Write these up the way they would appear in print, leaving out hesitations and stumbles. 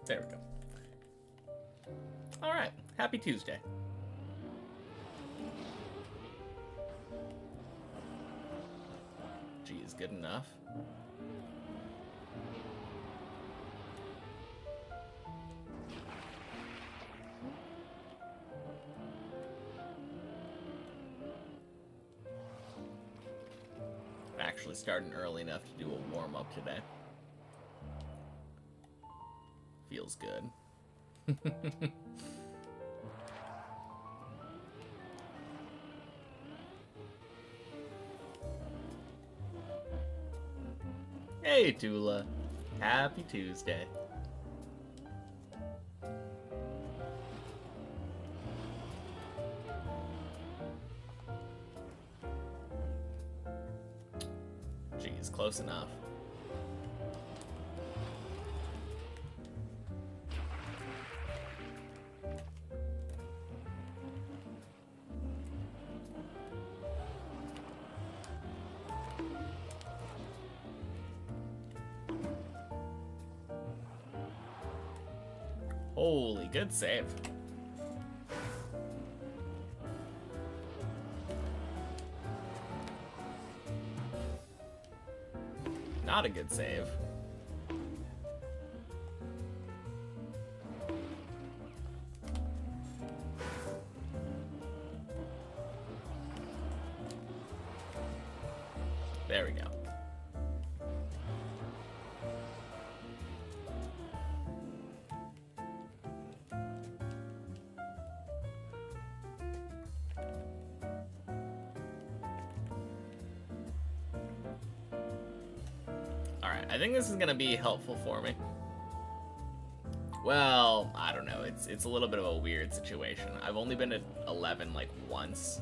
There we go. Alright, happy Tuesday. Geez, good enough. Actually starting early enough to do a warm-up today. Feels good. Hey, Tula. Happy Tuesday. Jeez, close enough. Holy, good save. Not a good save. There we go. Alright, I think this is gonna be helpful for me. Well, I don't know. It's a little bit of a weird situation. I've only been at 11 like once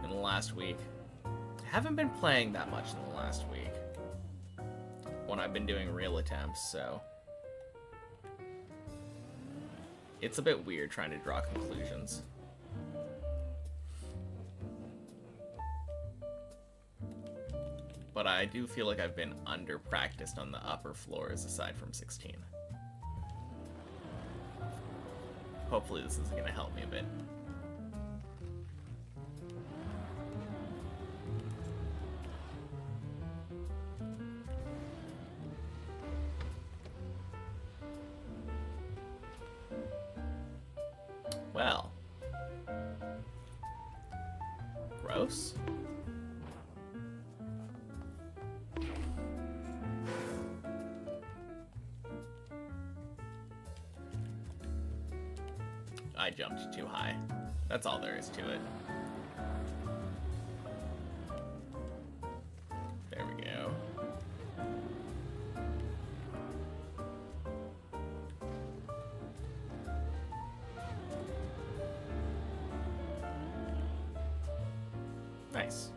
in the last week. I haven't been playing that much in the last week when I've been doing real attempts, so it's a bit weird trying to draw conclusions. But I do feel like I've been under-practiced on the upper floors aside from 16. Hopefully this is going to help me a bit. Well. Gross. I jumped too high. That's all there is to it. There we go. Nice.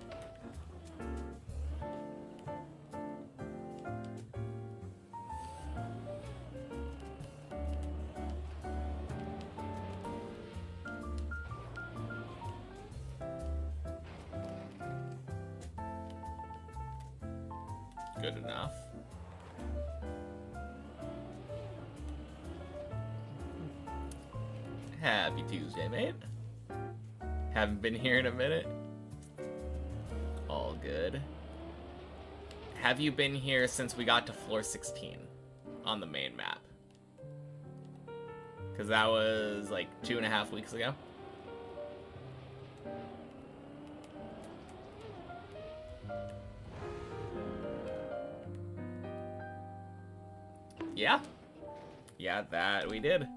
Good enough. Happy Tuesday, mate. Haven't been here in a minute. All good. Have you been here since we got to floor 16 on the main map? Because that was like 2.5 weeks ago. Yeah. Yeah, that we did.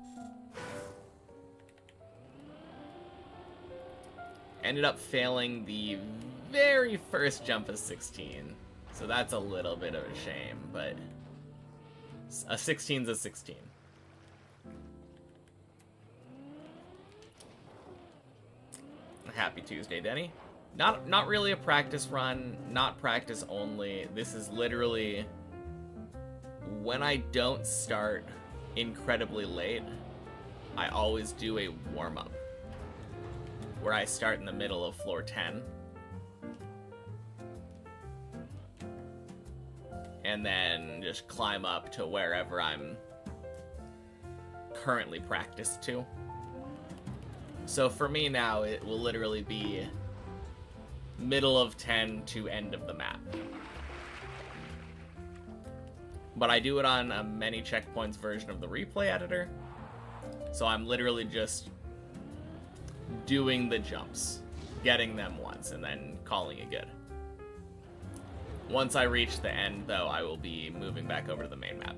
Ended up failing the very first jump of 16. So that's a little bit of a shame, but a 16's a 16. Happy Tuesday, Denny. Not really a practice run, not practice only. This is literally when I don't start incredibly late, I always do a warm-up where I start in the middle of floor 10 and then just climb up to wherever I'm currently practice to. So for me now, it will literally be middle of 10 to end of the map. But I do it on a many checkpoints version of the replay editor. So I'm literally just doing the jumps, getting them once, and then calling it good. Once I reach the end, though, I will be moving back over to the main map.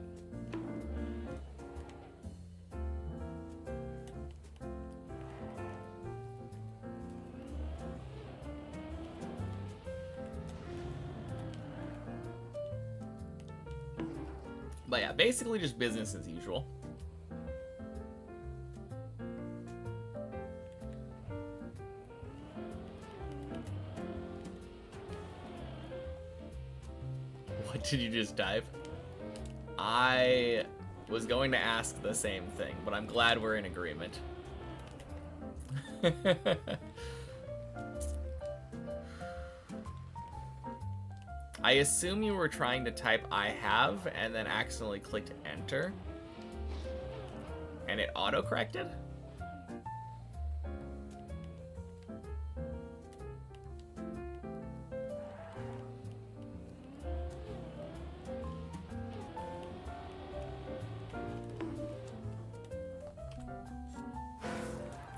But yeah, basically just business as usual. What did you just dive? I was going to ask the same thing, but I'm glad we're in agreement. I assume you were trying to type I have and then accidentally clicked enter. And it auto-corrected?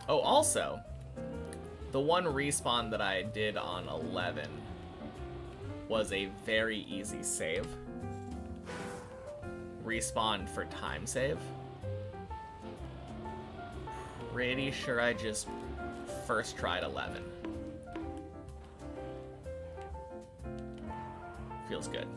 Oh, also, the one respawn that I did on 11 was a very easy save. Respawn for time save. Pretty sure I just first tried 11. Feels good.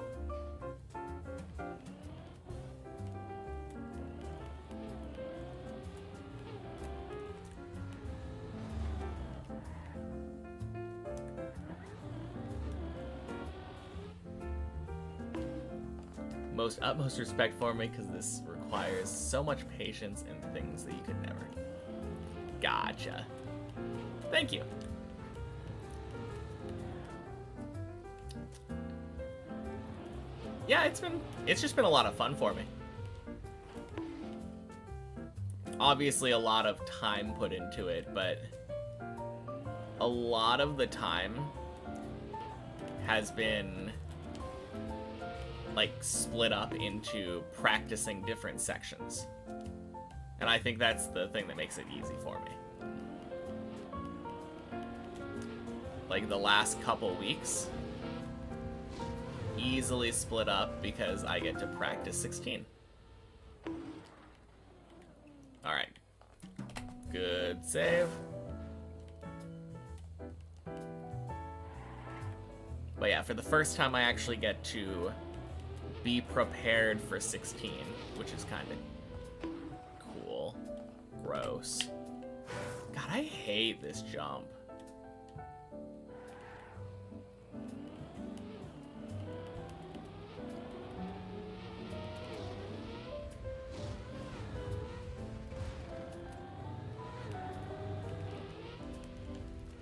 Utmost respect for me, because this requires so much patience and things that you could never. Gotcha. Thank you. Yeah, it's just been a lot of fun for me. Obviously a lot of time put into it, but a lot of the time has been like split up into practicing different sections. And I think that's the thing that makes it easy for me. Like the last couple weeks, easily split up because I get to practice 16. Alright. Good save. But yeah, for the first time I actually get to be prepared for 16, which is kind of cool. Gross. God, I hate this jump.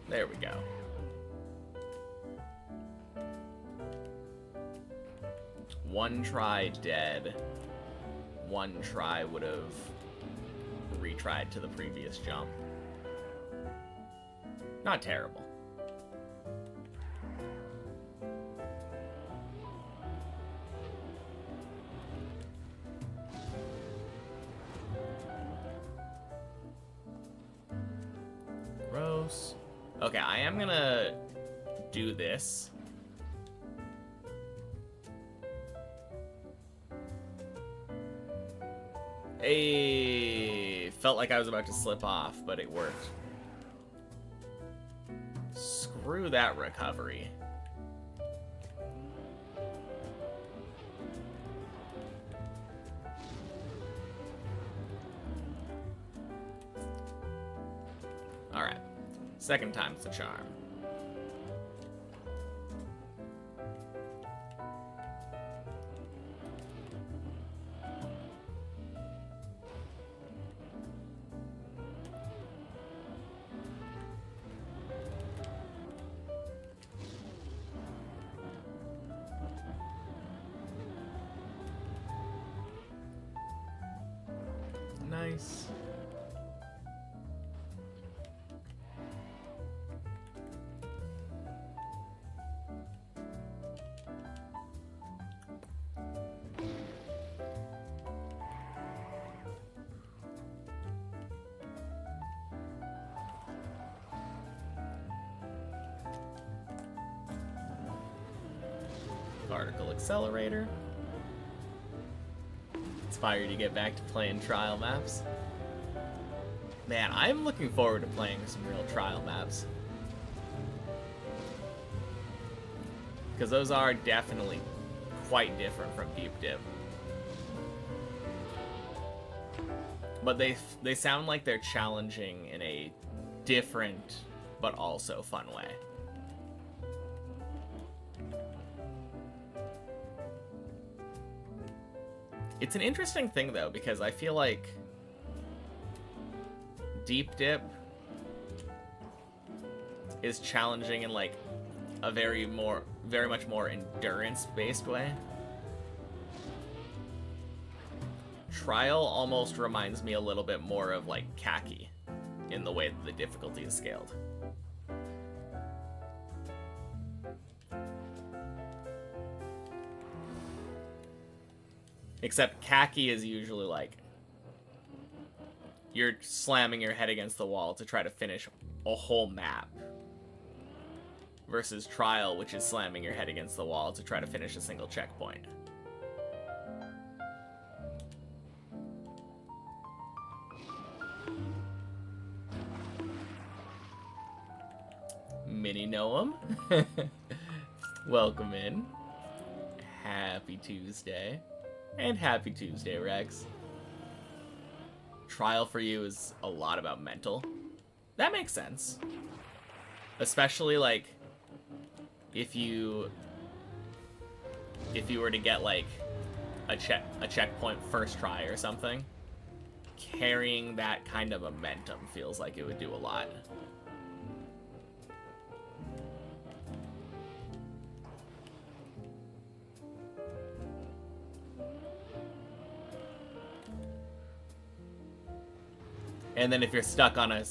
There we go. One try dead. One try would have retried to the previous jump. Not terrible. Gross. Okay, I am gonna do this. Hey, felt like I was about to slip off, but it worked. Screw that recovery. Alright. Second time's the charm. Nice. Particle accelerator. Inspired to get back to playing trial maps. Man, I'm looking forward to playing some real trial maps. Because those are definitely quite different from Deep Dip. But they sound like they're challenging in a different but also fun way. It's an interesting thing though, because I feel like Deep Dip is challenging in like a very much more endurance-based way. Trial almost reminds me a little bit more of like Khaki in the way that the difficulty is scaled. Except Khaki is usually like you're slamming your head against the wall to try to finish a whole map. Versus Trial, which is slamming your head against the wall to try to finish a single checkpoint. Mini Noam. Welcome in. Happy Tuesday. And happy Tuesday, Rex. Trial for you is a lot about mental. That makes sense. Especially, like, if you were to get, like, a checkpoint first try or something, carrying that kind of momentum feels like it would do a lot. And then if you're stuck on a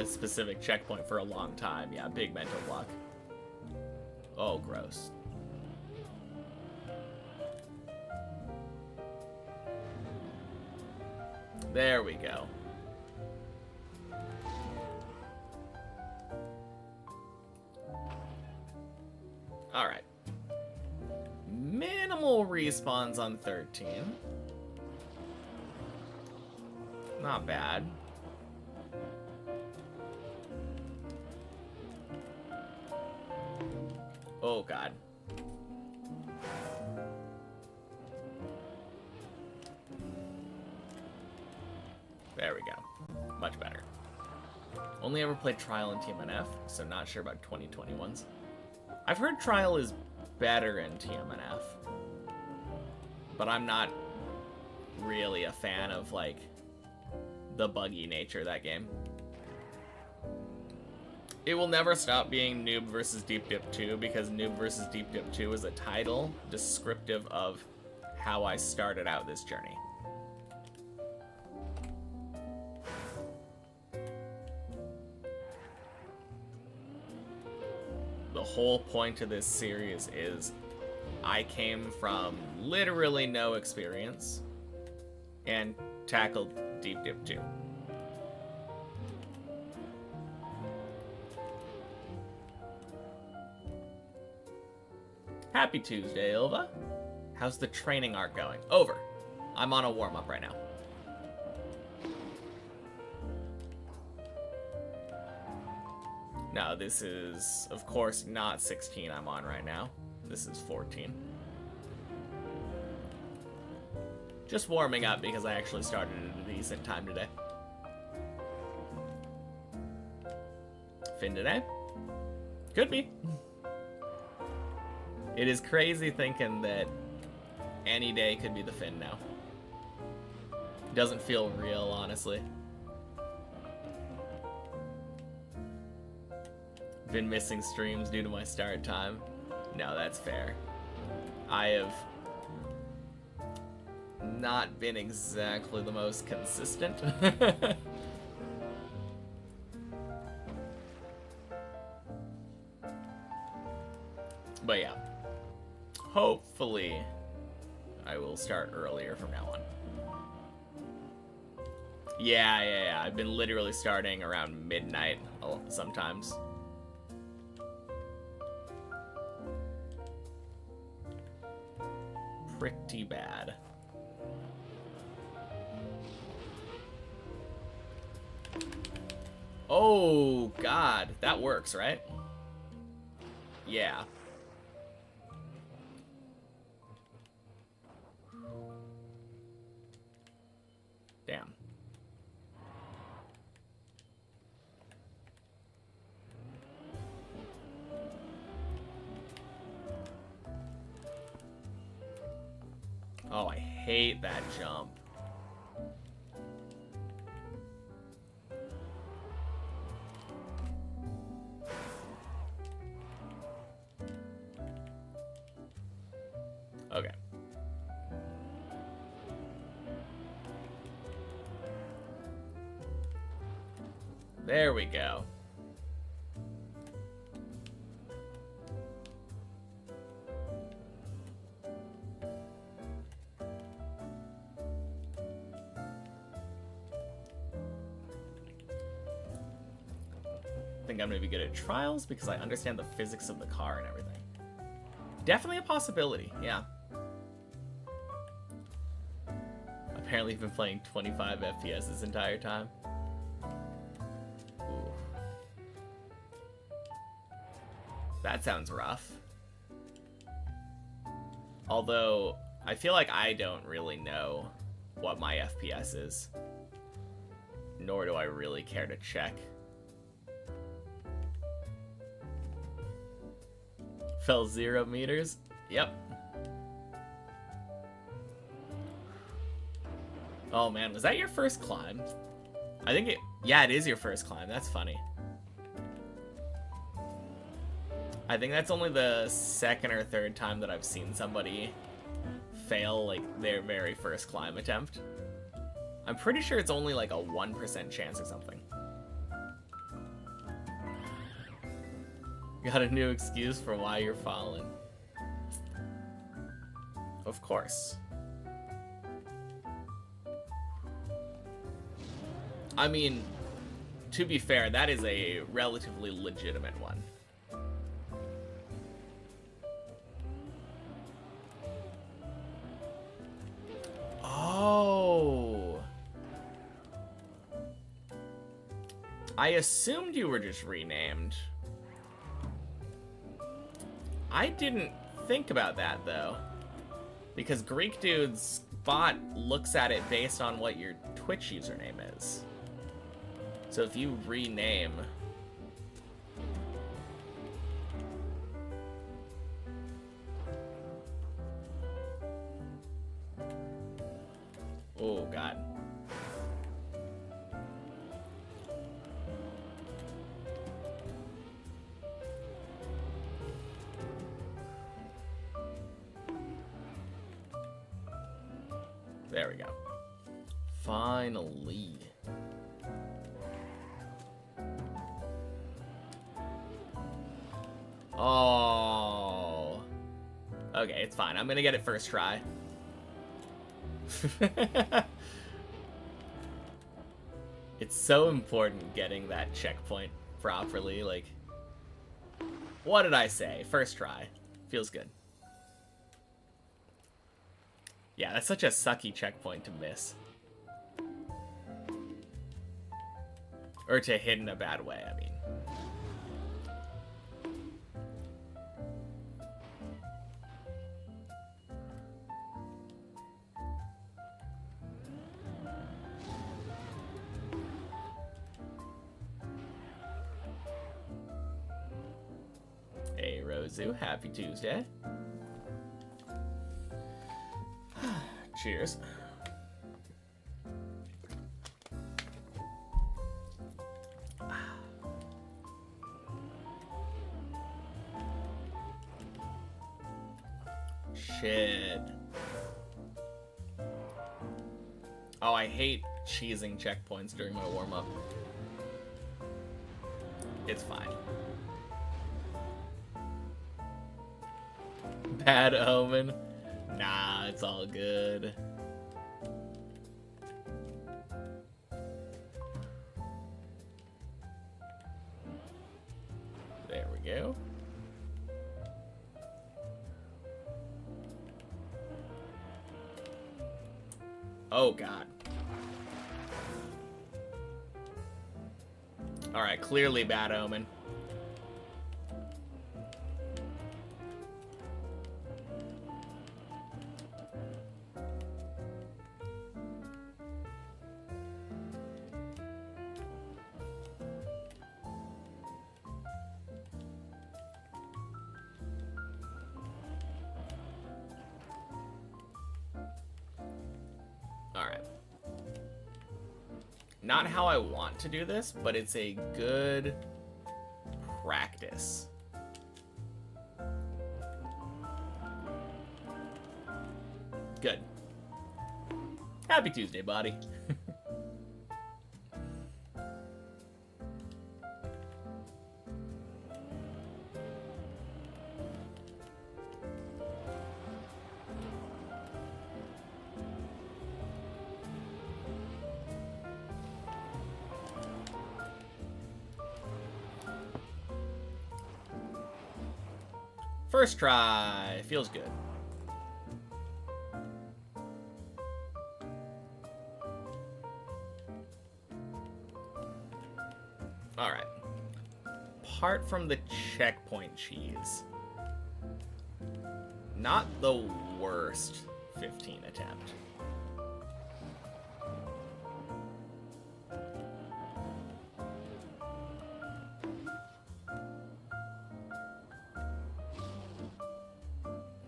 specific checkpoint for a long time, yeah, big mental block. Oh, gross. There we go. Alright. Minimal respawns on 13. Not bad. Oh, God. There we go. Much better. Only ever played Trial in TMNF, so not sure about 2021's. I've heard Trial is better in TMNF, but I'm not really a fan of, like, the buggy nature of that game. It will never stop being Noob versus Deep Dip 2 because Noob versus Deep Dip 2 is a title descriptive of how I started out this journey. The whole point of this series is I came from literally no experience and tackled Deep Dip 2. Happy Tuesday, Ilva. How's the training arc going? Over. I'm on a warm-up right now. No, this is, of course, not 16 I'm on right now. This is 14. Just warming up because I actually started at a decent time today. Fin today? Could be. It is crazy thinking that any day could be the Fin now. It doesn't feel real, honestly. Been missing streams due to my start time. No, that's fair. I have not been exactly the most consistent. But yeah, hopefully I will start earlier from now on. Yeah, I've been literally starting around midnight sometimes. Pretty bad. Oh, God. That works, right? Yeah. Damn. Oh, I hate that jump. Okay. There we go. I think I'm gonna be good at trials because I understand the physics of the car and everything. Definitely a possibility, yeah. Apparently you've been playing 25 FPS this entire time. Ooh. That sounds rough. Although, I feel like I don't really know what my FPS is. Nor do I really care to check. Fell 0 meters? Yep. Oh man, was that your first climb? I think it... Yeah, it is your first climb. That's funny. I think that's only the second or third time that I've seen somebody fail, like, their very first climb attempt. I'm pretty sure it's only like a 1% chance or something. Got a new excuse for why you're falling. Of course. I mean, to be fair, that is a relatively legitimate one. Oh. I assumed you were just renamed. I didn't think about that, though. Because Greek Dude's bot looks at it based on what your Twitch username is. So if you rename... Oh, God. There we go. Finally. Oh. Okay, it's fine. I'm gonna get it first try. It's so important getting that checkpoint properly. Like, what did I say? First try. Feels good. Yeah, that's such a sucky checkpoint to miss. Or to hit in a bad way, I mean. Hey, Rosu, happy Tuesday. Cheers. Shit. Oh, I hate cheesing checkpoints during my warm-up. It's fine. Bad omen? Nah, it's all good. There we go. Oh, God. Alright, clearly bad omen. Alright. Not how I want to do this, but it's a good practice. Good. Happy Tuesday, buddy. First try. Feels good. Alright. Apart from the checkpoint cheese, not the worst 15 attempt.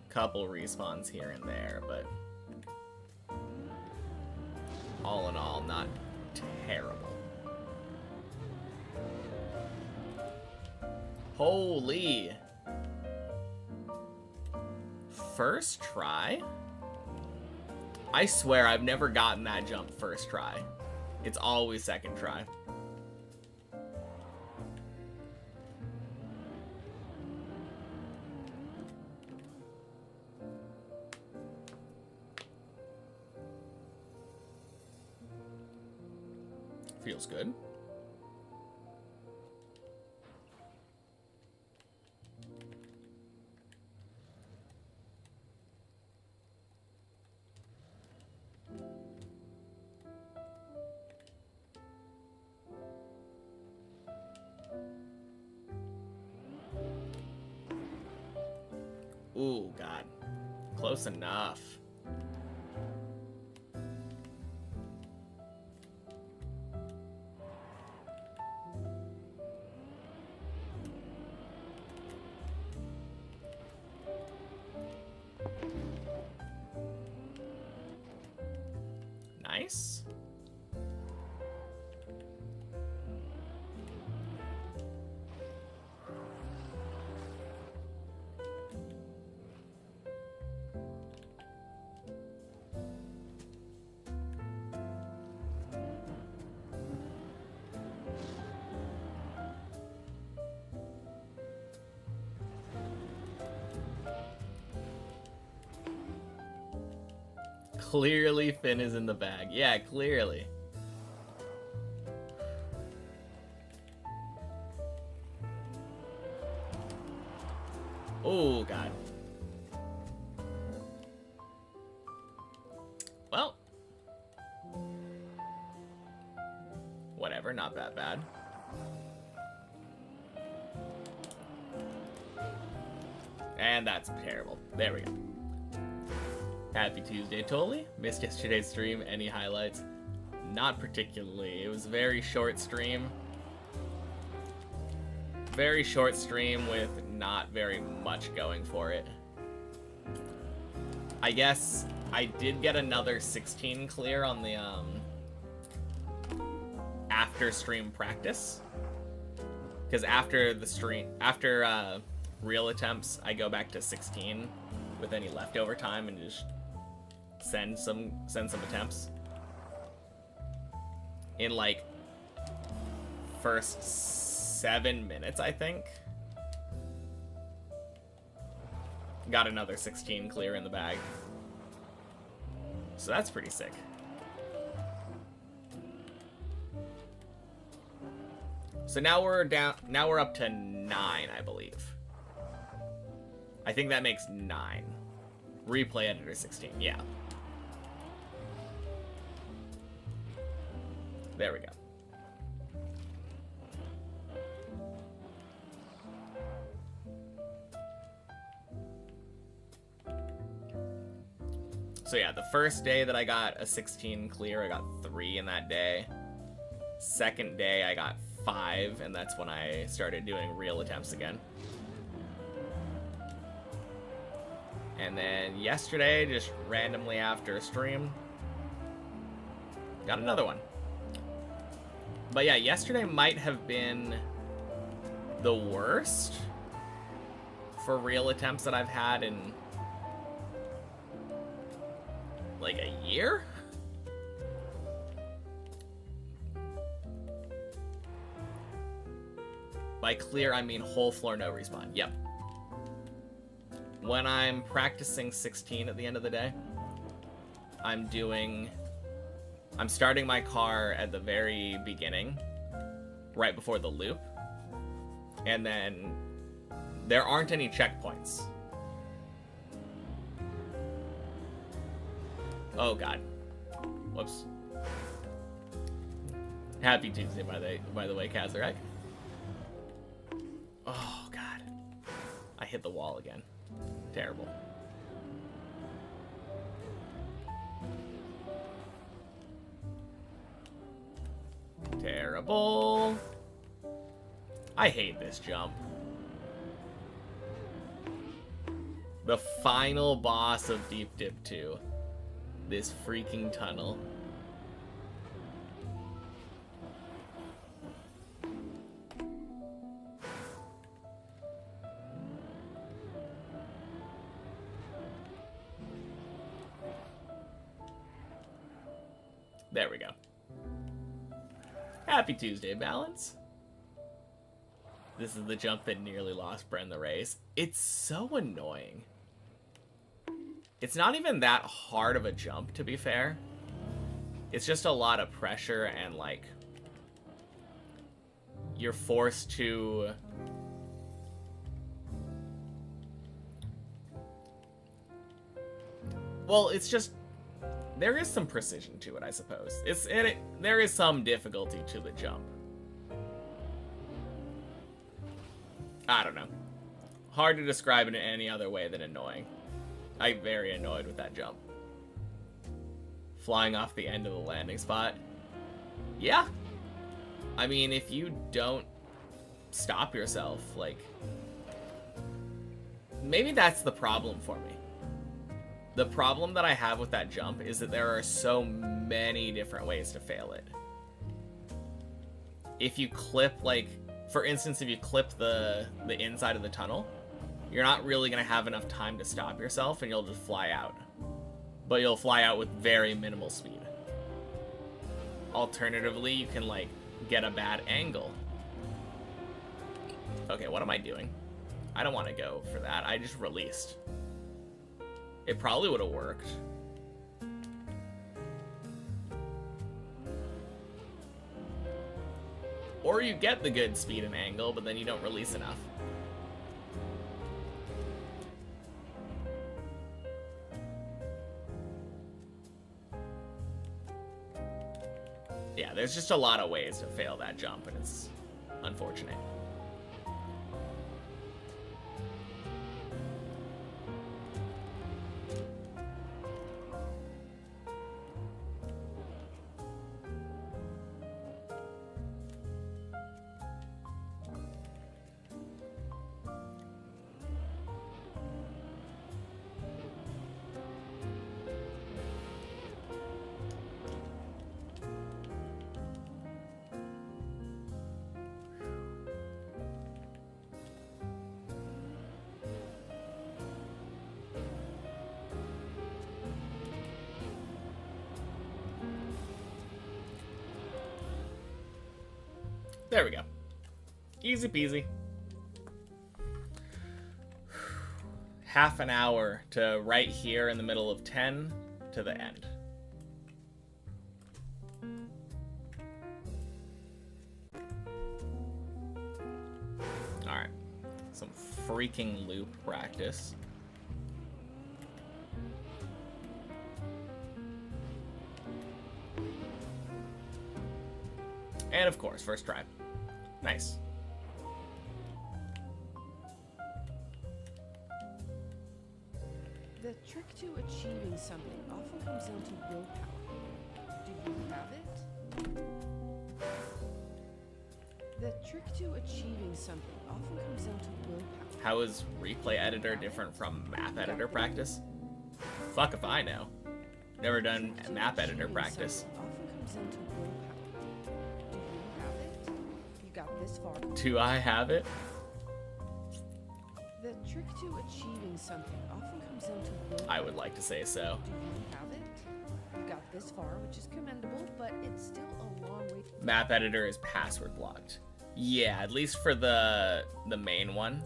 Couple respawns here and there, but all in all, not terrible. Holy! First try? I swear I've never gotten that jump first try. It's always second try. Feels good. Ooh, God. Close enough. Nice. Clearly Finn is in the bag. Yeah, clearly. Oh, God. Well. Whatever, not that bad. And that's terrible. There we go. Happy Tuesday, totally. Missed yesterday's stream. Any highlights? Not particularly. It was a very short stream. Very short stream with not very much going for it. I guess I did get another 16 clear on the after stream practice. Because after the stream, after real attempts, I go back to 16 with any leftover time and just send some attempts. in like first 7 minutes, I think. Got another 16 clear in the bag. So that's pretty sick. So now we're down, now we're up to 9, I believe. I think that makes 9. Replay editor 16, yeah. There we go. So yeah, the first day that I got a 16 clear, I got 3 in that day. Second day, I got 5, and that's when I started doing real attempts again. And then yesterday, just randomly after a stream, got another one. But yeah, yesterday might have been the worst for real attempts that I've had in like a year? By clear, I mean whole floor, no respawn. Yep. When I'm practicing 16 at the end of the day, I'm starting my car at the very beginning, right before the loop. And then there aren't any checkpoints. Oh god. Whoops. Happy Tuesday, by the way, Kazarek. Oh god. I hit the wall again. Terrible. Terrible. I hate this jump. The final boss of Deep Dip 2. This freaking tunnel. There we go. Happy Tuesday, Balance. This is the jump that nearly lost Bren the race. It's so annoying. It's not even that hard of a jump, to be fair. It's just a lot of pressure and, like, you're forced to... Well, it's just... There is some precision to it, I suppose. There is some difficulty to the jump. I don't know. Hard to describe it in any other way than annoying. I'm very annoyed with that jump. Flying off the end of the landing spot. Yeah. I mean, if you don't stop yourself, like... Maybe that's the problem for me. The problem that I have with that jump is that there are so many different ways to fail it. If you clip, like... For instance, if you clip the inside of the tunnel, you're not really going to have enough time to stop yourself, and you'll just fly out. But you'll fly out with very minimal speed. Alternatively, you can, like, get a bad angle. Okay, what am I doing? I don't want to go for that. I just released. It probably would have worked. Or you get the good speed and angle, but then you don't release enough. Yeah, there's just a lot of ways to fail that jump, and it's unfortunate. There we go. Easy peasy. Half an hour to right here in the middle of 10 to the end. Alright. Some freaking loop practice. And of course, first try. Nice. The trick to achieving something often comes down to willpower. Do you have it? The trick to achieving something often comes down to willpower. How is replay editor different from map editor practice? Fuck if I know. Never done map editor practice. Often comes down to willpower. Do you have it? You got this far. Do I have it? The trick to achieving something often comes down to willpower. I would like to say so. Do you have it? You got this far, which is commendable, but it's still a long way to... Map editor is password blocked. Yeah, at least for the main one.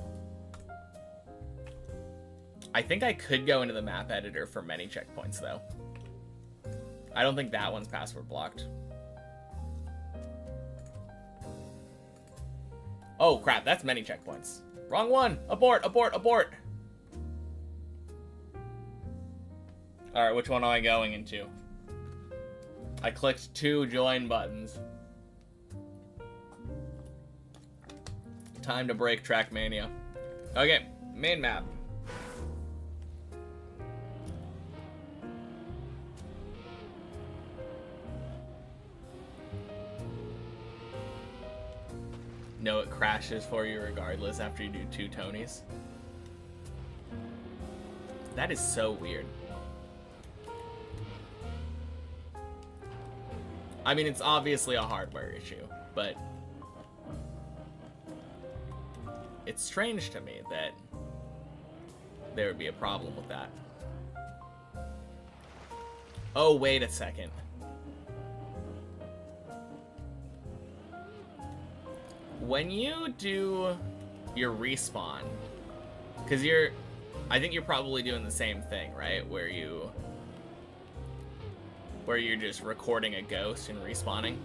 I think I could go into the map editor for many checkpoints though. I don't think that one's password blocked. Oh crap, that's many checkpoints. Wrong one! Abort, abort, abort! Alright, which one am I going into? I clicked 2 join buttons. Time to break Trackmania. Okay, main map. No, it crashes for you regardless after you do 2 Tonys. That is so weird. I mean, it's obviously a hardware issue, but it's strange to me that there would be a problem with that. Oh, wait a second. When you do your respawn, because I think you're probably doing the same thing, right? Where you're just recording a ghost and respawning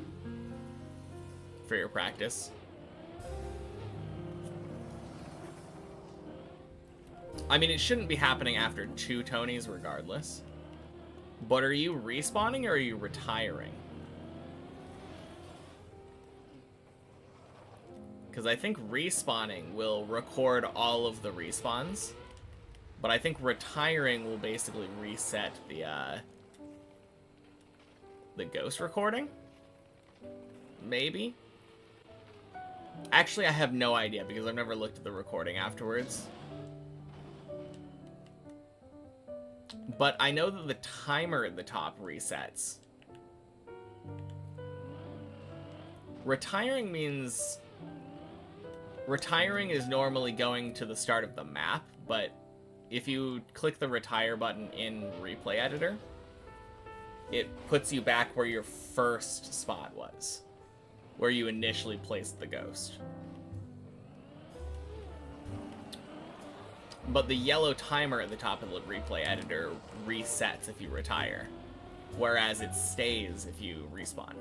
for your practice. I mean, it shouldn't be happening after 2 Tonys regardless. But are you respawning or are you retiring? Because I think respawning will record all of the respawns. But I think retiring will basically reset the ghost recording? Maybe? Actually, I have no idea because I've never looked at the recording afterwards. But I know that the timer at the top resets. Retiring means... Retiring is normally going to the start of the map, but if you click the retire button in replay editor, it puts you back where your first spot was, where you initially placed the ghost. But the yellow timer at the top of the replay editor resets if you retire, whereas it stays if you respawn.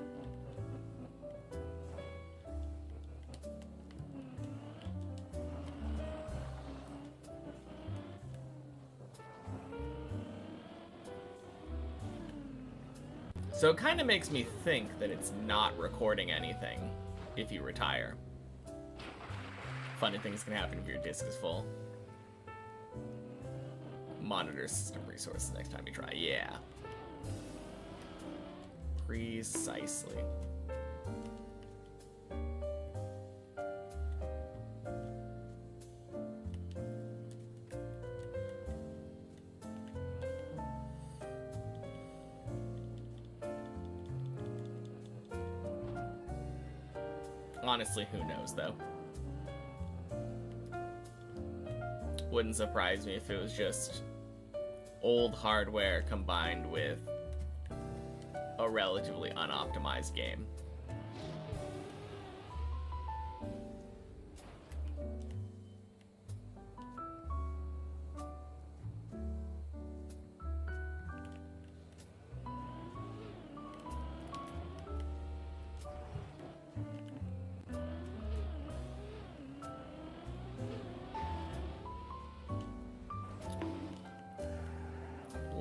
So it kind of makes me think that it's not recording anything if you retire. Funny things can happen if your disk is full. Monitor system resources next time you try. Yeah. Precisely. Honestly, who knows, though? Wouldn't surprise me if it was just old hardware combined with a relatively unoptimized game.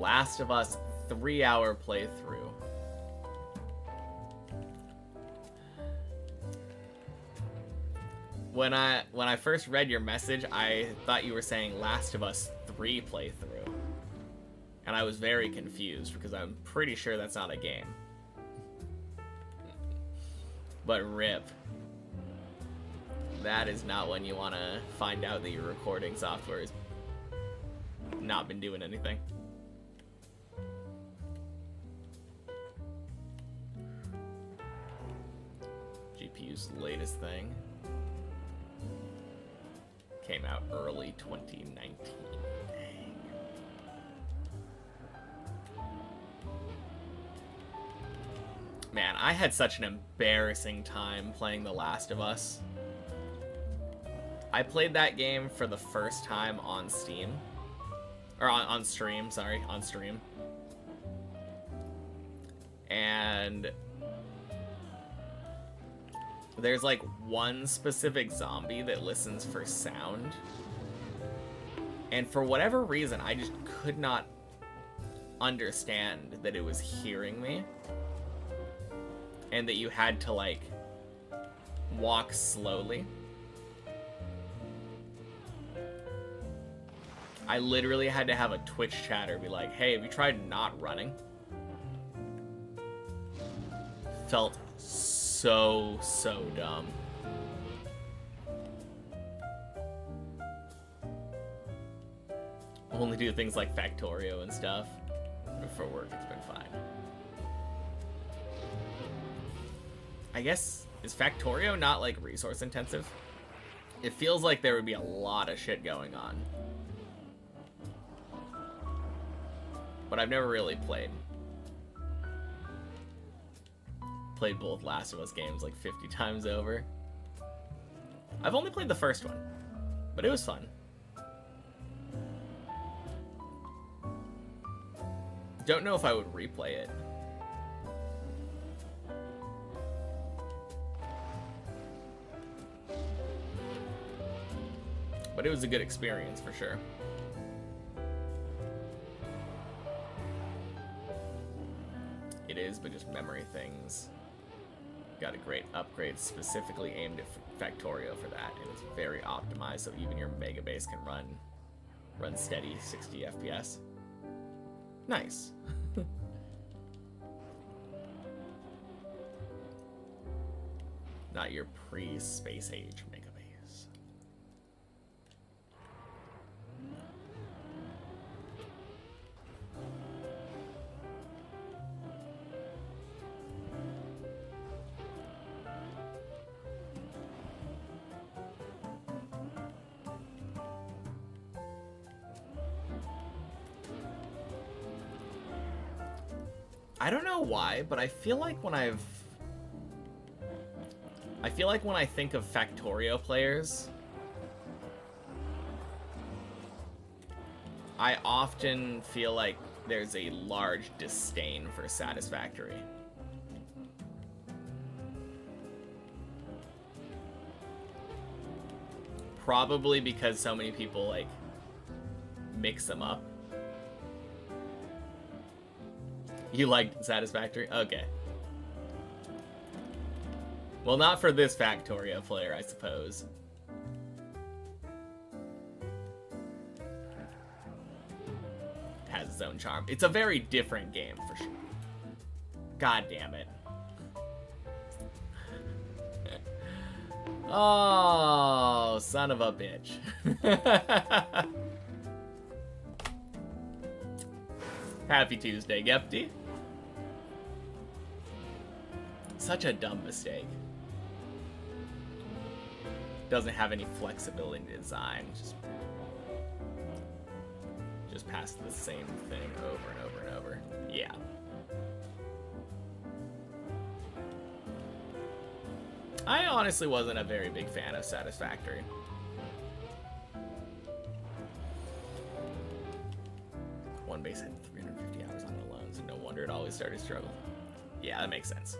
Last of Us 3-hour playthrough. When I first read your message, I thought you were saying Last of Us 3 playthrough. And I was very confused because I'm pretty sure that's not a game. But rip. That is not when you want to find out that your recording software has not been doing anything. GPU's latest thing came out early 2019. Dang. Man, I had such an embarrassing time playing The Last of Us. I played that game for the first time on Steam. Or on stream, sorry, on stream. And there's like one specific zombie that listens for sound. And for whatever reason, I just could not understand that it was hearing me. And that you had to like walk slowly. I literally had to have a Twitch chatter be like, hey, have you tried not running? Felt so dumb. Only do things like Factorio and stuff. But for work, it's been fine. I guess, is Factorio not like resource intensive? It feels like there would be a lot of shit going on. But I've never really played both Last of Us games like 50 times over. I've only played the first one, but it was fun. Don't know if I would replay it. But it was a good experience for sure. It is, but just memory things. Got a great upgrade specifically aimed at Factorio for that, and it's very optimized, so even your mega base can run steady 60 FPS. Nice. Not your pre-space age mega base. I don't know why, but I feel like when I think of Factorio players, I often feel like there's a large disdain for Satisfactory. Probably because so many people like mix them up. You liked Satisfactory? Okay. Well, not for this Factorio player, I suppose. Has its own charm. It's a very different game, for sure. God damn it. Oh, son of a bitch. Happy Tuesday, Gepti. Such a dumb mistake. Doesn't have any flexibility in design. Just pass the same thing over and over and over. Yeah. I honestly wasn't a very big fan of Satisfactory. One base had 350 hours on it alone, so no wonder it always started to struggle. Yeah, that makes sense.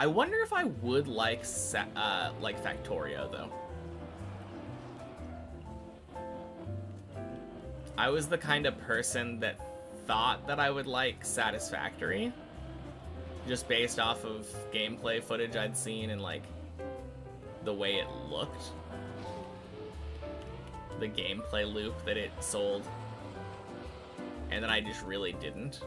I wonder if I would like Factorio, though. I was the kind of person that thought that I would like Satisfactory, just based off of gameplay footage I'd seen and, like, the way it looked. The gameplay loop that it sold. And then I just really didn't.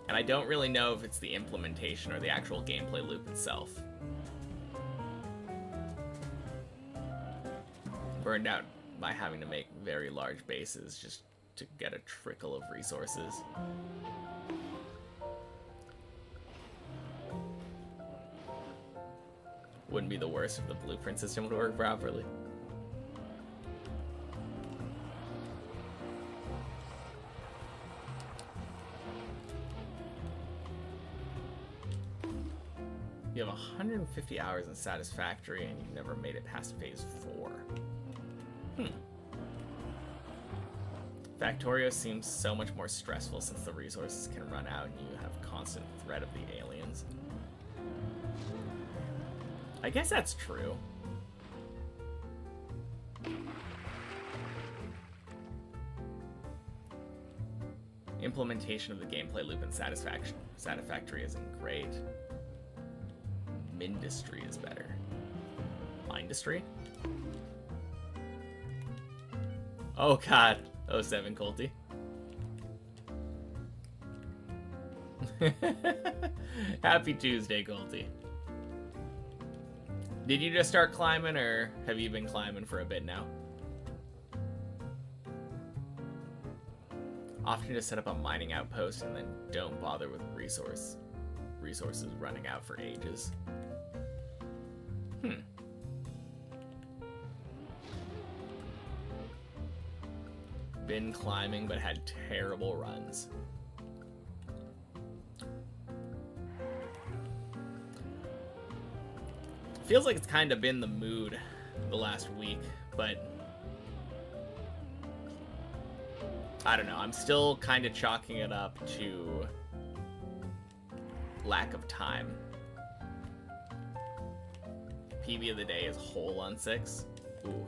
And I don't really know if it's the implementation or the actual gameplay loop itself. Burned out by having to make very large bases just to get a trickle of resources. Wouldn't be the worst if the blueprint system would work properly. You have 150 hours in Satisfactory and you've never made it past phase 4. Factorio seems so much more stressful since the resources can run out and you have constant threat of the aliens. I guess that's true. Implementation of the gameplay loop in Satisfactory isn't great. Mindustry is better. Mindustry? Oh god. 07 Colty. Happy Tuesday, Colty. Did you just start climbing, or have you been climbing for a bit now? Often just set up a mining outpost and then don't bother with resources running out for ages. Been climbing, but had terrible runs. Feels like it's kind of been the mood the last week, but I don't know. I'm still kind of chalking it up to lack of time. PB of the day is hole on 6. Ooh.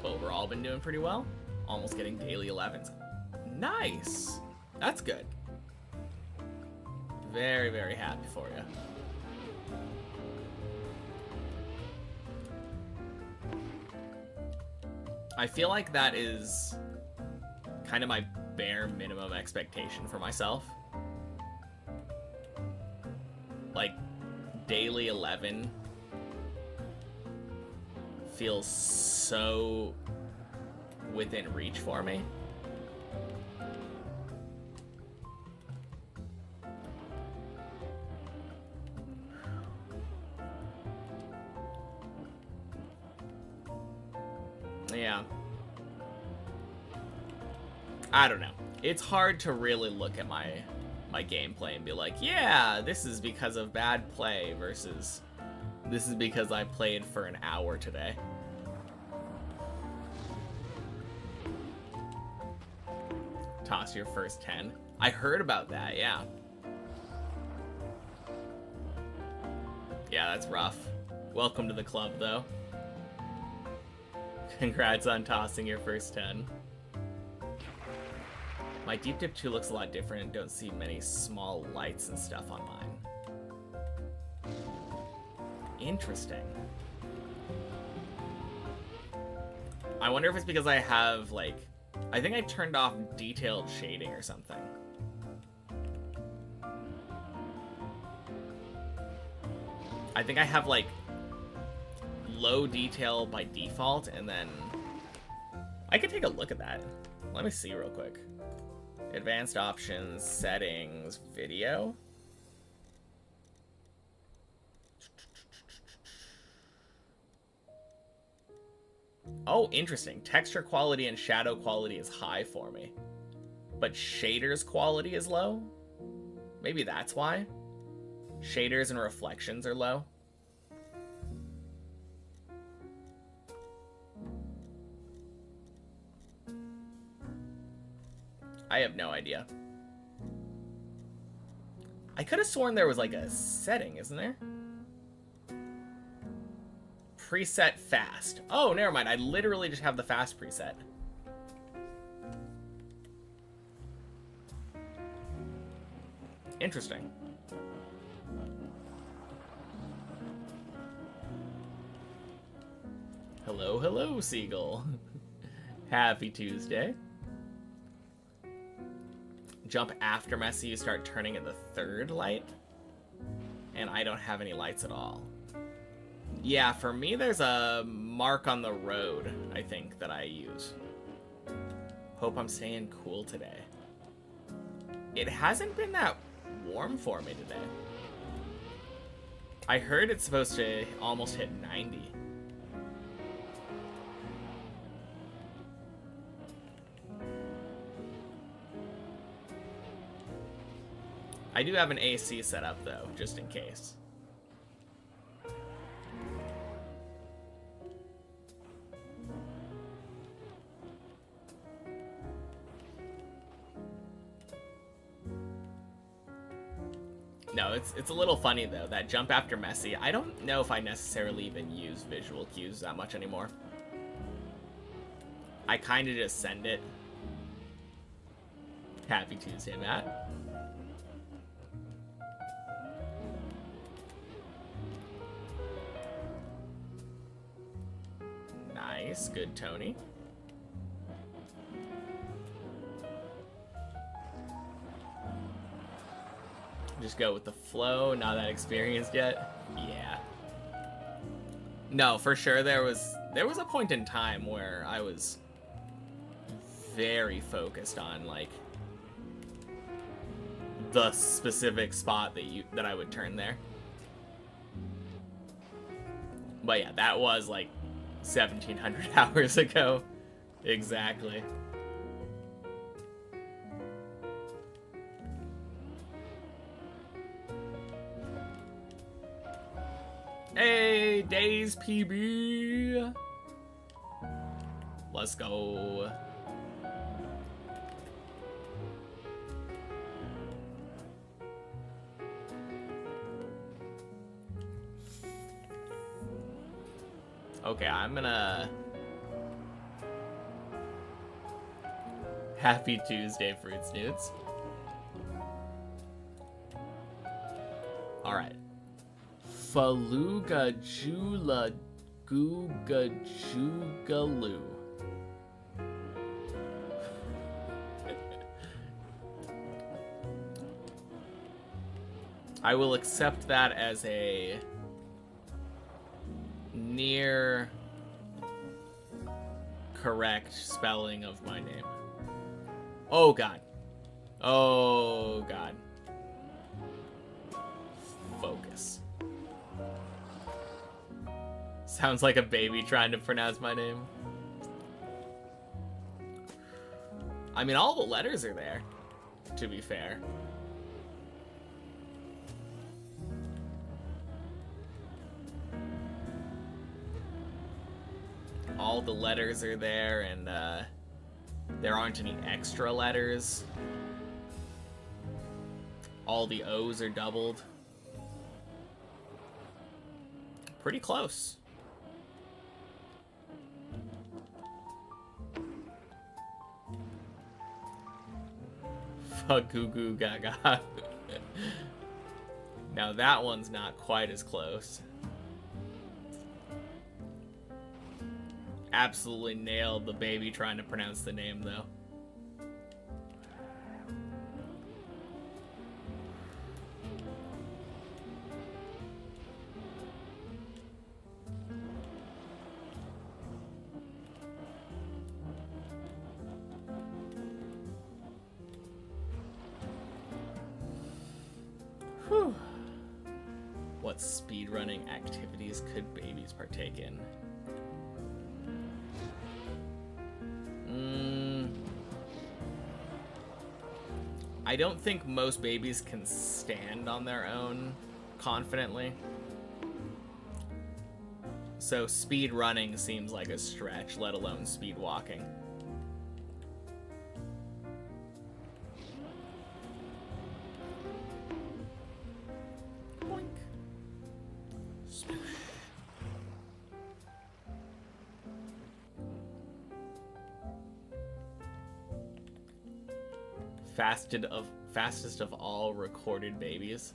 Overall been doing pretty well. Almost getting daily 11s. Nice! That's good. Very, very happy for you. I feel like that is kind of my bare minimum expectation for myself. Like, daily 11 feels so within reach for me. Yeah. I don't know. It's hard to really look at my gameplay and be like, yeah, this is because of bad play versus this is because I played for an hour today. Toss your first 10. I heard about that, yeah. Yeah, that's rough. Welcome to the club, though. Congrats on tossing your first 10. My Deep Dip 2 looks a lot different and don't see many small lights and stuff on mine. Interesting. I wonder if it's because I have, like, I think I turned off detailed shading or something. I think I have, like, low detail by default, and then I could take a look at that. Let me see real quick. Advanced options, settings, video. Oh, interesting. Texture quality and shadow quality is high for me, but shaders quality is low. Maybe that's why. Shaders and reflections are low. I have no idea. I could have sworn there was like a setting, isn't there? Preset fast. Oh, never mind. I literally just have the fast preset. Interesting. Hello, hello, Seagull. Happy Tuesday. Jump after Messy, you start turning at the third light. And I don't have any lights at all. Yeah, for me, there's a mark on the road, I think, that I use. Hope I'm staying cool today. It hasn't been that warm for me today. I heard it's supposed to almost hit 90. I do have an AC set up, though, just in case. No, it's a little funny, though, that jump after Messy. I don't know if I necessarily even use visual cues that much anymore. I kind of just send it. Happy Tuesday, Matt. Nice, good Tony. Just go with the flow, not that experienced yet. Yeah. No, for sure there was a point in time where I was very focused on like the specific spot that I would turn there. But yeah, that was like 1700 hours ago. Exactly. Hey, Days PB. Let's go. Okay, I'm gonna... Happy Tuesday, Fruit Snoots. Alright. Faluga Jula Googa Jugaloo. I will accept that as a near correct spelling of my name. Oh god. Oh god. Focus. Sounds like a baby trying to pronounce my name. I mean, all the letters are there, to be fair. All the letters are there, and there aren't any extra letters. All the O's are doubled. Pretty close. Fuck goo goo gaga. Now that one's not quite as close. Absolutely nailed the baby trying to pronounce the name, though. Whew. What speedrunning activities could babies partake in? I don't think most babies can stand on their own confidently. So speed running seems like a stretch, let alone speed walking. Fastest of all recorded babies.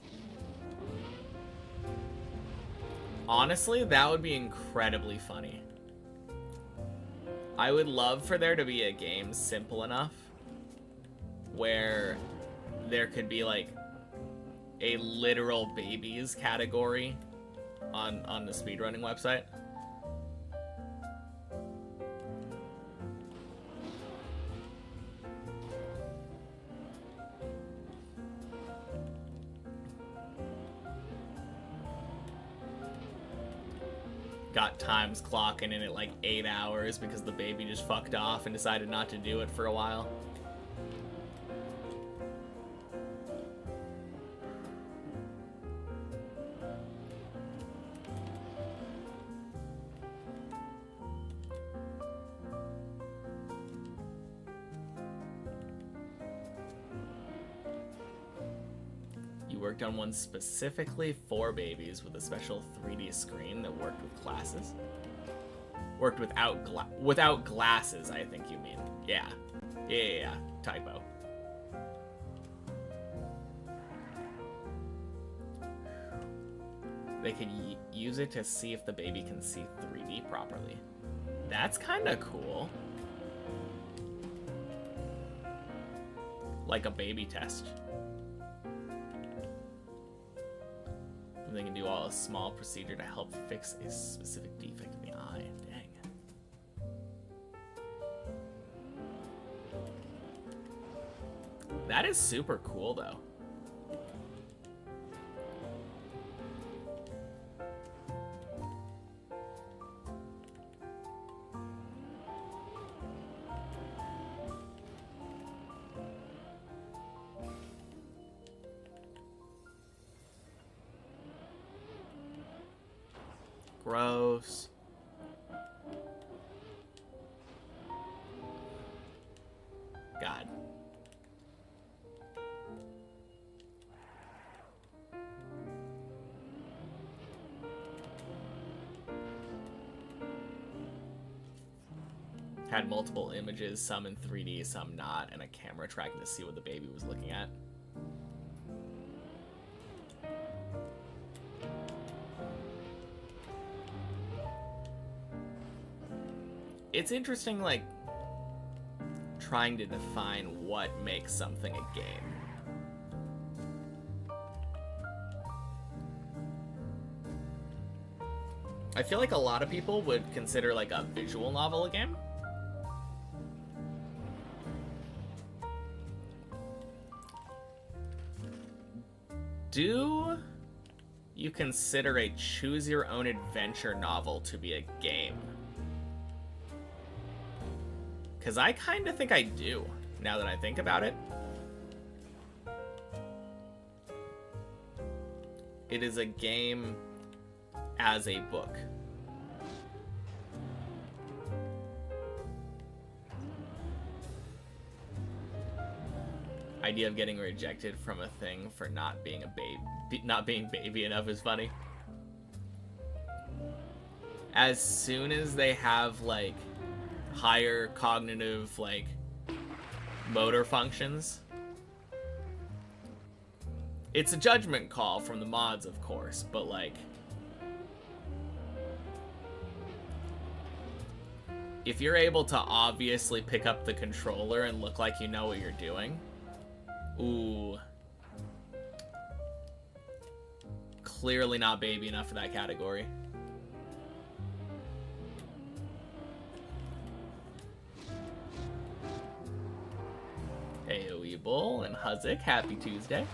Honestly, that would be incredibly funny. I would love for there to be a game simple enough where there could be like a literal babies category on the speedrunning website. Got times clocking in at like 8 hours because the baby just fucked off and decided not to do it for a while. Worked on one specifically for babies with a special 3D screen that worked with glasses. Worked without glasses, I think you mean. Yeah. Typo. They could use it to see if the baby can see 3D properly. That's kind of cool. Like a baby test. They can do all a small procedure to help fix a specific defect in the eye. Dang. That is super cool, though. Gross. God. Had multiple images, some in 3D, some not, and a camera tracking to see what the baby was looking at. It's interesting, like, trying to define what makes something a game. I feel like a lot of people would consider, like, a visual novel a game. Do you consider a choose-your-own-adventure novel to be a game? Because I kind of think I do, now that I think about it. It is a game as a book. Idea of getting rejected from a thing for not being baby enough is funny. As soon as they have, like, higher cognitive, like, motor functions, it's a judgment call from the mods, of course, but, like, if you're able to obviously pick up the controller and look like you know what you're doing, ooh, clearly not baby enough for that category. Hey, Bull and Huzik, happy Tuesday.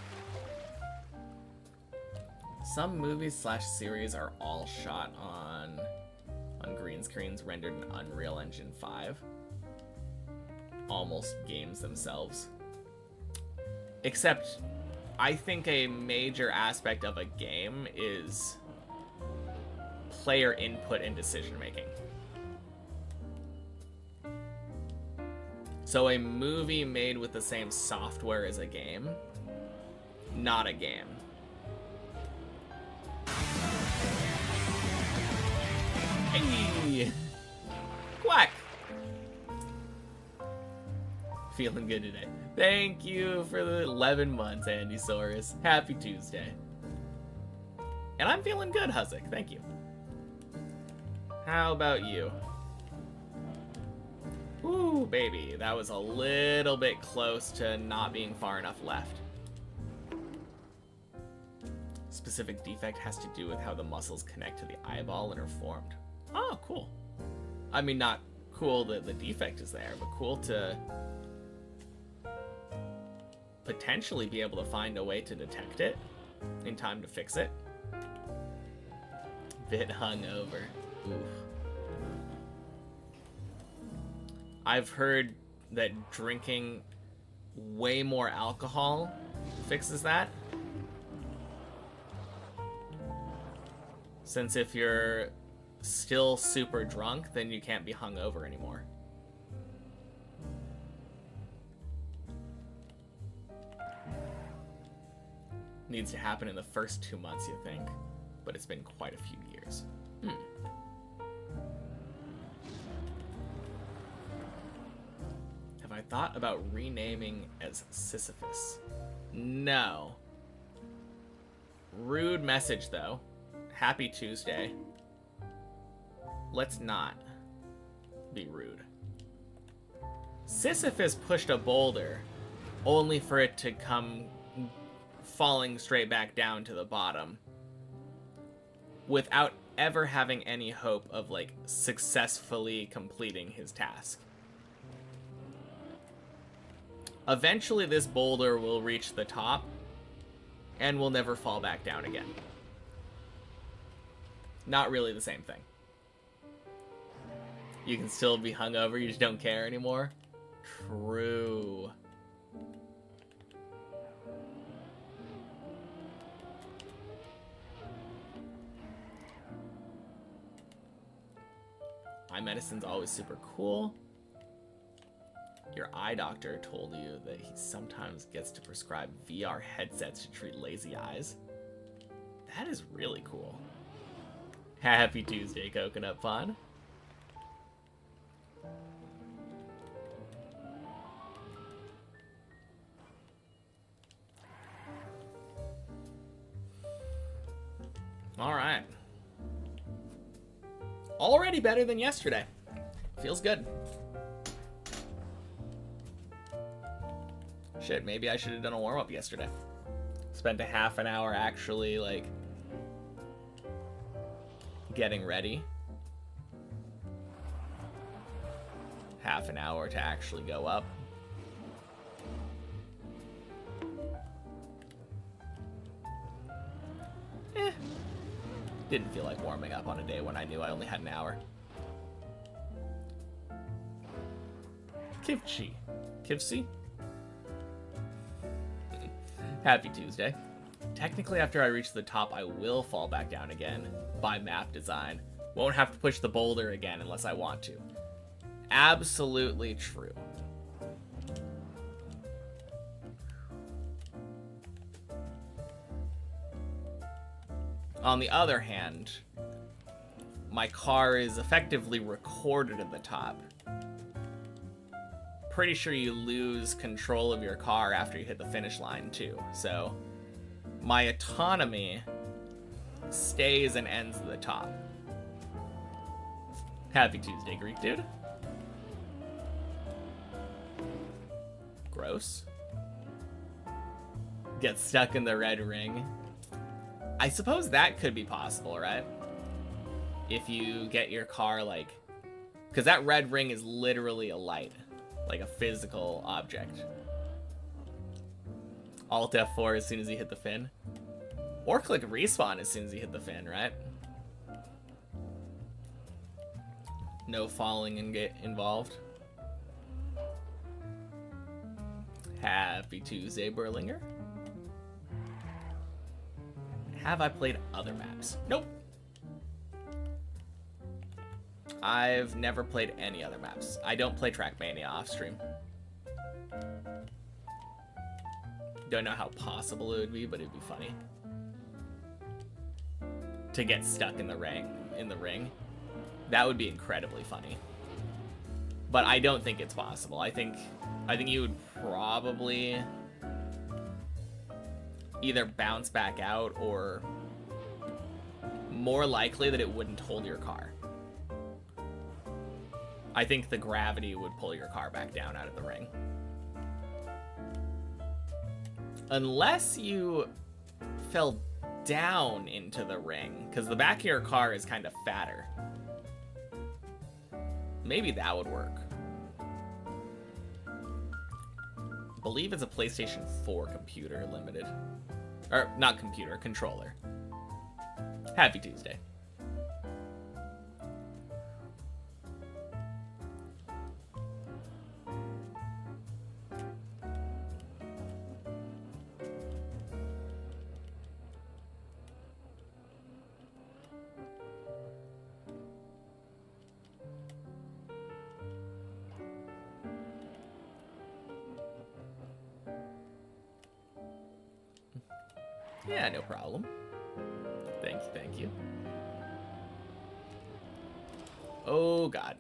Some movies / series are all shot on green screens rendered in Unreal Engine 5. Almost games themselves. Except, I think a major aspect of a game is player input and decision making. So a movie made with the same software as a game, not a game. Hey! Quack! Feeling good today. Thank you for the 11 months, Andy Saurus. Happy Tuesday. And I'm feeling good, Huzzik. Thank you. How about you? Ooh, baby. That was a little bit close to not being far enough left. Specific defect has to do with how the muscles connect to the eyeball and are formed. Oh, cool. I mean, not cool that the defect is there, but cool to potentially be able to find a way to detect it in time to fix it. Bit hungover. Oof. I've heard that drinking way more alcohol fixes that. Since if you're still super drunk, then you can't be hungover anymore. Needs to happen in the first 2 months, you think, but it's been quite a few years. Have I thought about renaming as Sisyphus? No. Rude message, though. Happy Tuesday. Let's not be rude. Sisyphus pushed a boulder only for it to come falling straight back down to the bottom without ever having any hope of, like, successfully completing his task. Eventually, this boulder will reach the top and will never fall back down again. Not really the same thing. You can still be hungover, you just don't care anymore. True. Eye medicine's always super cool. Your eye doctor told you that he sometimes gets to prescribe VR headsets to treat lazy eyes. That is really cool. Happy Tuesday, Coconut Pond. All right. Already better than yesterday. Feels good. Shit, maybe I should have done a warm-up yesterday. Spent a half an hour actually, like, getting ready. Half an hour to actually go up. Didn't feel like warming up on a day when I knew I only had an hour. Kivchi. Kivsi? Happy Tuesday. Technically, after I reach the top, I will fall back down again by map design. Won't have to push the boulder again unless I want to. Absolutely true. On the other hand, my car is effectively recorded at the top. Pretty sure you lose control of your car after you hit the finish line too, so my autonomy stays and ends at the top. Happy Tuesday, Greek dude. Gross. Get stuck in the red ring. I suppose that could be possible, right? If you get your car, like... Because that red ring is literally a light. Like a physical object. Alt F4 as soon as you hit the fin. Or click respawn as soon as you hit the fin, right? No falling and get involved. Happy Tuesday, Berlinger. Have I played other maps? Nope. I've never played any other maps. I don't play Trackmania off stream. Don't know how possible it would be, but it'd be funny. To get stuck in the ring. That would be incredibly funny. But I don't think it's possible. I think you would probably either bounce back out or more likely that it wouldn't hold your car. I think the gravity would pull your car back down out of the ring. Unless you fell down into the ring, because the back of your car is kind of fatter. Maybe that would work. I believe it's a PlayStation 4 computer limited. Or, not computer, controller. Happy Tuesday. Yeah, no problem. Thank you. Oh, God.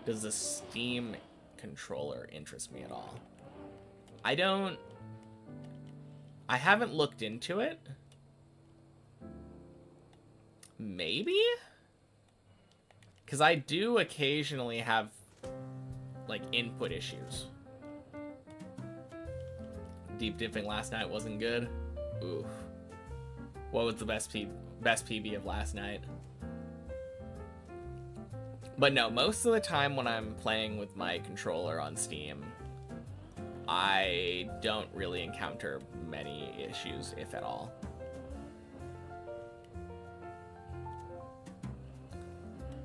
Does the Steam controller interest me at all? I haven't looked into it. Maybe? Because I do occasionally have like input issues. Deep dipping last night wasn't good. Oof. What was the best PB of last night? But no, most of the time when I'm playing with my controller on Steam, I don't really encounter many issues, if at all.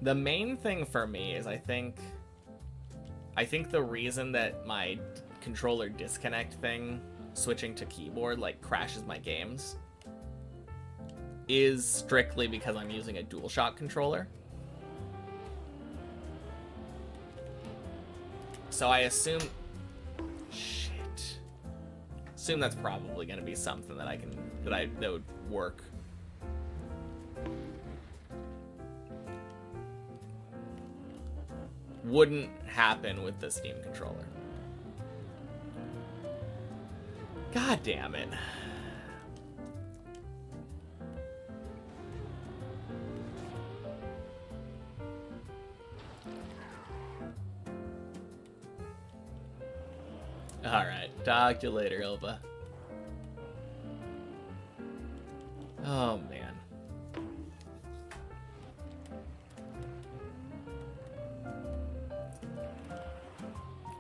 The main thing for me is I think the reason that my controller disconnect thing, switching to keyboard, like crashes my games, is strictly because I'm using a DualShock controller. So I assume that's probably going to be something that that would work. Wouldn't happen with the Steam controller. God damn it. Alright, talk to you later, Ilva. Oh, man.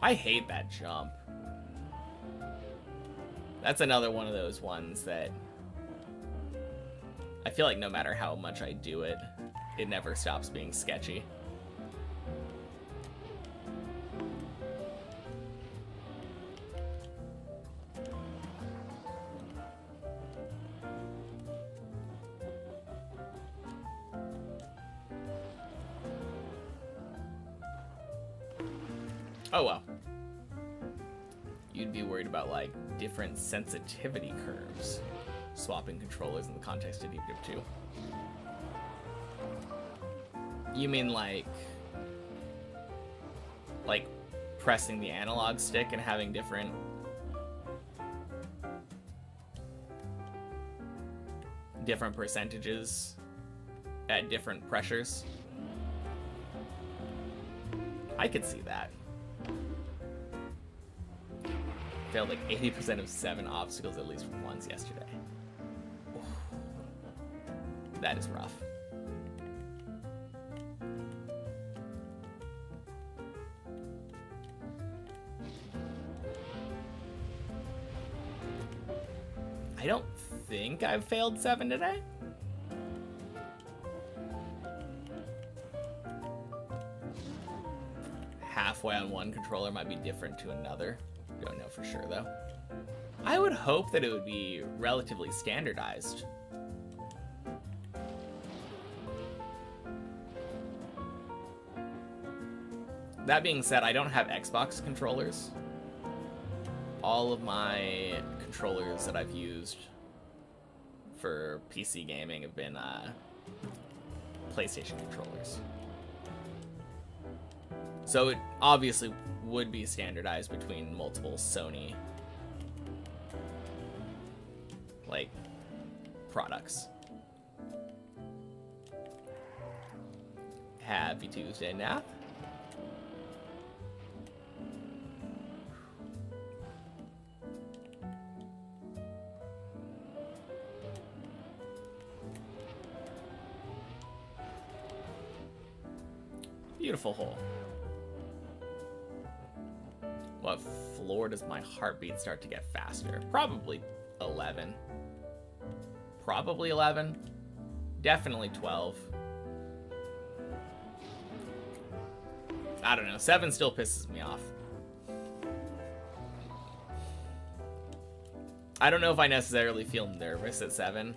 I hate that jump. That's another one of those ones that I feel like no matter how much I do it, it never stops being sketchy. Oh well. You'd be worried about like different sensitivity curves swapping controllers in the context of Deep Dip 2. You mean like pressing the analog stick and having different percentages at different pressures? I could see that. Failed like 80% of 7 obstacles at least once yesterday. Oof. That is rough. I don't think I've failed 7 today. Halfway on one controller might be different to another. Don't know for sure, though. I would hope that it would be relatively standardized. That being said, I don't have Xbox controllers. All of my controllers that I've used for PC gaming have been PlayStation controllers. So it obviously would be standardized between multiple Sony like products. Happy Tuesday, Nap. Beautiful hole. What floor does my heartbeat start to get faster? Probably 11. Probably 11. Definitely 12. I don't know. 7 still pisses me off. I don't know if I necessarily feel nervous at 7.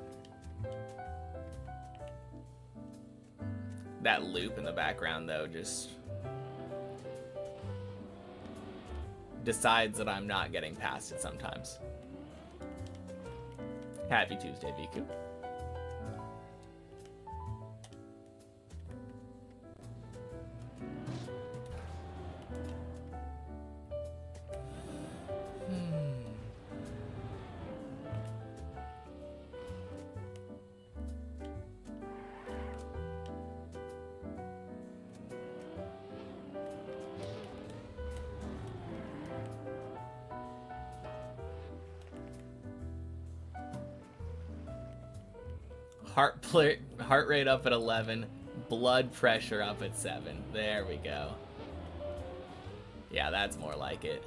That loop in the background, though, just decides that I'm not getting past it sometimes. Happy Tuesday, Viku. Heart rate up at 11, blood pressure up at 7. There we go. Yeah, that's more like it.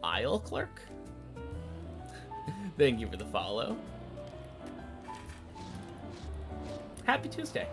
Aisle clerk? Thank you for the follow. Happy Tuesday.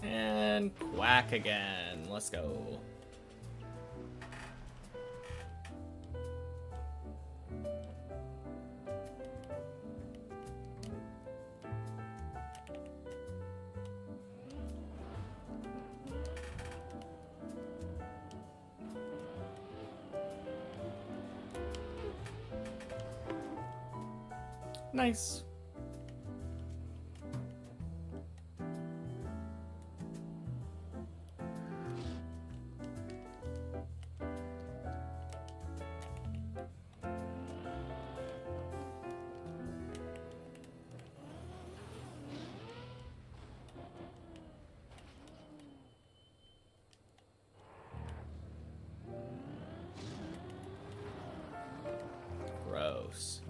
And quack again. Let's go. Nice. Gross.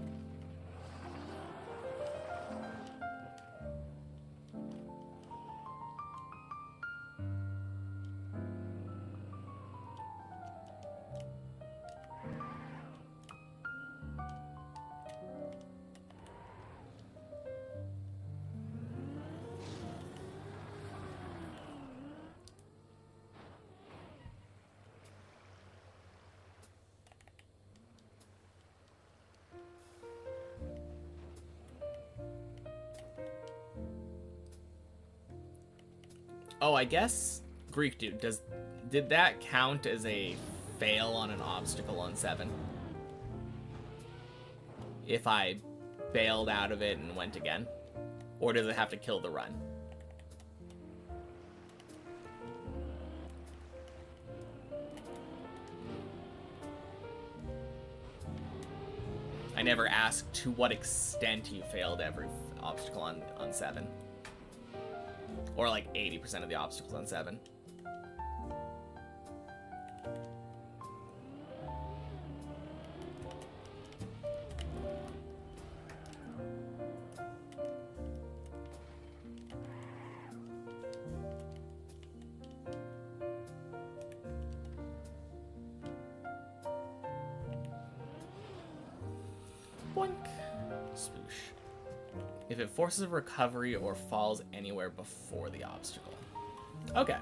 Oh, I guess Greek dude, did that count as a fail on an obstacle on 7? If I bailed out of it and went again? Or does it have to kill the run? I never asked to what extent you failed every obstacle on 7. Or like 80% of the obstacles on 7. Boink. Swoosh. If it forces a recovery or falls anywhere before the obstacle. Okay.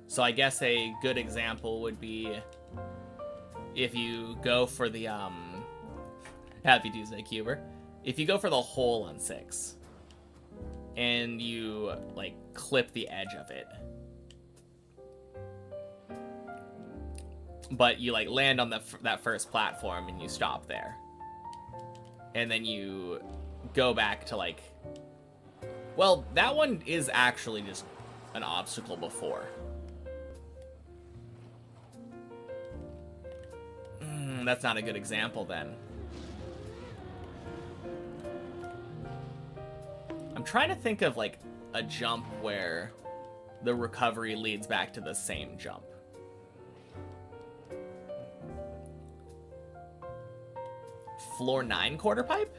So I guess a good example would be if you go for the, Happy Tuesday, Cuber. If you go for the hole on 6, and you, like, clip the edge of it, but you, like, land on that first platform and you stop there, and then you go back to, like... Well, that one is actually just an obstacle before. That's not a good example, then. I'm trying to think of, like, a jump where the recovery leads back to the same jump. Floor 9 quarter pipe?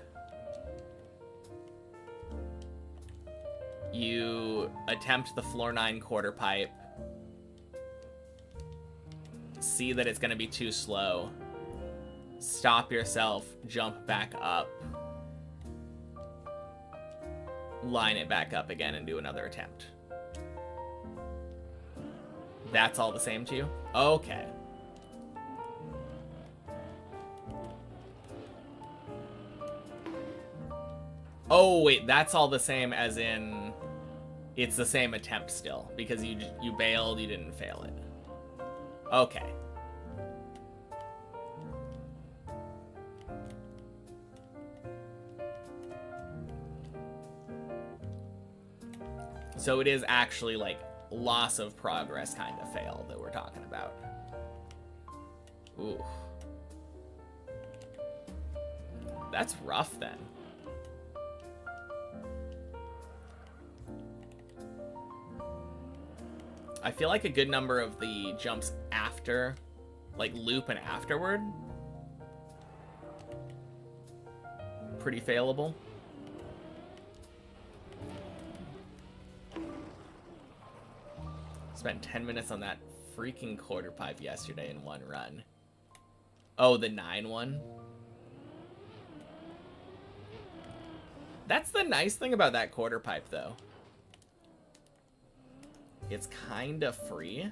You attempt the floor 9 quarter pipe, see that it's going to be too slow, stop yourself, jump back up, line it back up again, and do another attempt. That's all the same to you? Okay. Oh, wait, that's all the same as in it's the same attempt still, because you bailed, you didn't fail it. Okay. So it is actually, like, loss of progress kind of fail that we're talking about. Ooh. That's rough, then. I feel like a good number of the jumps after, like, loop and afterward, pretty failable. Spent 10 minutes on that freaking quarter pipe yesterday in one run. Oh, the 9 one? That's the nice thing about that quarter pipe, though. It's kind of free.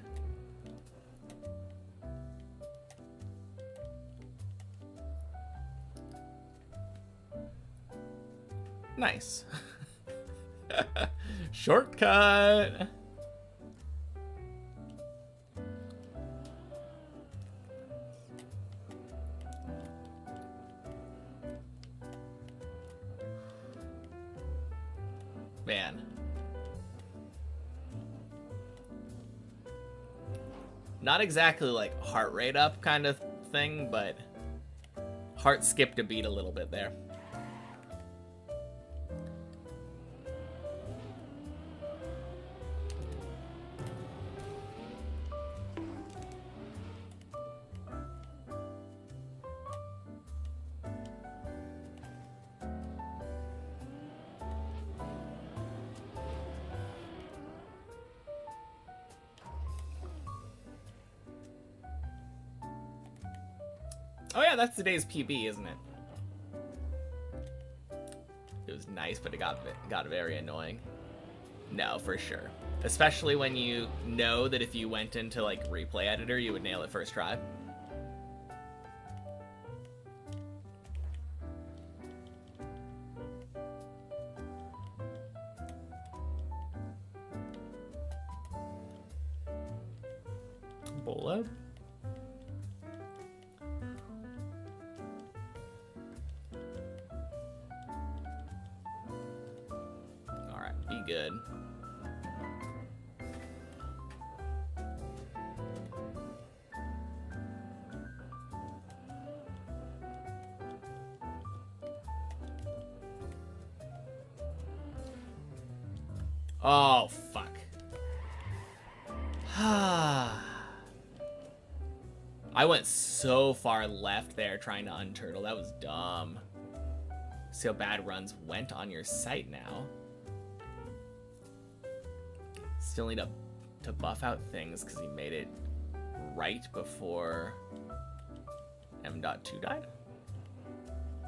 Nice. Shortcut. Man. Not exactly like heart rate up kind of thing, but heart skipped a beat a little bit there. Oh yeah, that's today's PB, isn't it? It was nice, but it got very annoying. No, for sure. Especially when you know that if you went into, like, replay editor, you would nail it first try. Bola? Be good. Oh, fuck. I went so far left there trying to unturtle. That was dumb. See how bad runs went on your site now. Still need to buff out things because he made it right before M.2 died?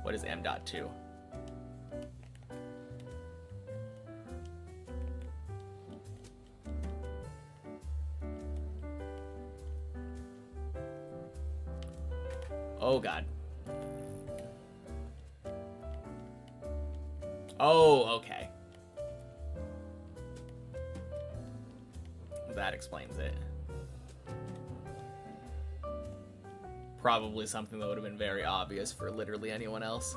What is M.2? Oh god. Oh, okay. That explains it. Probably something that would have been very obvious for literally anyone else.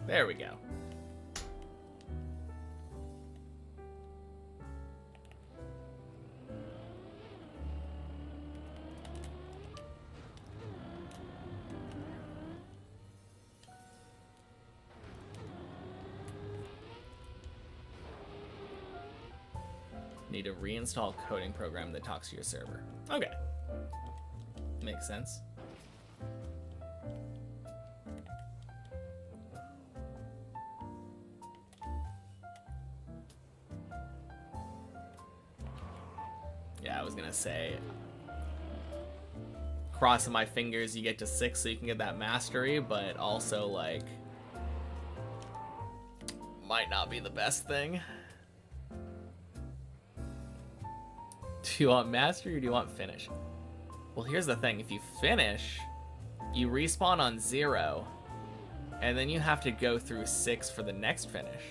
There we go. Need to reinstall coding program that talks to your server. Okay. Makes sense. Yeah, I was gonna say, crossing my fingers you get to 6 so you can get that mastery, but also, like, might not be the best thing. Do you want mastery or do you want finish? Well, here's the thing. If you finish, you respawn on 0, and then you have to go through 6 for the next finish.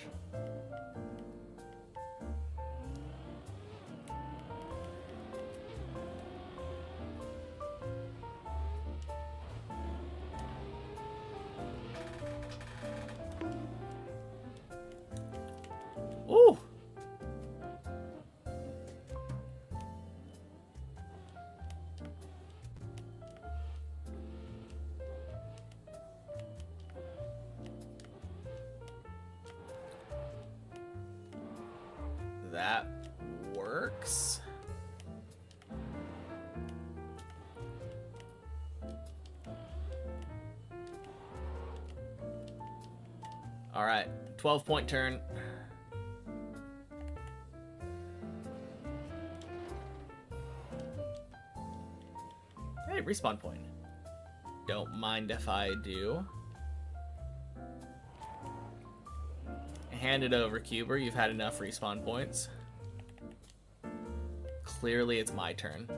Ooh! That works. All right, 12-point turn. Hey, respawn point. Don't mind if I do. Hand it over, Cuber. You've had enough respawn points. Clearly, it's my turn.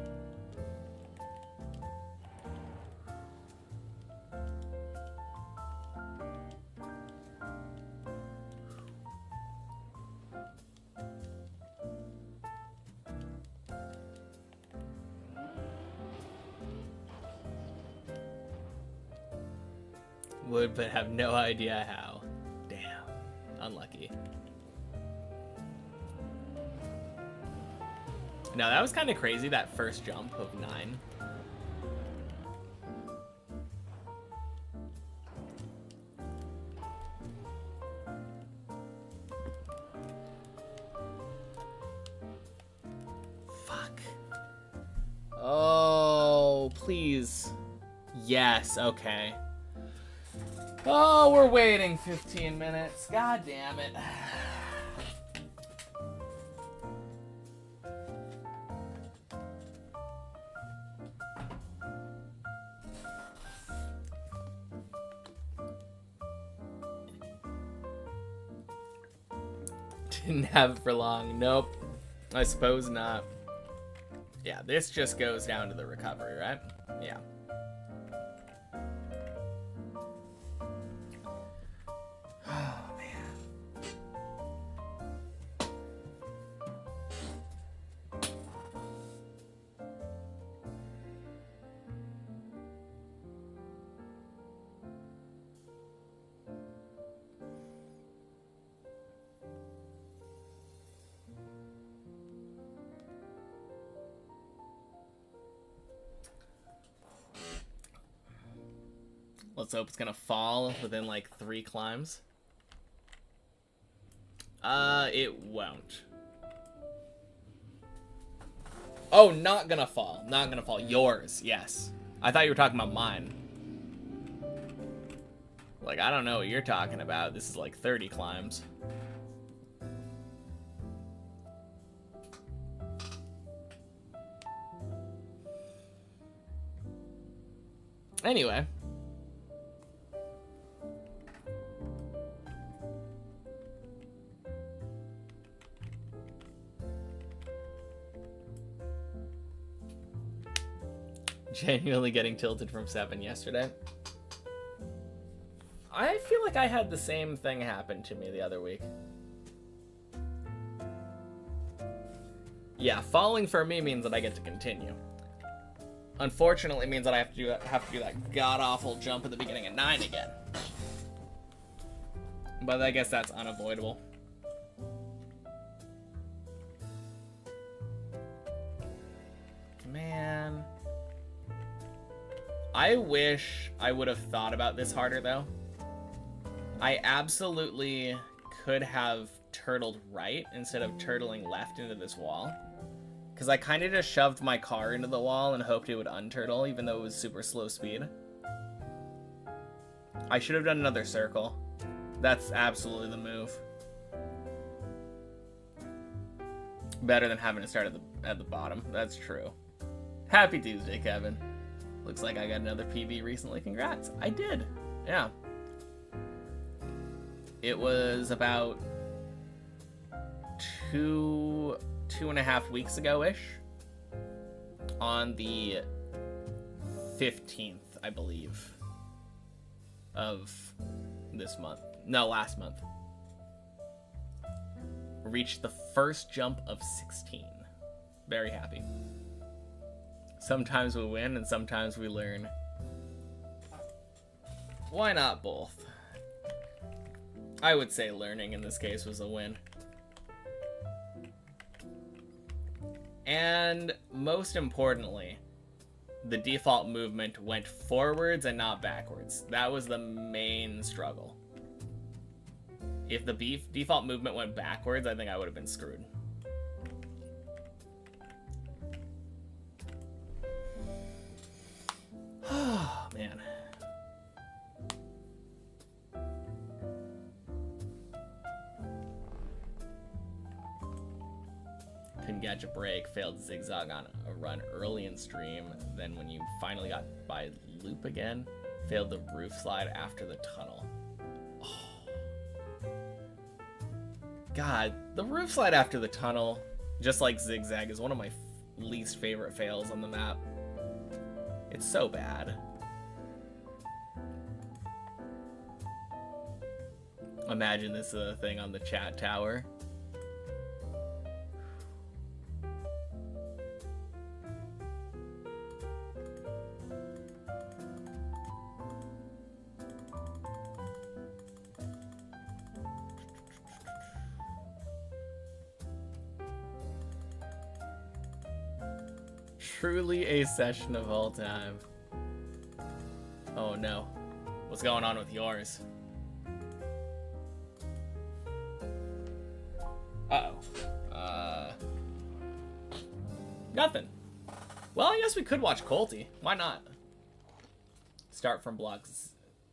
Would, but have no idea how. Damn. Unlucky. Now, that was kind of crazy, that first jump of 9. Fuck. Oh, please. Yes, okay. Oh, we're waiting 15 minutes. God damn it. Didn't have it for long. Nope. I suppose not. Yeah, this just goes down to the recovery, right? Yeah. Let's hope it's gonna fall within like 3 climbs. It won't. Oh, not gonna fall. Not gonna fall. Yours, yes. I thought you were talking about mine. Like, I don't know what you're talking about. This is like 30 climbs. Anyway. Genuinely getting tilted from 7 yesterday. I feel like I had the same thing happen to me the other week. Yeah, falling for me means that I get to continue. Unfortunately, it means that I have to do that god-awful jump at the beginning at 9 again. But I guess that's unavoidable. Man. I wish I would have thought about this harder, though. I absolutely could have turtled right instead of turtling left into this wall. Because I kind of just shoved my car into the wall and hoped it would unturtle, even though it was super slow speed. I should have done another circle. That's absolutely the move. Better than having to start at the bottom. That's true. Happy Tuesday, Kevin. Looks like I got another PB recently. Congrats. I did. Yeah. It was about 2.5 weeks ago-ish. On the 15th, I believe, of this month. No, last month. Reached the first jump of 16. Very happy. Sometimes we win and sometimes we learn. Why not both? I would say learning in this case was a win. And most importantly, the default movement went forwards and not backwards. That was the main struggle. If the default movement went backwards, I think I would have been screwed. Oh, man. Couldn't catch a break, failed zigzag on a run early in stream, then when you finally got by loop again, failed the roof slide after the tunnel. Oh. God, the roof slide after the tunnel, just like zigzag, is one of my least favorite fails on the map. It's so bad. Imagine this thing on the chat tower. Truly a session of all time. Oh no. What's going on with yours? Uh-oh. Nothing. Well, I guess we could watch Colty. Why not? Start from blocks.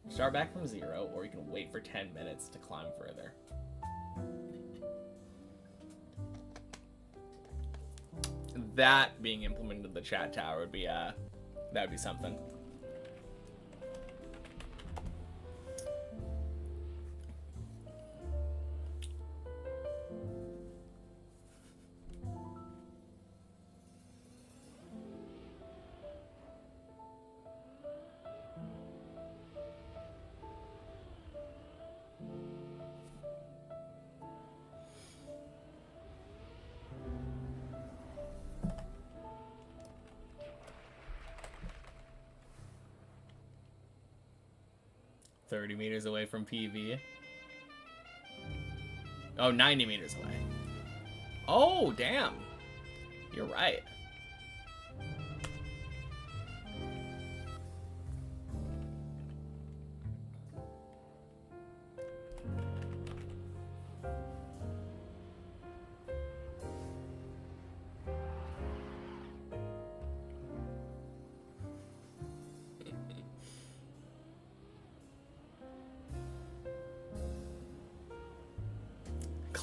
Start back from 0, or you can wait for 10 minutes to climb further. That being implemented in the chat tower would be that would be something. $30 meters away from PV. Oh, 90 meters away. Oh, damn. You're right.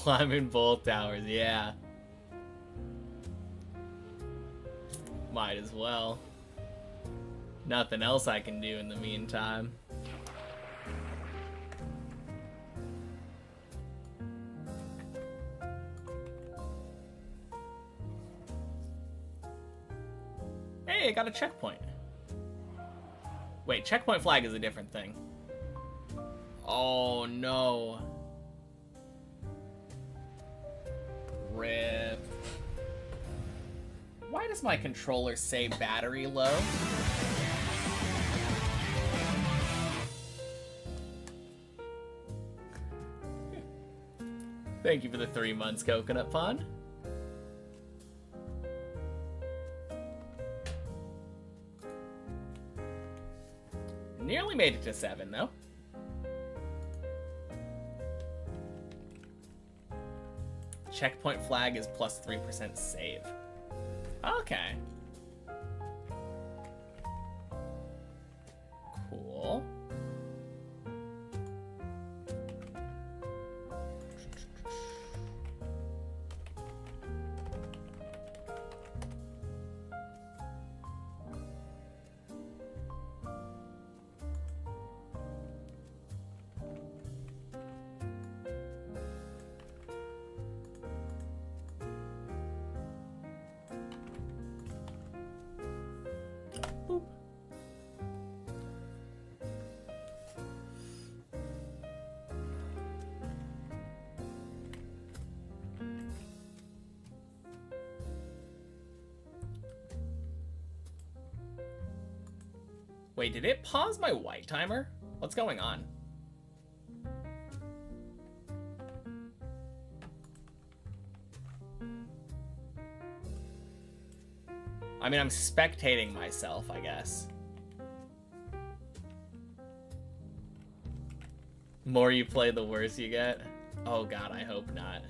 Climbing both towers, yeah. Might as well. Nothing else I can do in the meantime. Hey, I got a checkpoint. Wait, checkpoint flag is a different thing. Oh no. Rip. Why does my controller say battery low? Thank you for the 3 months, Coconut Pond. Nearly made it to 7, though. Checkpoint flag is plus 3% save. Okay. Cool. Boop. Wait, did it pause my white timer? What's going on? I mean, I'm spectating myself, I guess. More you play, the worse you get? Oh god, I hope not.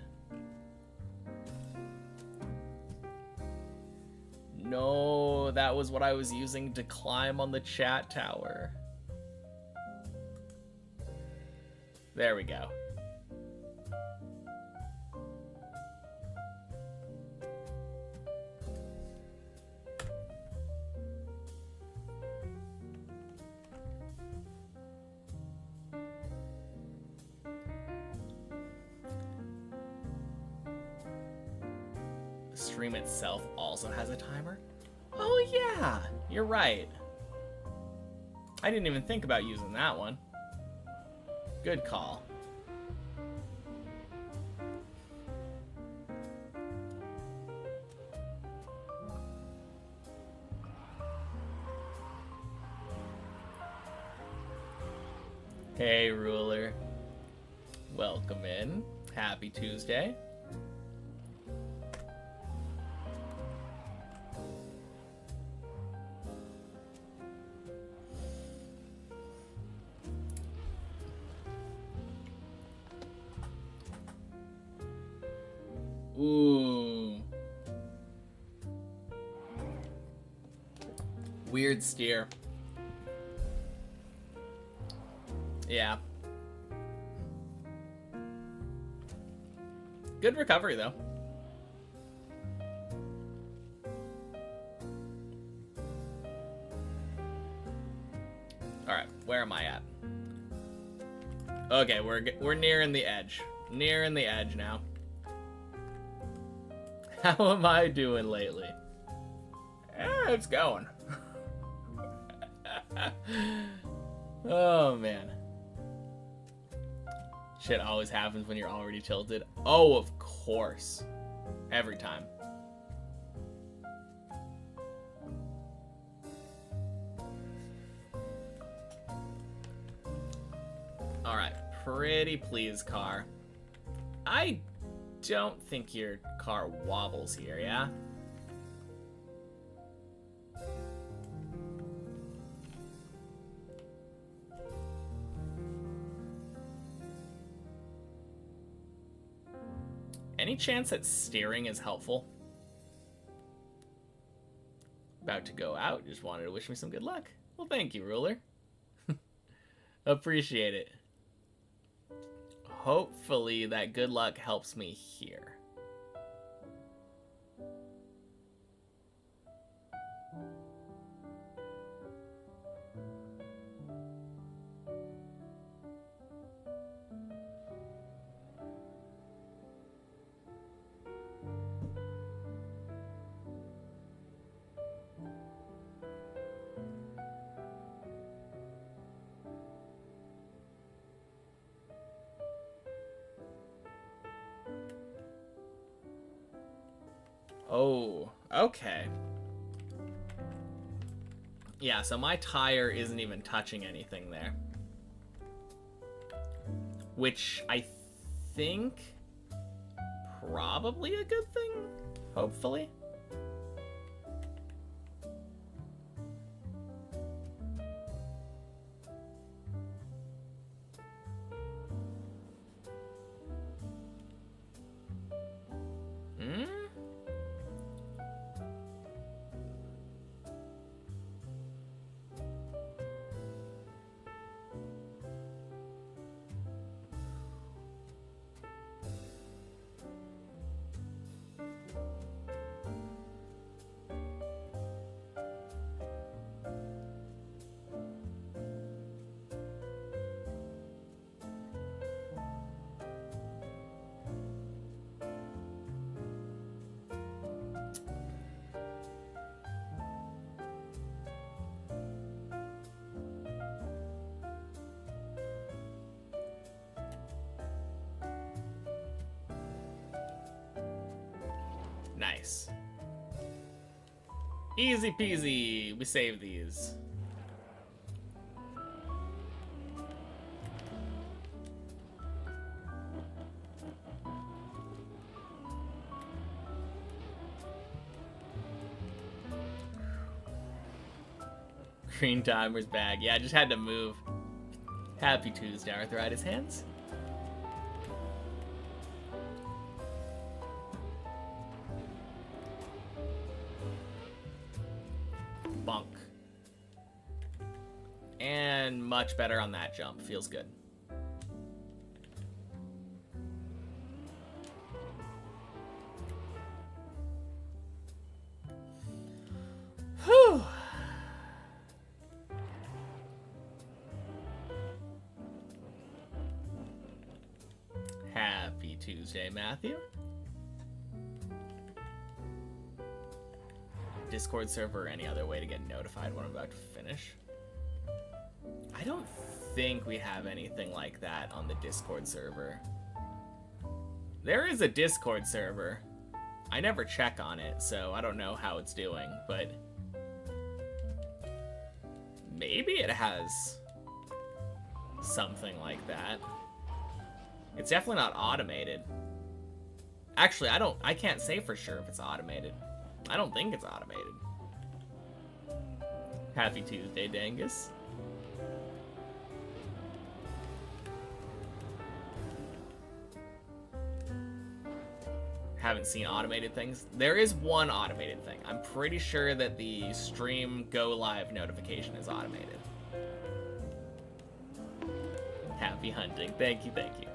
No, that was what I was using to climb on the chat tower. There we go. The stream itself also has a timer? Oh yeah, you're right. I didn't even think about using that one. Good call. Hey, Ruler. Welcome in. Happy Tuesday. Ooh. Weird steer. Yeah. Good recovery, though. Alright, where am I at? Okay, we're nearing the edge. Nearing the edge now. How am I doing lately? It's going. Oh, man. Shit always happens when you're already tilted. Oh, of course. Every time. Alright, pretty please, car. I don't think your car wobbles here, yeah? Any chance that steering is helpful? About to go out, just wanted to wish me some good luck. Well, thank you, Ruler. Appreciate it. hopefully that good luck helps me here. Oh, okay. Yeah, so my tire isn't even touching anything there. Which I think probably a good thing, hopefully. Nice. Easy peasy. We save these. Green timer's back. Yeah, I just had to move. Happy Tuesday, arthritis hands. Bunk. And much better on that jump. Feels good. Whew. Happy Tuesday, Matthew. Discord server or any other way to get notified when I'm about to finish? I don't think we have anything like that on the Discord server. There is a Discord server. I never check on it, so I don't know how it's doing, but maybe it has something like that. It's definitely not automated. Actually, I can't say for sure if it's automated. I don't think it's automated. Happy Tuesday, Dangus. Haven't seen automated things. There is one automated thing. I'm pretty sure that the stream go live notification is automated. Happy hunting. Thank you, thank you.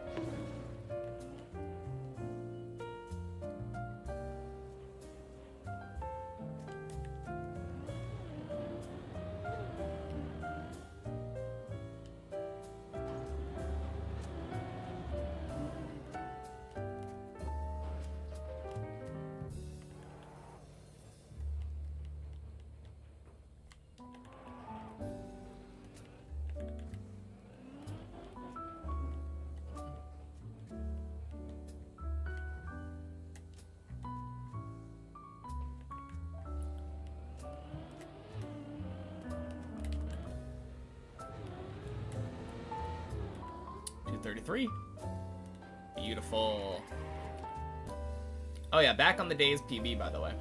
Beautiful. Oh yeah, back on the day's PB, by the way.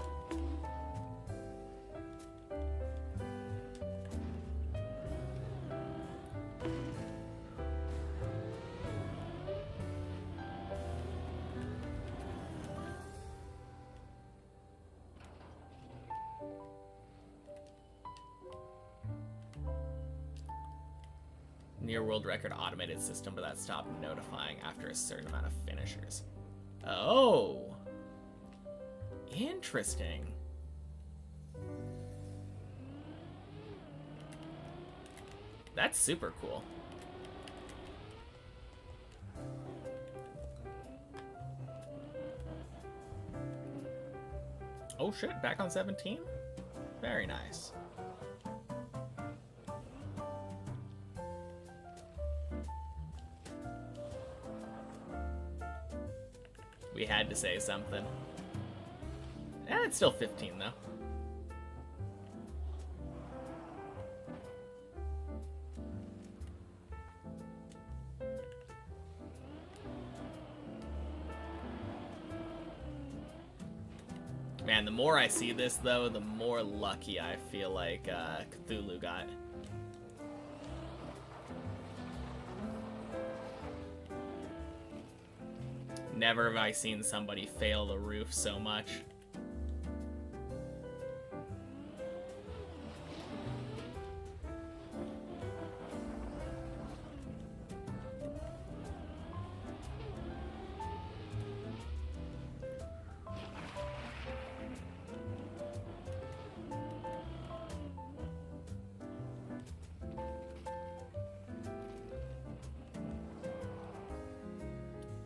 near world record automated system, but that stopped notifying after a certain amount of finishers. Oh. Interesting. That's super cool. Oh shit, back on 17? Very nice. We had to say something. It's still 15 though. Man, the more I see this, though, the more lucky I feel like Cthulhu got. Never have I seen somebody fail the roof so much.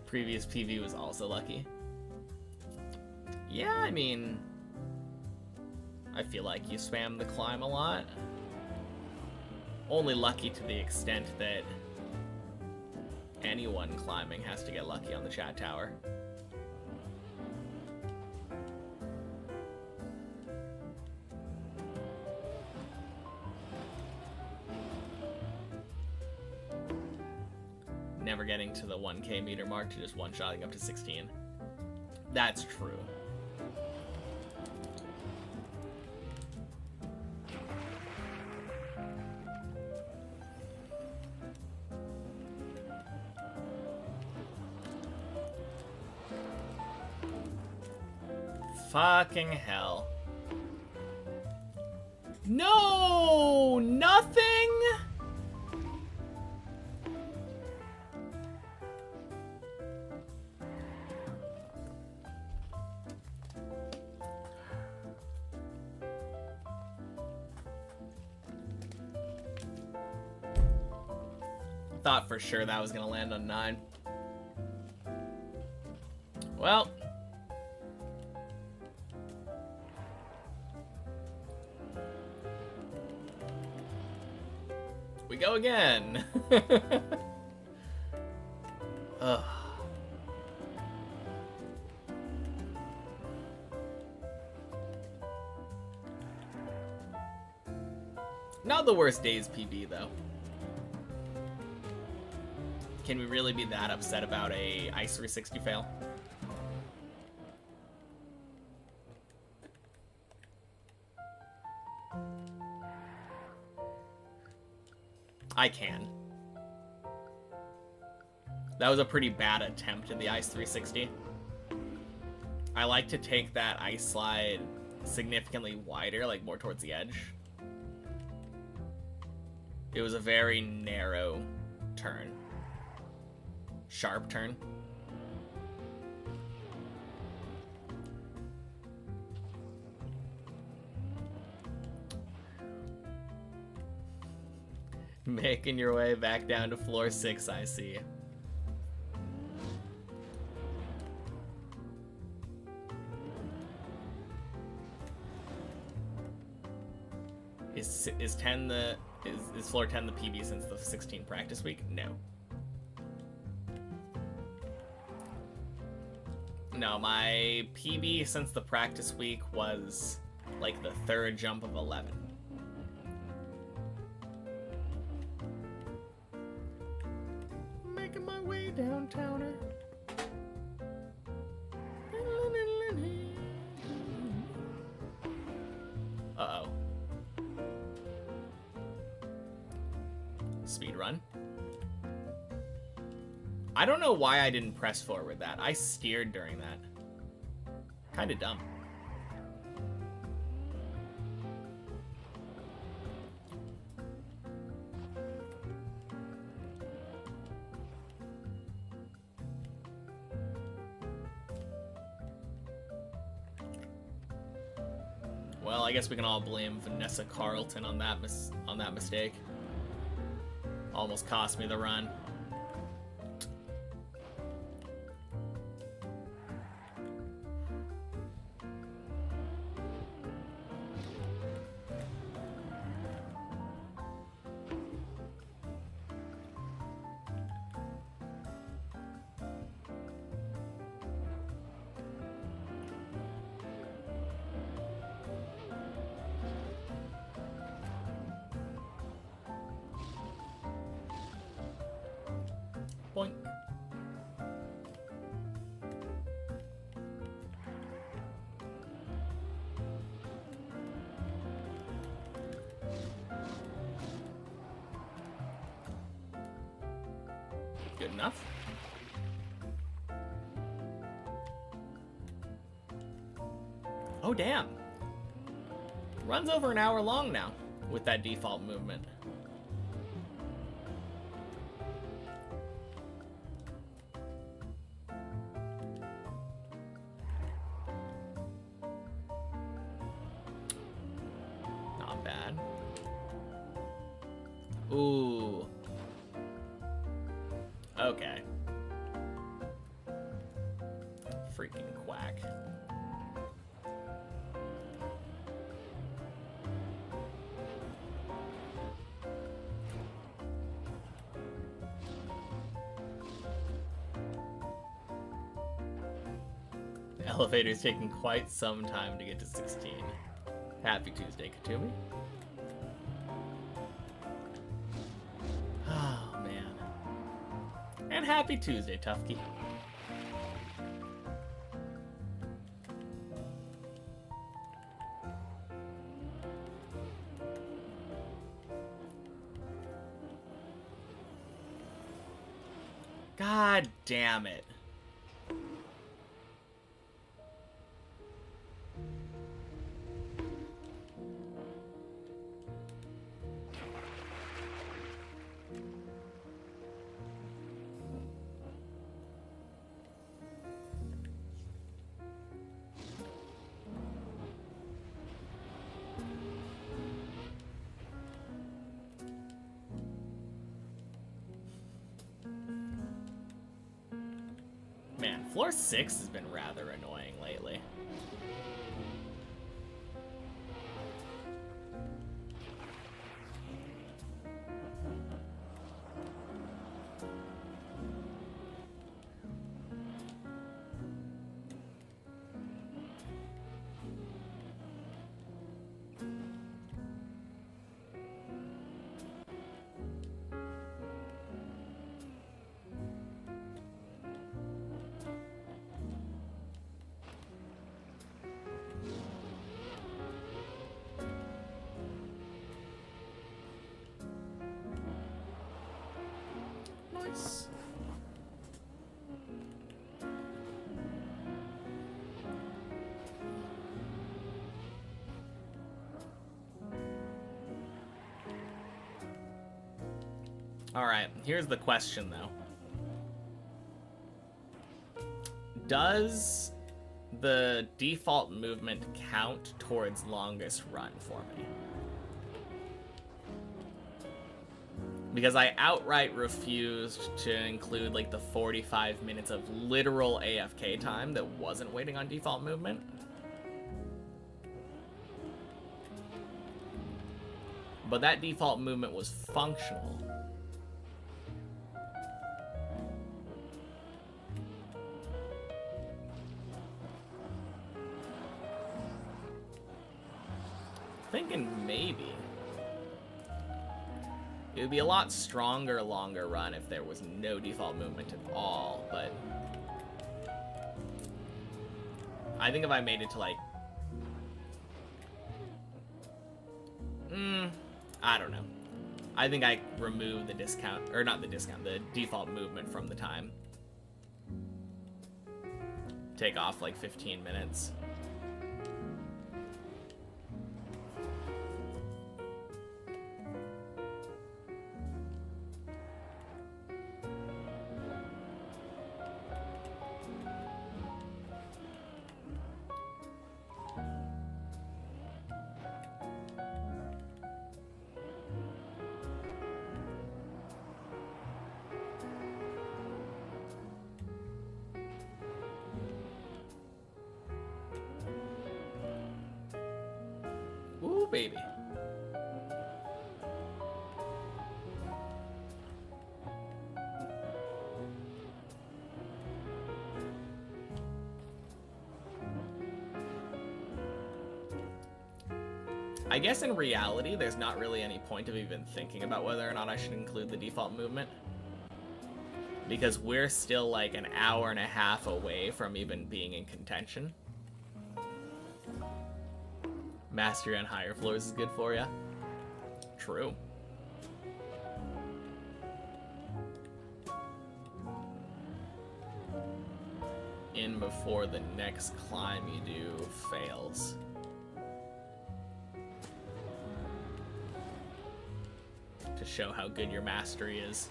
Previous PV was also lucky. Yeah, I mean, I feel like you spam the climb a lot. Only lucky to the extent that anyone climbing has to get lucky on the chat tower. Never getting to the 1K meter mark to just one-shotting up to 16. That's true. Fucking hell. No! Nothing? Thought for sure that was gonna land on 9. Well. We go again. Ugh. Not the worst day's PB though. Can we really be that upset about a Ice 360 fail? I can. That was a pretty bad attempt at the Ice 360. I like to take that ice slide significantly wider, like more towards the edge. It was a very narrow turn. Sharp turn. Making your way back down to floor 6, I see. Is 10 the is floor 10 the PB since the 16 practice week? No. No, my PB since the practice week was like the 3rd jump of 11. Making my way downtowner. Uh-oh. Speed run. I don't know why I didn't press forward that. I steered during that. Kinda dumb. Well, I guess we can all blame Vanessa Carlton on that mistake. Almost cost me the run. Boink. Good enough. Oh, damn. Run's over an hour long now with that default movement. Not bad. Ooh. Okay. Freaking quack. The elevator's taking quite some time to get to 16. Happy Tuesday, Katumi. Oh, man. And happy Tuesday, Tufky. God damn it. Man, floor 6 has been rather annoying lately. Nice. Alright, here's the question though. Does the default movement count towards longest run for me? Because I outright refused to include like the 45 minutes of literal AFK time that wasn't waiting on default movement. But that default movement was functional. Thinking maybe. It would be a lot stronger, longer run if there was no default movement at all, but I think if I made it to like, I don't know. I think I removed the discount, or not the discount, the default movement from the time. Take off like 15 minutes. Ooh, baby. I guess in reality, there's not really any point of even thinking about whether or not I should include the default movement. Because we're still like an hour and a half away from even being in contention. Mastery on higher floors is good for you. True. In before the next climb you do fails. To show how good your mastery is.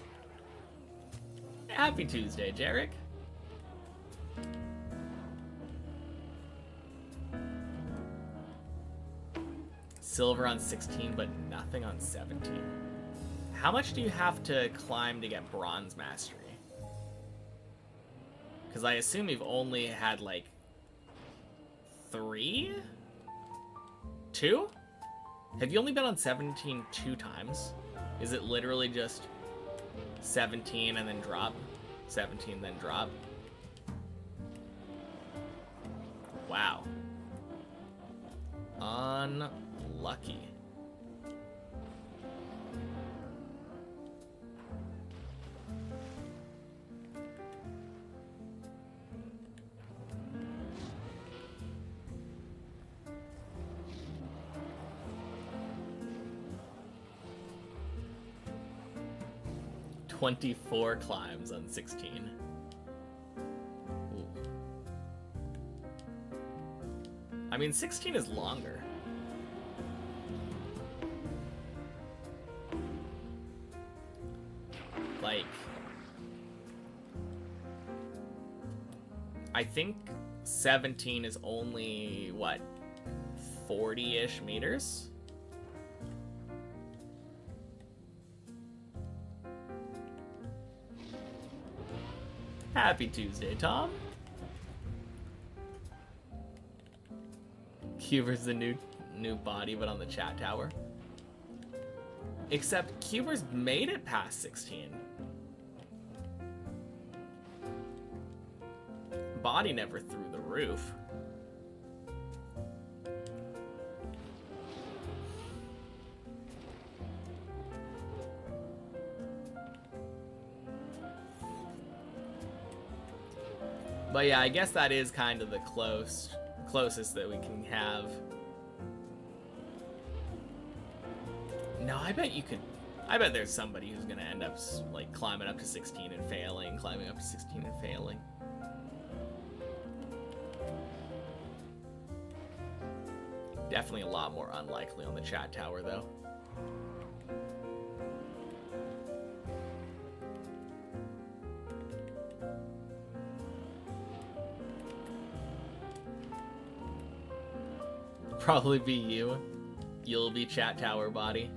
Happy Tuesday, Jarek. Silver on 16, but nothing on 17. How much do you have to climb to get bronze mastery? Because I assume you've only had like 3? 2? Have you only been on 17 2 times? Is it literally just 17 and then drop? 17 then drop? Wow. Unlucky. "24 climbs on 16. Ooh. I mean, 16 is longer. Like, I think 17 is only, what, 40-ish meters? Happy Tuesday, Tom. Cuber's the new body, but on the chat tower. Except Cuber's made it past 16. Body never through the roof. But yeah, I guess that is kind of the closest that we can have. No, I bet there's somebody who's gonna end up like climbing up to 16 and failing, climbing up to 16 and failing. Definitely a lot more unlikely on the chat tower though. Probably be you. You'll be chat tower body.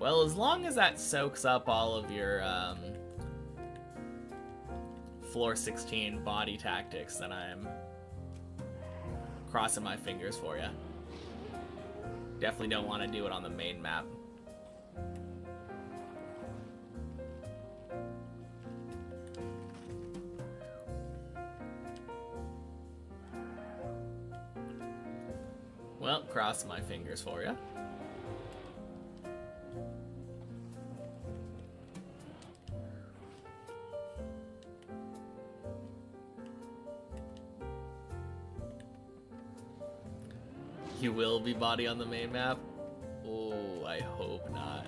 Well, as long as that soaks up all of your floor 16 body tactics, then I'm crossing my fingers for you. Definitely don't want to do it on the main map. Well, cross my fingers for you. You will be body on the main map? Oh, I hope not.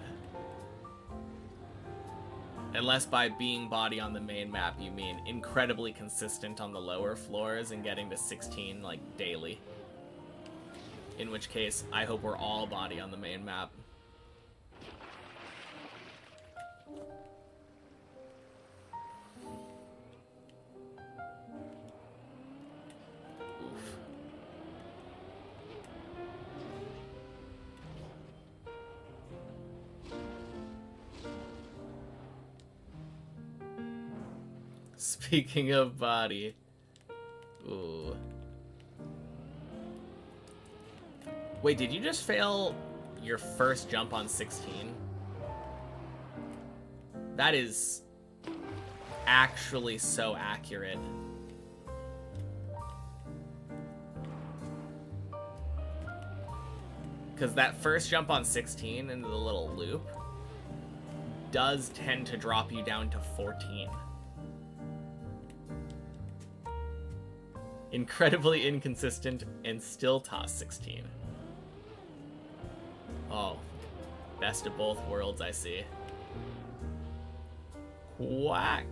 Unless by being body on the main map you mean incredibly consistent on the lower floors and getting to 16 like daily. In which case, I hope we're all body on the main map. Oof. Speaking of body. Ooh. Wait, did you just fail your first jump on 16? That is actually so accurate. Because that first jump on 16 into the little loop does tend to drop you down to 14. Incredibly inconsistent and still toss 16. Oh, best of both worlds, I see. Whack.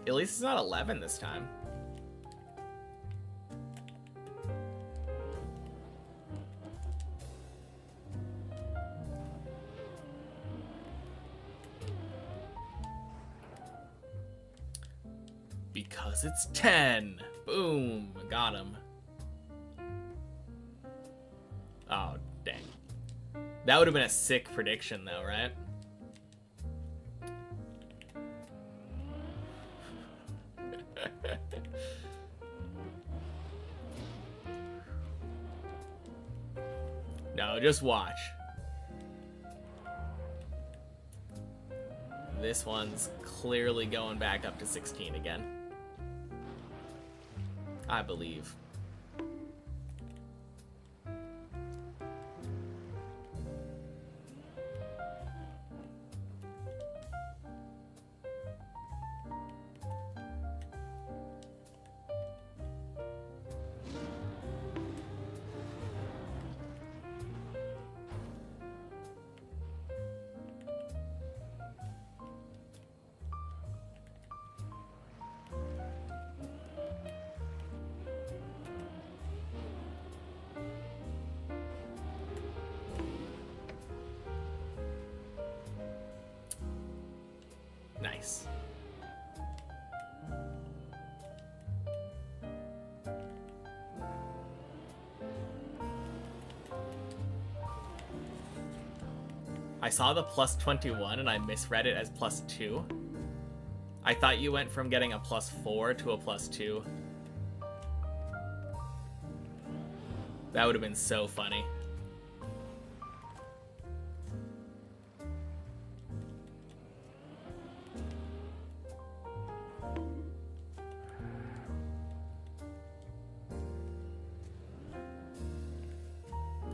At least it's not 11 this time. Because it's 10. Boom. Got him. Oh, dang. That would have been a sick prediction, though, right? No, just watch. This one's clearly going back up to 16 again. I believe. Nice. I saw the plus 21 and I misread it as plus 2. I thought you went from getting a plus 4 to a plus 2. That would have been so funny.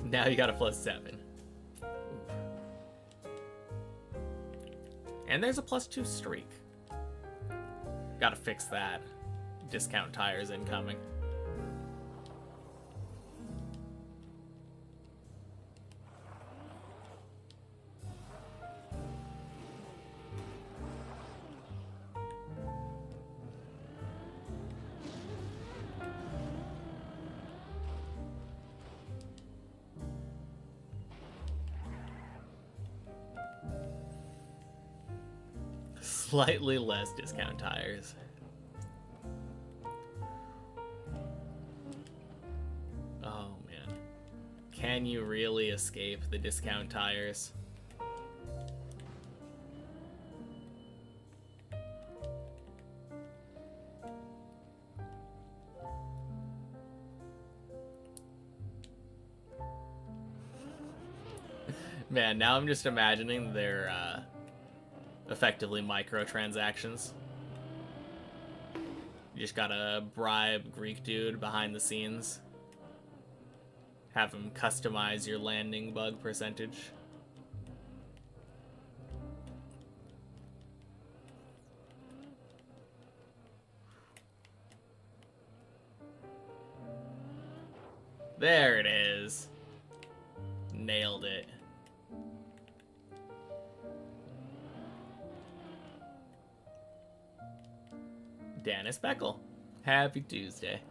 Now you got a plus 7. And there's a plus 2 streak. Gotta fix that. Discount tires incoming. Slightly less discount tires. Oh man. Can you really escape the discount tires? Man, now I'm just imagining their effectively microtransactions. You just gotta bribe Greek dude behind the scenes. Have him customize your landing bug percentage. There it is. Nailed it. Dennis Beckel. Happy Tuesday.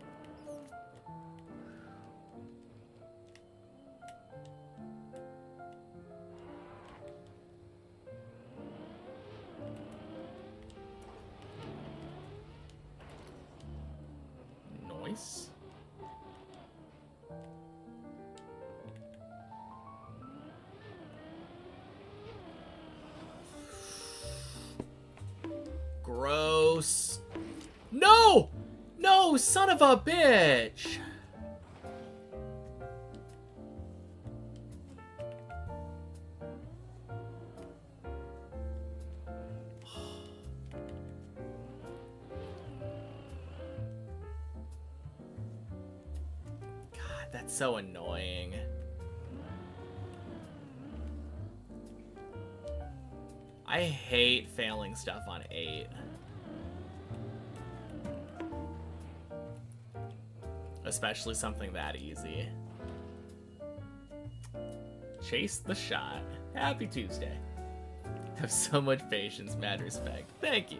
Nice. Gross. No! No, son of a bitch! God, that's so annoying. I hate failing stuff on 8. Especially something that easy. Chase the shot. Happy Tuesday. Have so much patience, mad respect. Thank you.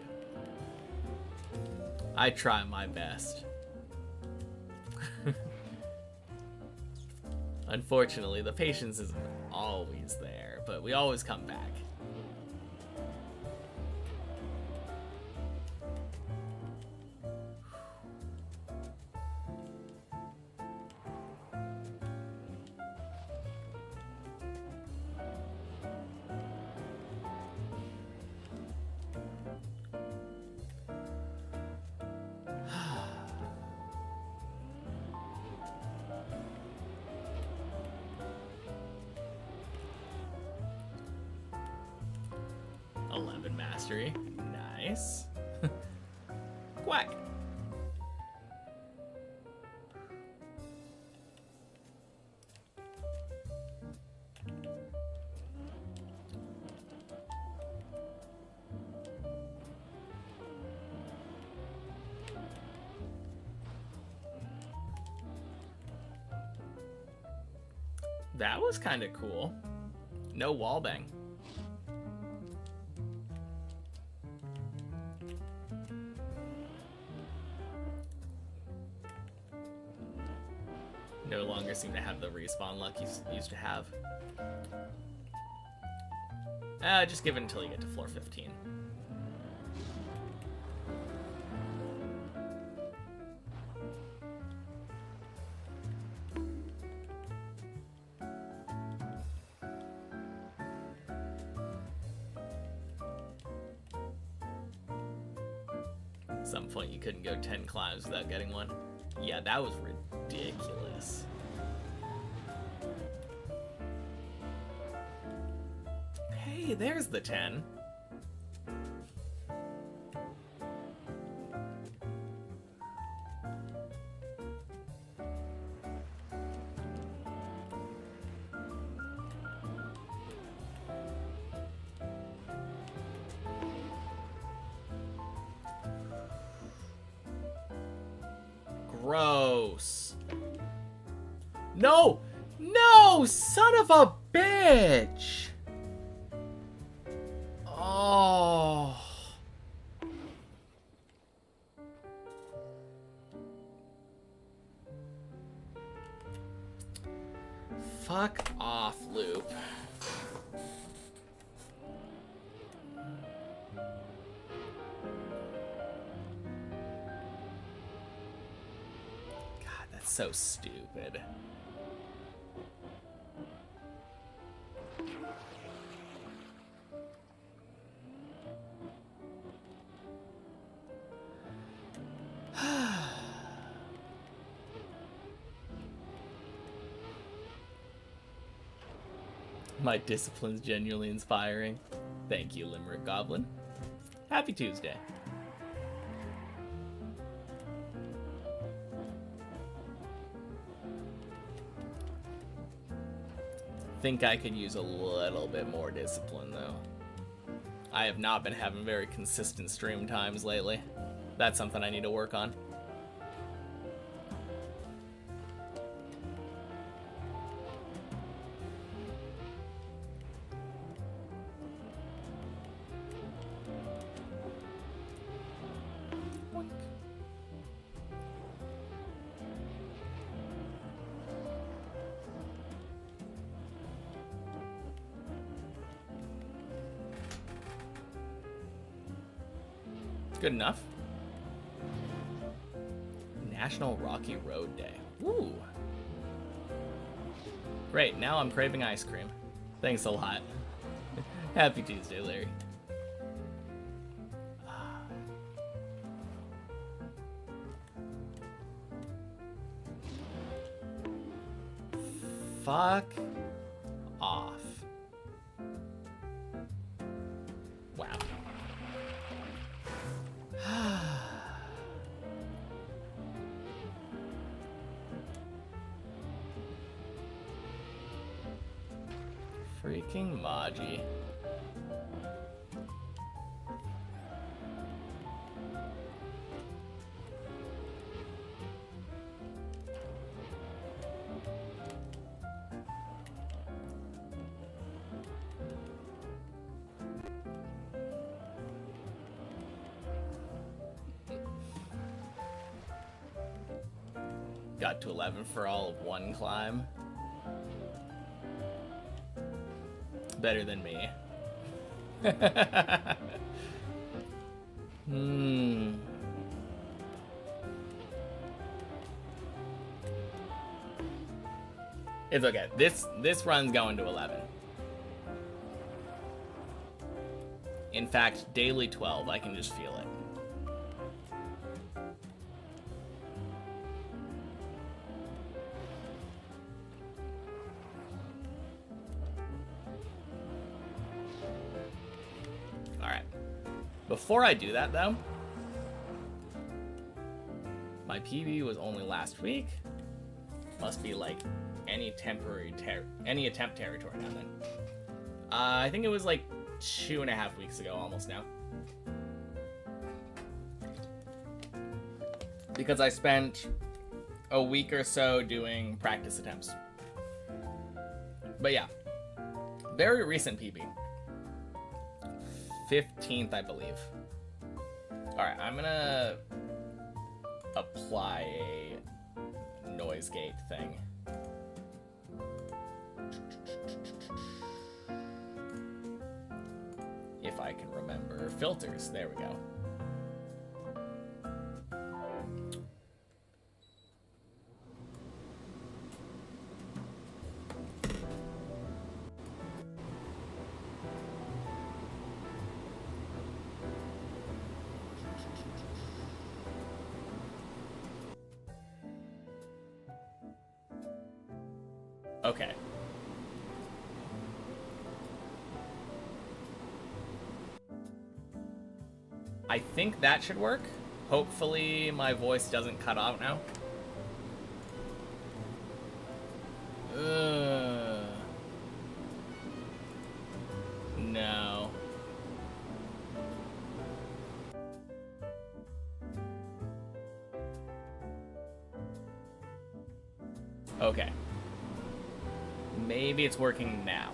I try my best. Unfortunately, the patience isn't always there, but we always come back. Mastery. Nice. Quack. That was kind of cool. No wallbang. No longer seem to have the respawn luck you used to have. Just give it until you get to floor 15. At some point you couldn't go 10 climbs without getting one. Yeah, that was ridiculous. Hey, there's the 10. Gross. No! No! Son of a bitch! Oh. Fuck off, Loop. So stupid. My discipline's genuinely inspiring. Thank you, Limerick Goblin. Happy Tuesday. Think I could use a little bit more discipline though. I have not been having very consistent stream times lately. That's something I need to work on. Good enough. National Rocky Road Day. Ooh. Great, now I'm craving ice cream. Thanks a lot. Happy Tuesday, Larry. Fuck off. Wow. Freaking Maji. Got to 11 for all of one climb. Better than me. It's okay. This run's going to 11. In fact, daily 12. I can just feel it. Before I do that, though, my PB was only last week. Must be like any attempt territory now then. I think it was like 2.5 weeks ago, almost now. Because I spent a week or so doing practice attempts. But yeah, very recent PB. 15th, I believe. Alright, I'm gonna apply a noise gate thing. If I can remember. Filters, there we go. Okay. I think that should work. Hopefully my voice doesn't cut out now. No. Okay. Maybe it's working now.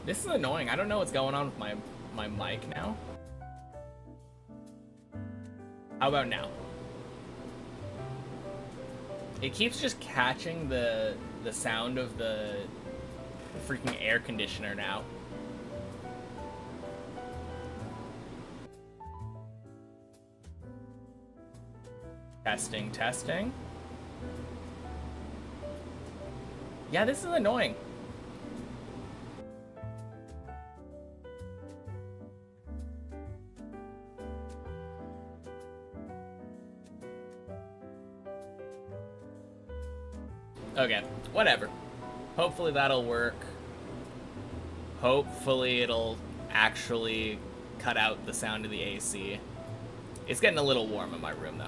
This is annoying. I don't know what's going on with my mic now. How about now? It keeps just catching the sound of the freaking air conditioner now. Testing, testing. Yeah, this is annoying. Okay, whatever. Hopefully that'll work. Hopefully it'll actually cut out the sound of the AC. It's getting a little warm in my room, though.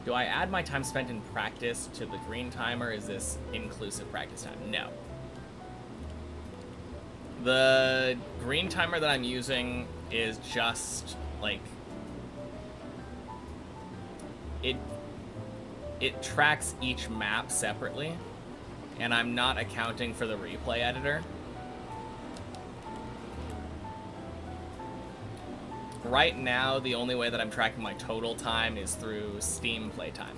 Do I add my time spent in practice to the green timer? Is this inclusive practice time? No. The green timer that I'm using is just, like... It tracks each map separately, and I'm not accounting for the replay editor. Right now, the only way that I'm tracking my total time is through Steam playtime.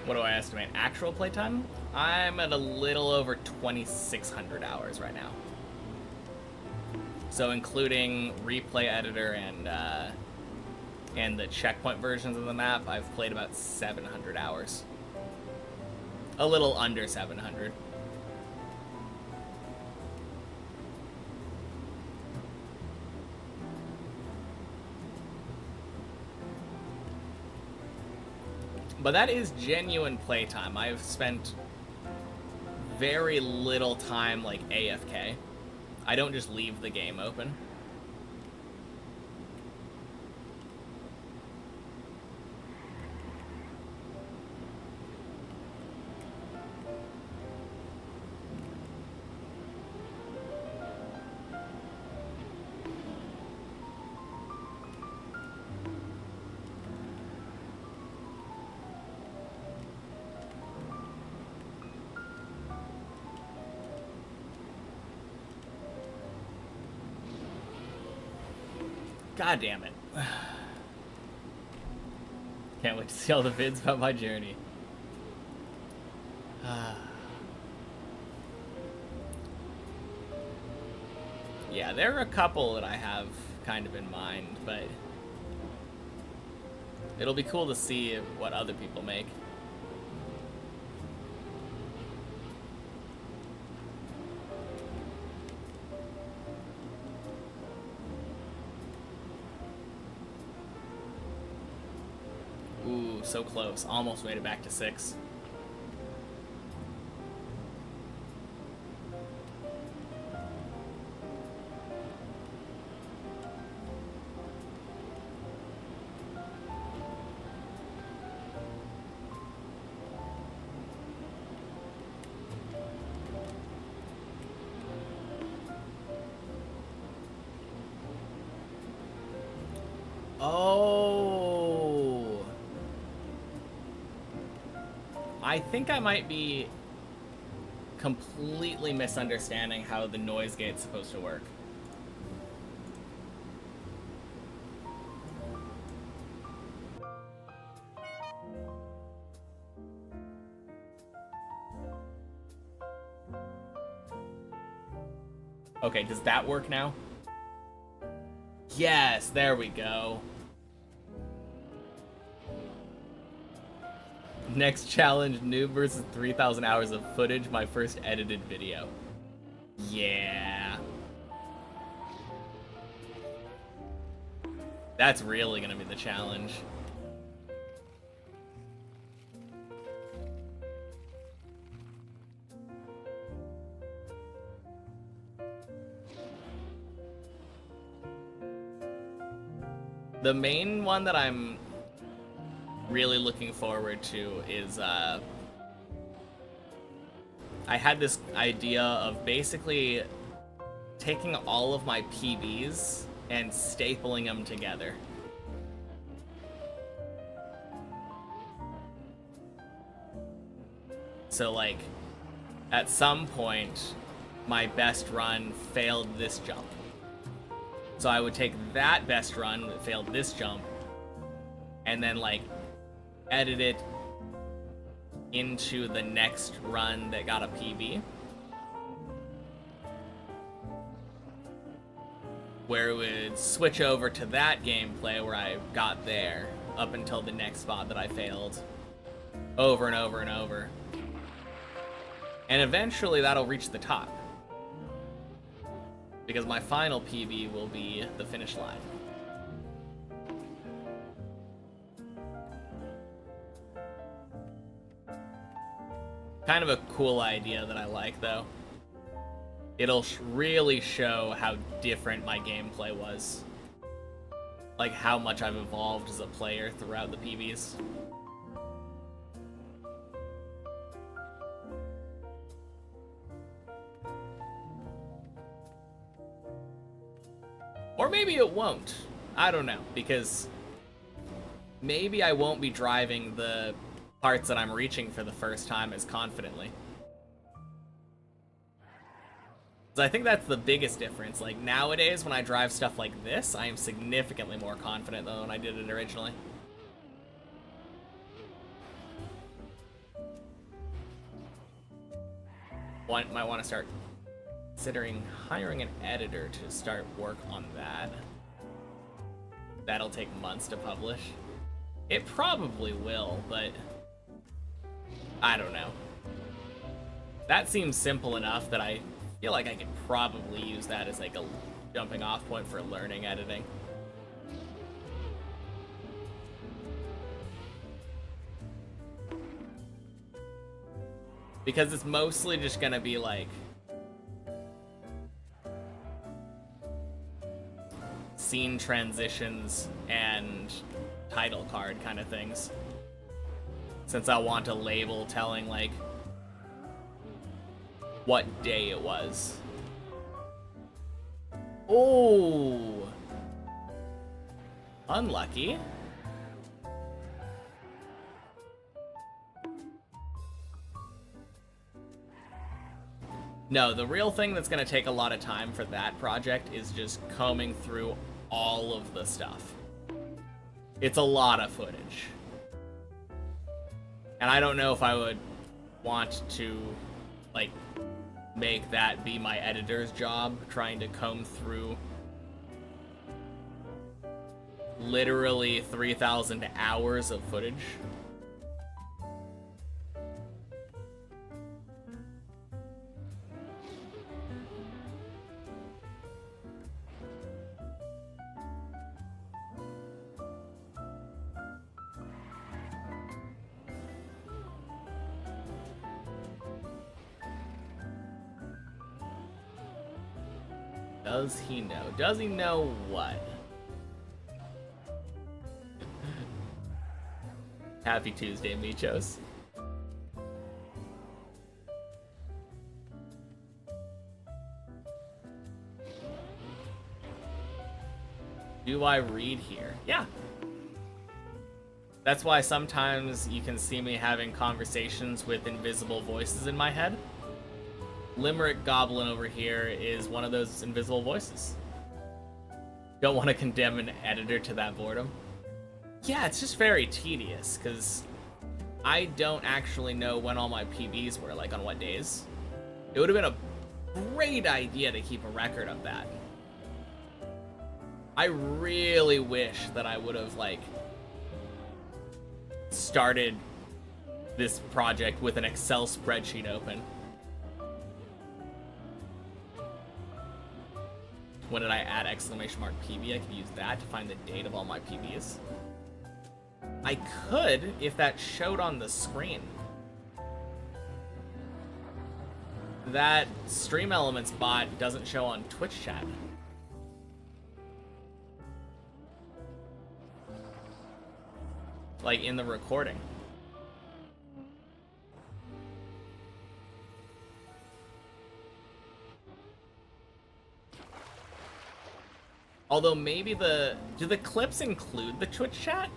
What do I estimate? Actual playtime? I'm at a little over 2,600 hours right now. So including replay editor and the checkpoint versions of the map, I've played about 700 hours. A little under 700. But that is genuine playtime. I've spent very little time like AFK. I don't just leave the game open. God damn it. Can't wait to see all the vids about my journey. Yeah, there are a couple that I have kind of in mind, but it'll be cool to see what other people make. Ooh, so close. Almost made it back to 6. Oh, I think I might be completely misunderstanding how the noise gate's supposed to work. Okay, does that work now? Yes, there we go. Next challenge, Noob versus 3,000 hours of footage, my first edited video. Yeah. That's really gonna be the challenge. The main one that I'm really looking forward to is, I had this idea of basically taking all of my PBs and stapling them together. So, like, at some point, my best run failed this jump. So I would take that best run that failed this jump and then, like, edit it into the next run that got a PB. Where it would switch over to that gameplay where I got there up until the next spot that I failed. Over and over and over. And eventually that'll reach the top. Because my final PB will be the finish line. Kind of a cool idea that I like, though. It'll really show how different my gameplay was. Like, how much I've evolved as a player throughout the PBs. Or maybe it won't. I don't know, because maybe I won't be driving the parts that I'm reaching for the first time as confidently. So I think that's the biggest difference. Like, nowadays, when I drive stuff like this, I am significantly more confident than when I did it originally. might want to start considering hiring an editor to start work on that. That'll take months to publish. It probably will, but I don't know. That seems simple enough that I feel like I could probably use that as like a jumping off point for learning editing. Because it's mostly just gonna be like scene transitions and title card kind of things. Since I want a label telling like what day it was. Oh, unlucky. No, the real thing that's going to take a lot of time for that project is just combing through all of the stuff. It's a lot of footage. And I don't know if I would want to, like, make that be my editor's job, trying to comb through literally 3,000 hours of footage. Does he know? Does he know what? Happy Tuesday, Michos. Do I read here? Yeah. That's why sometimes you can see me having conversations with invisible voices in my head. Limerick Goblin over here is one of those invisible voices. Don't want to condemn an editor to that boredom. Yeah, it's just very tedious, because I don't actually know when all my PBs were, like on what days. It would have been a great idea to keep a record of that. I really wish that I would have, like, started this project with an Excel spreadsheet open. When did I add exclamation mark PB? I could use that to find the date of all my PBs. I could if that showed on the screen. That Stream Elements bot doesn't show on Twitch chat. Like in the recording. Although maybe do the clips include the Twitch chat?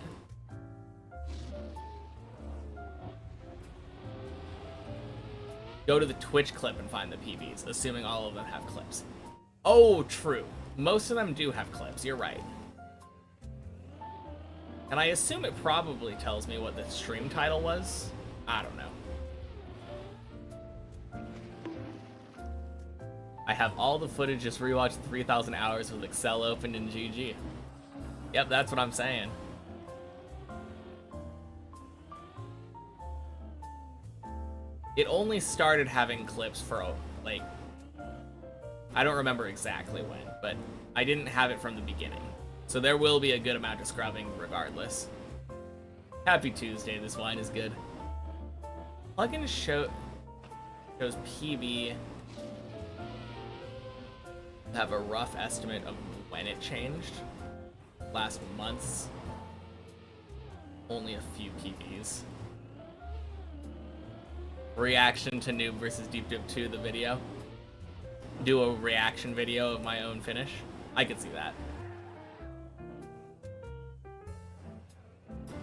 Go to the Twitch clip and find the PBs, assuming all of them have clips. Oh, true. Most of them do have clips, you're right. And I assume it probably tells me what the stream title was. I don't know. I have all the footage, just rewatched 3,000 hours with Excel opened in GG. Yep, that's what I'm saying. It only started having clips for, like, I don't remember exactly when, but I didn't have it from the beginning. So there will be a good amount of scrubbing regardless. Happy Tuesday, this wine is good. Plugin shows PB have a rough estimate of when it changed. Last month's. Only a few PBs. Reaction to Noob versus Deep Dip 2, the video. Do a reaction video of my own finish. I could see that.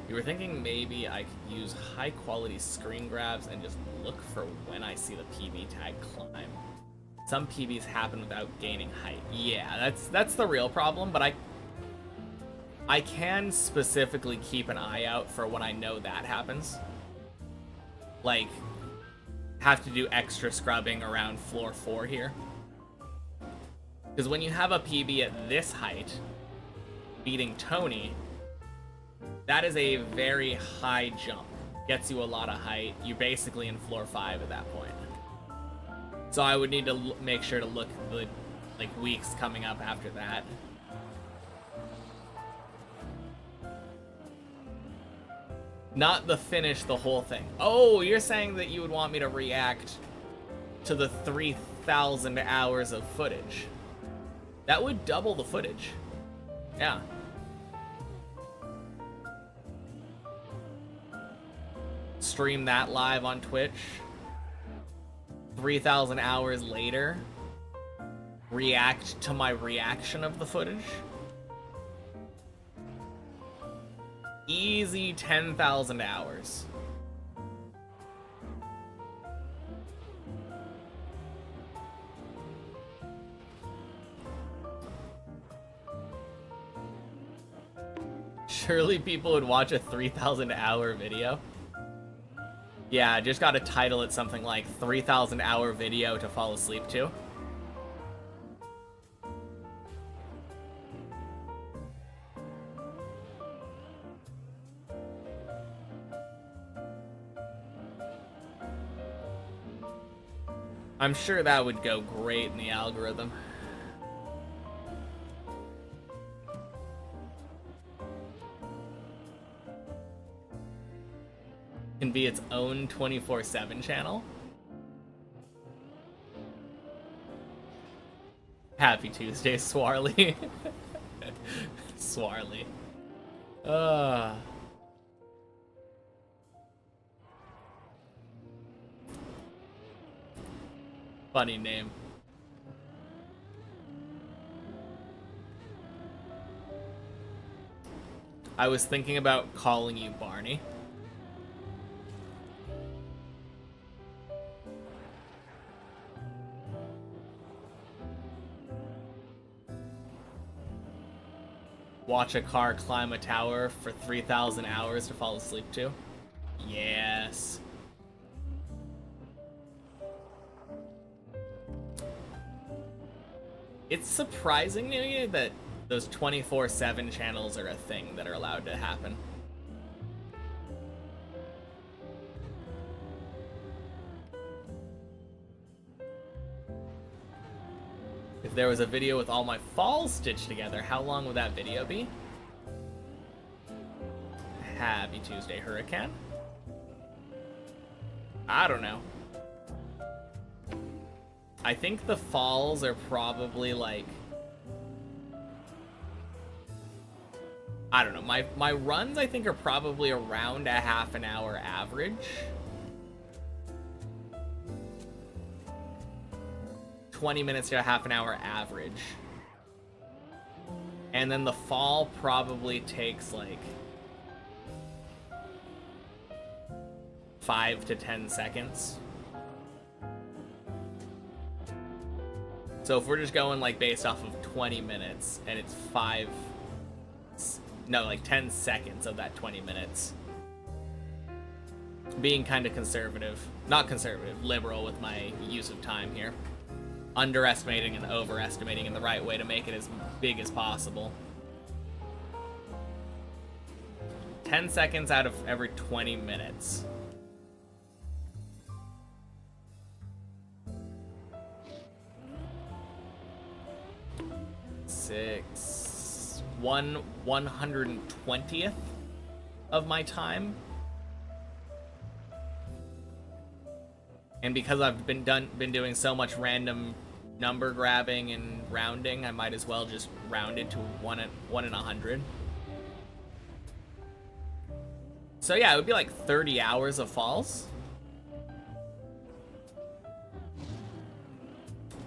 You were thinking maybe I could use high quality screen grabs and just look for when I see the PB tag climb. Some PBs happen without gaining height. Yeah, that's the real problem, but I can specifically keep an eye out for when I know that happens. Like, have to do extra scrubbing around floor 4 here. Because when you have a PB at this height, beating Tony, that is a very high jump. Gets you a lot of height. You're basically in floor 5 at that point. So I would need to make sure to look at the like weeks coming up after that. Not the finish, the whole thing. Oh, you're saying that you would want me to react to the 3,000 hours of footage. That would double the footage. Yeah. Stream that live on Twitch. 3,000 hours later. React to my reaction of the footage. Easy 10,000 hours. Surely people would watch a 3,000 hour video. Yeah, just gotta title it something like 3,000 hour video to fall asleep to. I'm sure that would go great in the algorithm. Can be its own 24/7 channel. Happy Tuesday, Swarly. Swarly. Funny name. I was thinking about calling you Barney. Watch a car climb a tower for 3,000 hours to fall asleep to. Yes. It's surprising to me that those 24/7 channels are a thing that are allowed to happen. If there was a video with all my falls stitched together, how long would that video be? Happy Tuesday, Hurricane. I don't know. I think the falls are probably like, I don't know, my runs I think are probably around a half an hour average. 20 minutes to a half an hour average. And then the fall probably takes like 5 to 10 seconds. So if we're just going like based off of 20 minutes and it's 10 seconds of that 20 minutes. Being kind of conservative, not conservative, liberal with my use of time here. Underestimating and overestimating in the right way to make it as big as possible. 10 seconds out of every 20 minutes. One 120th of my time. And because I've been doing so much random number grabbing and rounding, I might as well just round it to 1 in 100. So yeah, it would be like 30 hours of falls.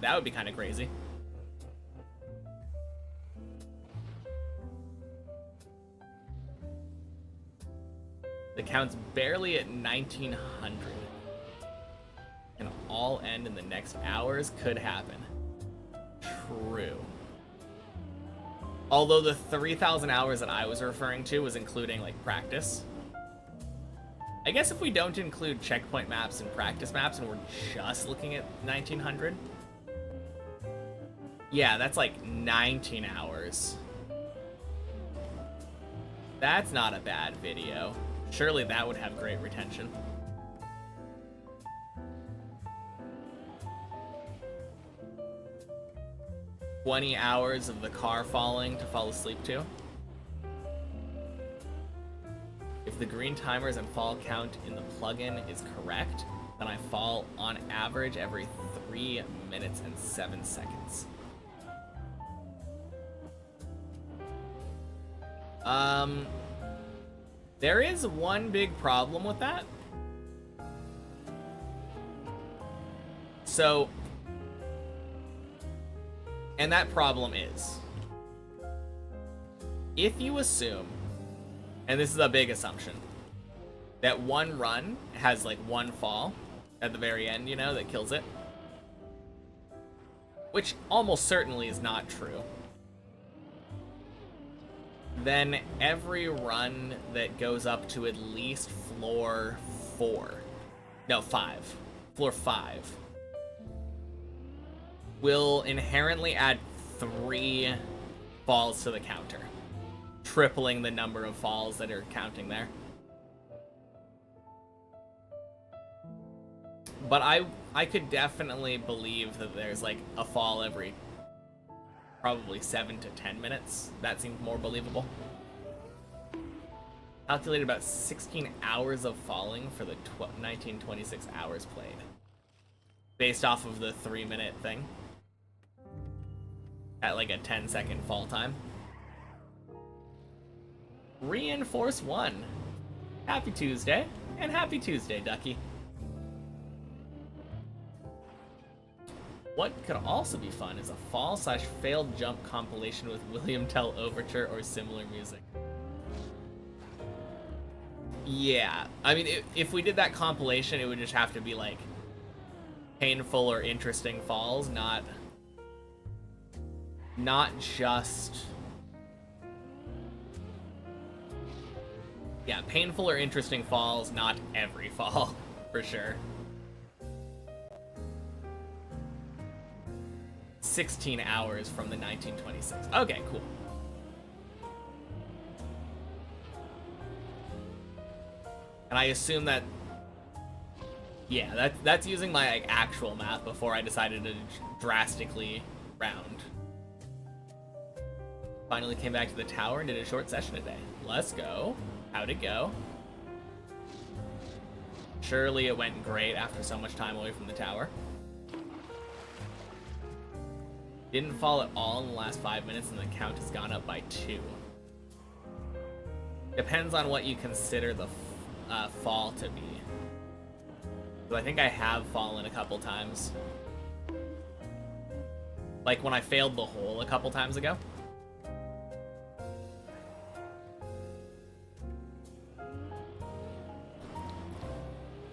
That would be kind of crazy. The count's barely at 1900. And all end in the next hours could happen. True. Although the 3,000 hours that I was referring to was including like practice. I guess if we don't include checkpoint maps and practice maps and we're just looking at 1900, yeah, that's like 19 hours. That's not a bad video. Surely that would have great retention. "20 hours of the car falling to fall asleep to." If the green timers and fall count in the plugin is correct, then I fall on average every 3 minutes and 7 seconds. There is one big problem with that. So, and that problem is, if you assume, and this is a big assumption, that one run has like one fall at the very end, you know, that kills it, which almost certainly is not true, then every run that goes up to at least floor 5, will inherently add 3 falls to the counter, tripling the number of falls that are counting there. But I could definitely believe that there's like a fall every probably 7 to 10 minutes. That seems more believable. Calculated about 16 hours of falling for the 1926 hours played, based off of the 3-minute thing at like a 10-second fall time. Reinforce 1. Happy Tuesday, and happy Tuesday, Ducky. What could also be fun is a fall/failed jump compilation with William Tell Overture or similar music. Yeah, I mean, if we did that compilation, it would just have to be like painful or interesting falls, not just... Yeah, painful or interesting falls, not every fall, for sure. 16 hours from the 1926. Okay, cool. And I assume that... Yeah, that's using my like, actual math before I decided to drastically round. Finally came back to the tower and did a short session today. Let's go. How'd it go? Surely it went great after so much time away from the tower. Didn't fall at all in the last 5 minutes and the count has gone up by 2. Depends on what you consider the fall to be. But I think I have fallen a couple times. Like when I failed the hole a couple times ago.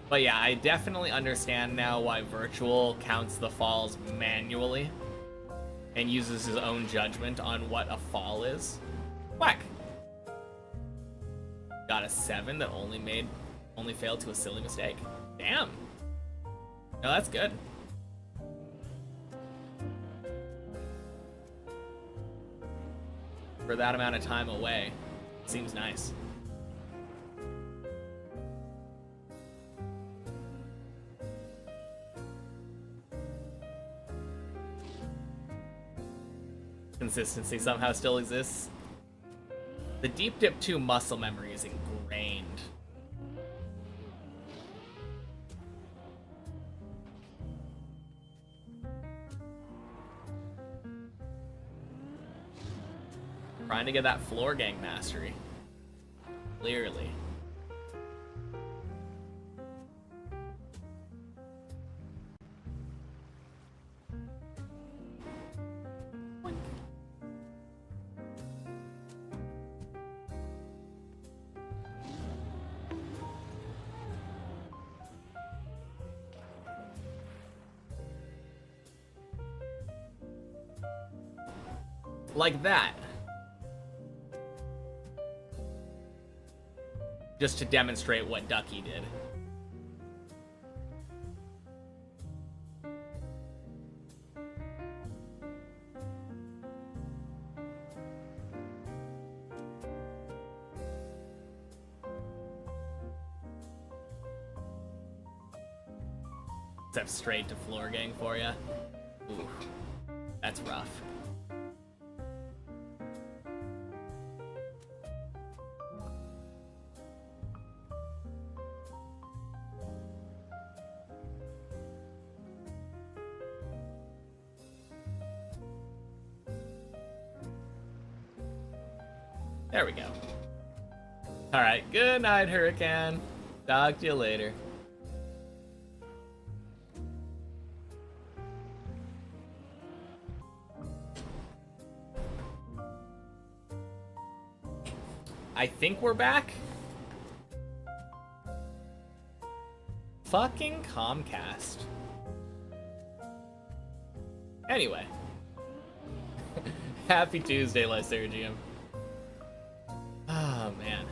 But yeah, I definitely understand now why Virtual counts the falls manually and uses his own judgment on what a fall is. Whack! Got a 7 that only failed to a silly mistake. Damn! No, that's good. For that amount of time away, seems nice. Consistency somehow still exists. The Deep Dip 2 muscle memory is ingrained. Trying to get that floor gang mastery. Clearly. Like that. just to demonstrate what Ducky did. Step straight to floor gang for ya. Ooh, that's rough. There we go. Alright, good night, Hurricane. Talk to you later. I think we're back. Fucking Comcast. Anyway. Happy Tuesday, Lysergium. Oh, man.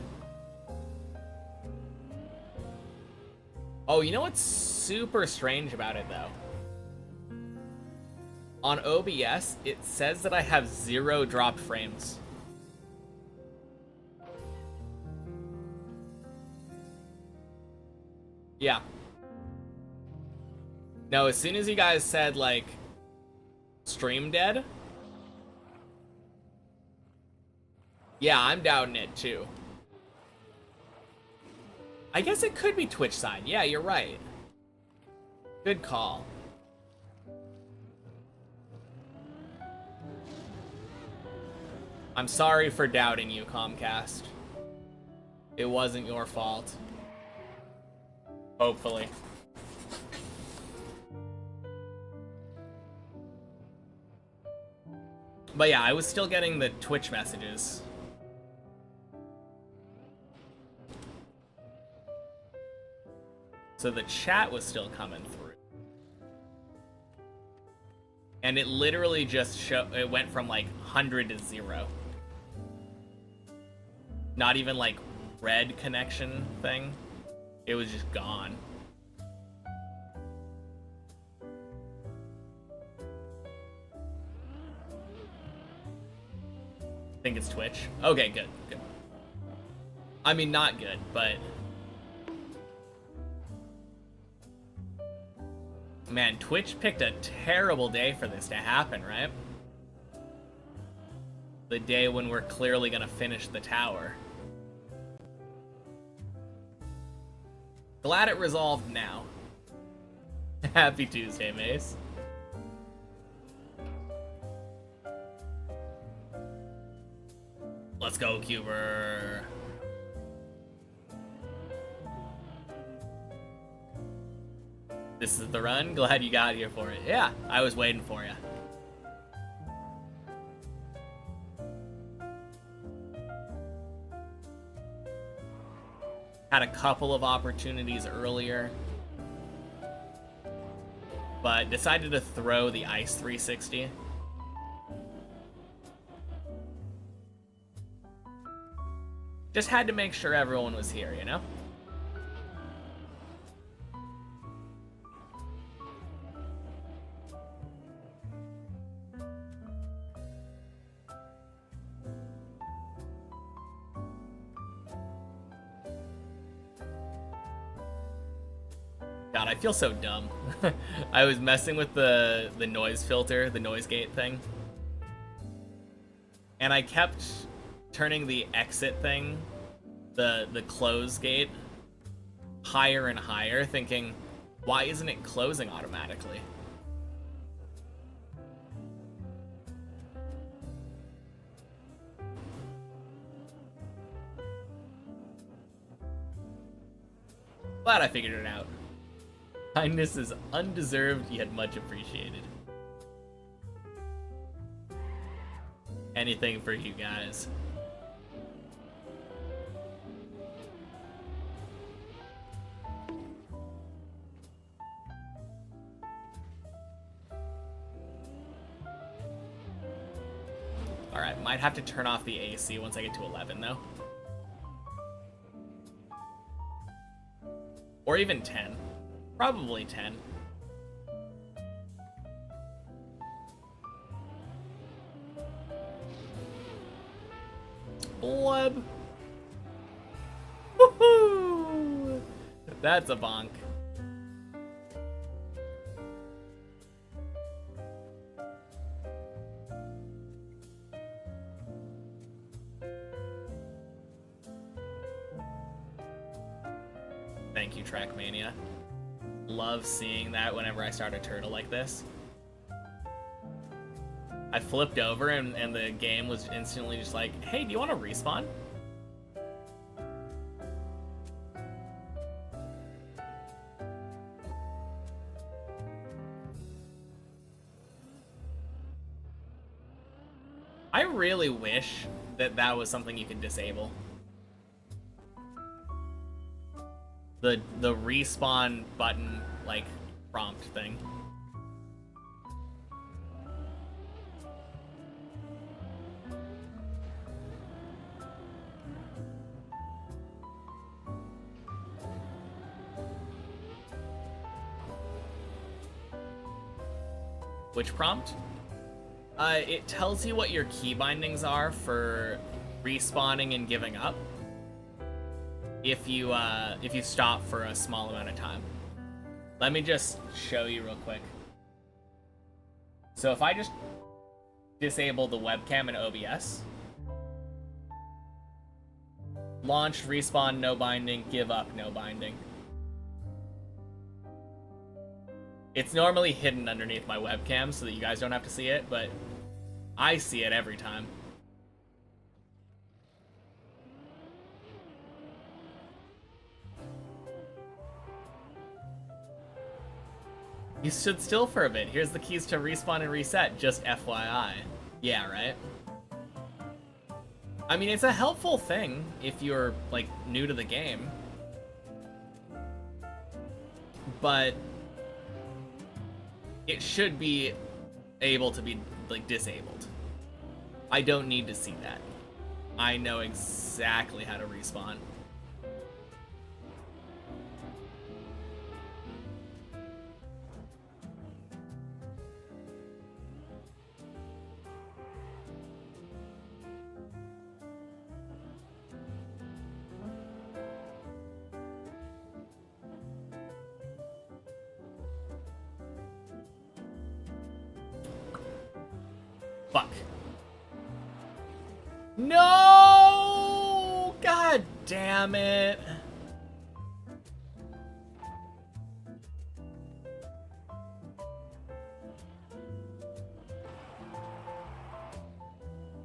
Oh, you know what's super strange about it, though? On OBS, it says that I have 0 dropped frames. Yeah. No, as soon as you guys said, like, stream dead, yeah, I'm doubting it, too. I guess it could be Twitch side. Yeah, you're right. Good call. I'm sorry for doubting you, Comcast. It wasn't your fault. Hopefully. But yeah, I was still getting the Twitch messages. So the chat was still coming through. And it literally just it went from like 100 to 0. Not even like red connection thing. It was just gone. I think it's Twitch. Okay, good, good. I mean, not good, but... Man, Twitch picked a terrible day for this to happen, right? The day when we're clearly gonna finish the tower. Glad it resolved now. Happy Tuesday, Mace. Let's go, Cuber. This is the run. Glad you got here for it. Yeah, I was waiting for you. Had a couple of opportunities earlier, but decided to throw the Ice 360. Just had to make sure everyone was here, you know? God, I feel so dumb. I was messing with the noise filter, the noise gate thing. And I kept turning the exit thing, the close gate, higher and higher, thinking, why isn't it closing automatically? Glad I figured it out. Kindness is undeserved yet much appreciated. Anything for you guys. Alright, might have to turn off the AC once I get to 11 though. Or even 10. Probably 10. Blub. Woohoo! That's a bonk. Thank you, Trackmania. Love seeing that whenever I start a turtle like this. I flipped over and the game was instantly just like, hey, do you want to respawn? I really wish that that was something you could disable. The respawn button, like, prompt thing. Which prompt? It tells you what your key bindings are for respawning and giving up. If you stop for a small amount of time. Let me just show you real quick. So if I just disable the webcam in OBS, launch, respawn, no binding, give up, no binding. It's normally hidden underneath my webcam so that you guys don't have to see it, but I see it every time. You stood still for a bit. Here's the keys to respawn and reset, just FYI. Yeah, right? I mean, it's a helpful thing if you're, like, new to the game. But it should be able to be, like, disabled. I don't need to see that. I know exactly how to respawn. Fuck. No! God damn it.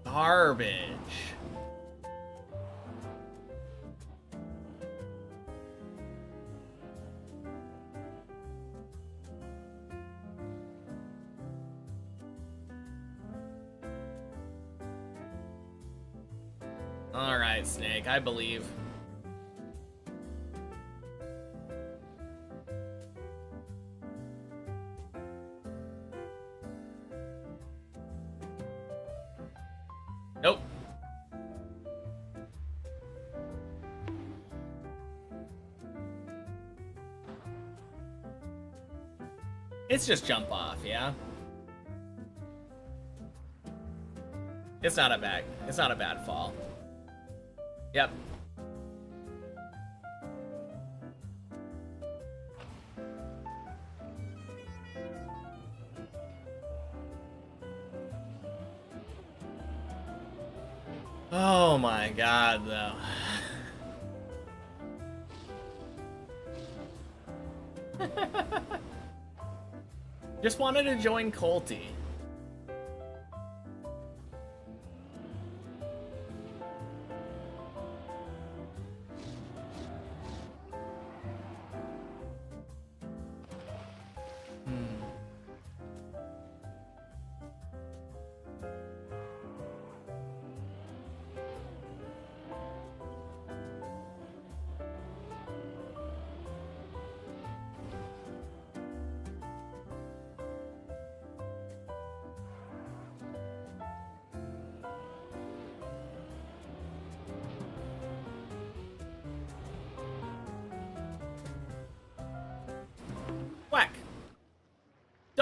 Garbage. Alright, Snake, I believe. Nope. It's just jump off, yeah? It's not a bad fall. Yep. Oh my god, though. Just wanted to join Colty.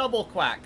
double quack.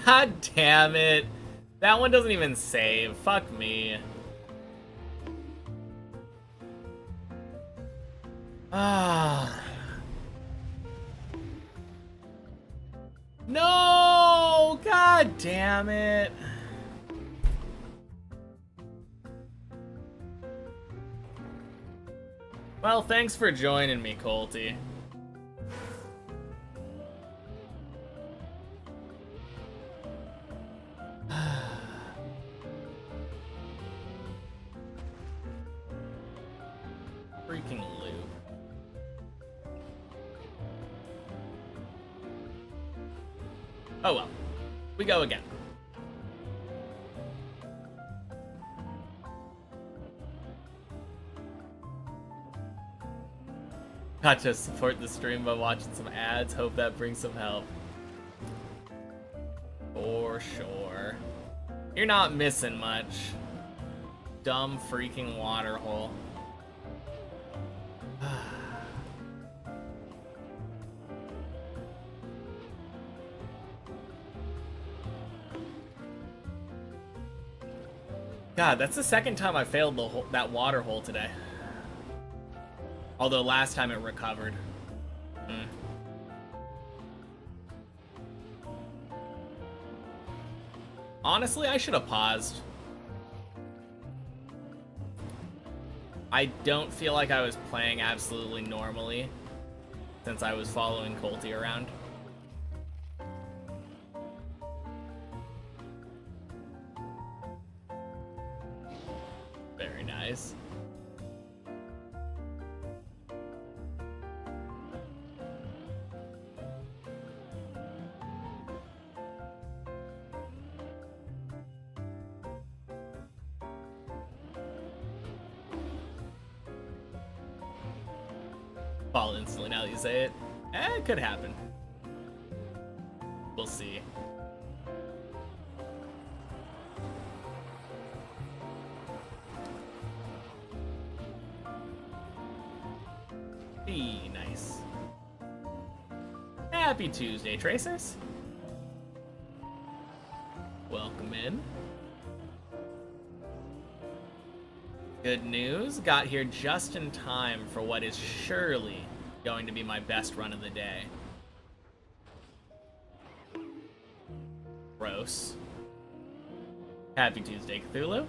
God damn it. That one doesn't even save. Fuck me. Ah. No! God damn it. Well, thanks for joining me, Colty. Freaking loop. Oh well. We go again. Got to support the stream by watching some ads. Hope that brings some help. For sure. You're not missing much. Dumb freaking water hole. God, that's the second time I failed that water hole today. Although last time it recovered. Honestly, I should have paused. I don't feel like I was playing absolutely normally since I was following Colty around. Very nice. Fall instantly now that you say it. It could happen. We'll see. Nice. Happy Tuesday, Tracers. Welcome in. Good news, got here just in time for what is surely going to be my best run of the day. Gross. Happy Tuesday, Cthulhu.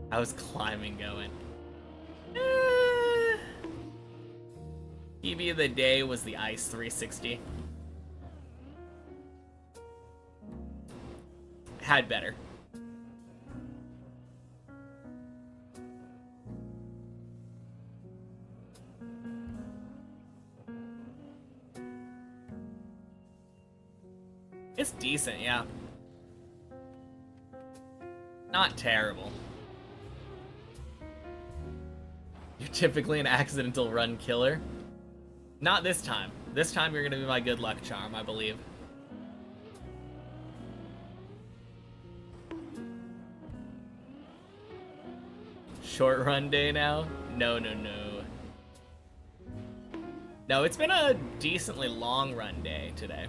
How's climbing going? PB of the day was the Ice 360. Had better. It's decent, yeah. Not terrible. You're typically an accidental run killer. Not this time. This time you're gonna be my good luck charm, I believe. Short run day now? No. No, it's been a decently long run day today.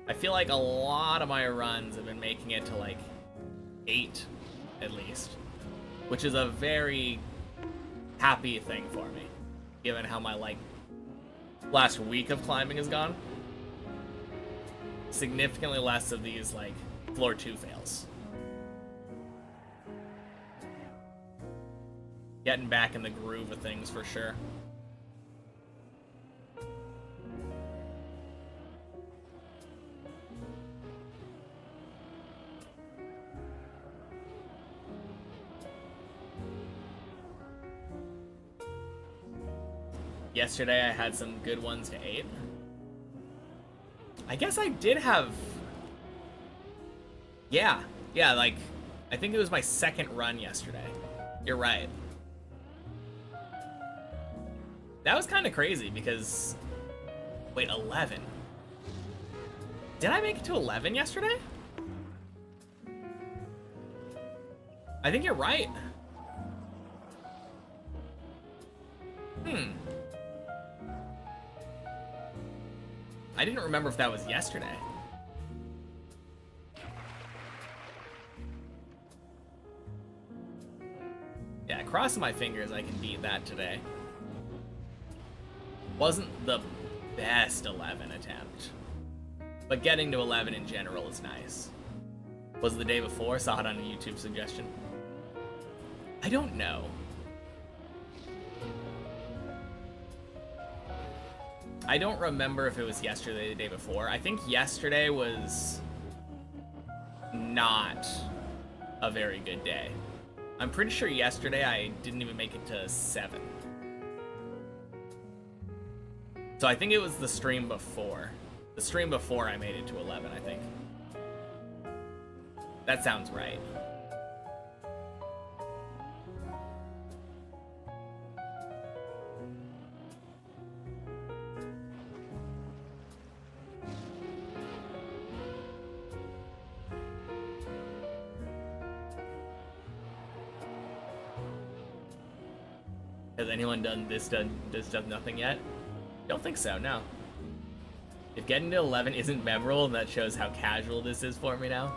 I feel like a lot of my runs have been making it to like 8 at least, which is a very happy thing for me, given how my like last week of climbing has gone. Significantly less of these like floor 2 fails. Getting back in the groove of things for sure. Yesterday I had some good ones to 8. I guess I did have... Yeah, like, I think it was my second run yesterday. You're right. That was kind of crazy because... Wait, 11? Did I make it to 11 yesterday? I think you're right. I didn't remember if that was yesterday. Yeah, crossing my fingers I can beat that today. Wasn't the best 11 attempt, but getting to 11 in general is nice. Was it the day before? Saw it on a YouTube suggestion. I don't know. I don't remember if it was yesterday or the day before. I think yesterday was not a very good day. I'm pretty sure yesterday I didn't even make it to 7. So I think it was the stream before. The stream before I made it to 11, I think. That sounds right. Has anyone done this nothing yet? Don't think so, no. If getting to 11 isn't memorable, then that shows how casual this is for me now.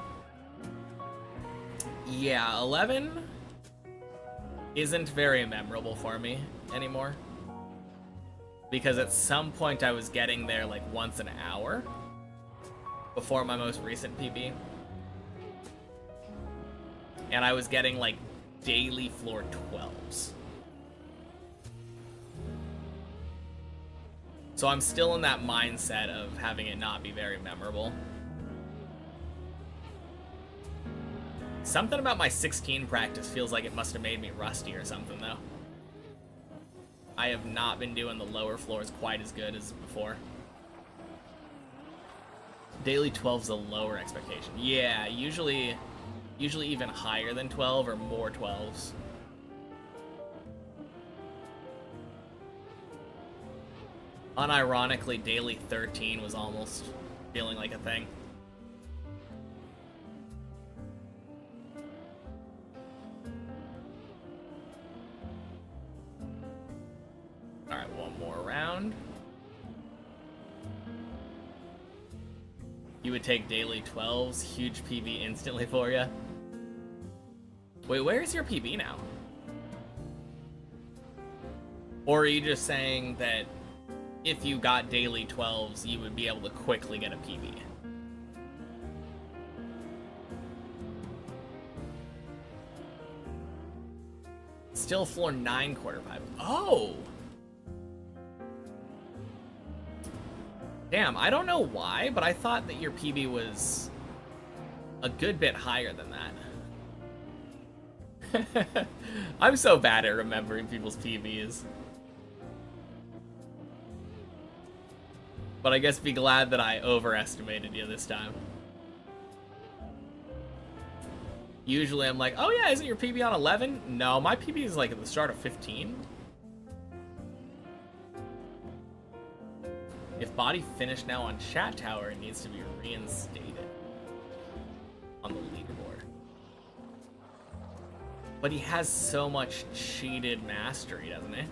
Yeah, 11 isn't very memorable for me anymore. Because at some point I was getting there like once an hour before my most recent PB. And I was getting like daily floor 12s. So I'm still in that mindset of having it not be very memorable. Something about my 16 practice feels like it must have made me rusty or something, though. I have not been doing the lower floors quite as good as before. Daily 12's a lower expectation. Yeah, usually even higher than 12 or more 12s. Unironically, daily 13 was almost feeling like a thing. Alright, one more round. You would take daily 12s, huge PB instantly for you. Wait, where's your PB now? Or are you just saying that if you got daily 12s, you would be able to quickly get a PB? Still floor 9 quarter pipe. Oh! Damn, I don't know why, but I thought that your PB was a good bit higher than that. I'm so bad at remembering people's PBs. But I guess be glad that I overestimated you this time. Usually I'm like, oh yeah, isn't your PB on 11? No, my PB is like at the start of 15. If body finished now on chat tower, it needs to be reinstated on the leaderboard. But he has so much cheated mastery, doesn't he?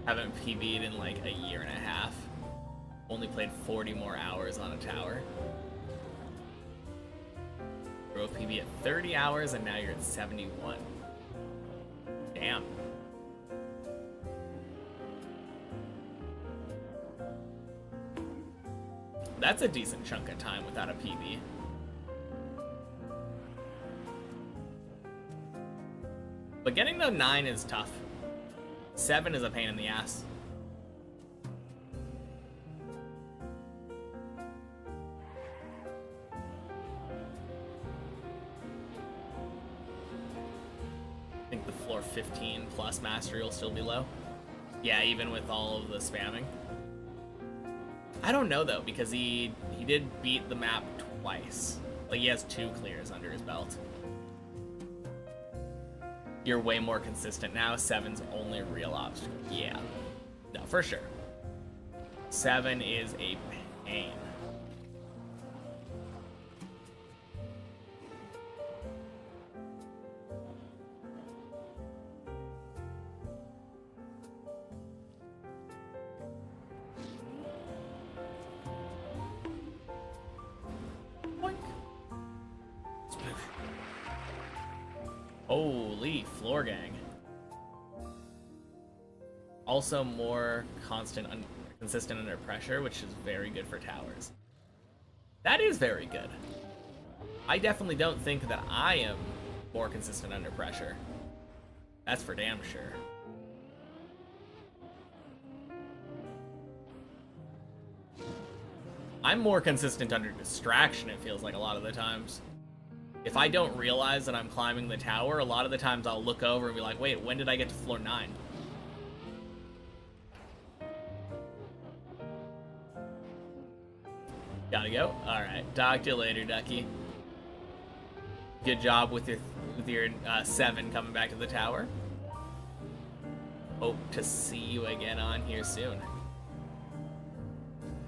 Haven't PB'd in like a year and a half. Only played 40 more hours on a tower. Drove PB at 30 hours and now you're at 71. Damn. That's a decent chunk of time without a PB. But getting to 9 is tough. 7 is a pain in the ass. I think the floor 15 plus mastery will still be low. Yeah, even with all of the spamming. I don't know though, because he did beat the map twice. Like he has 2 clears under his belt. You're way more consistent now. 7's only real obstacle. Yeah. No, for sure. 7 is a pain. Holy floor gang. Also more consistent under pressure, which is very good for towers. That is very good. I definitely don't think that I am more consistent under pressure. That's for damn sure. I'm more consistent under distraction, it feels like a lot of the times. If I don't realize that I'm climbing the tower, a lot of the times I'll look over and be like, wait, when did I get to floor 9? Gotta go? Alright, talk to you later, Ducky. Good job with your 7 coming back to the tower. Hope to see you again on here soon.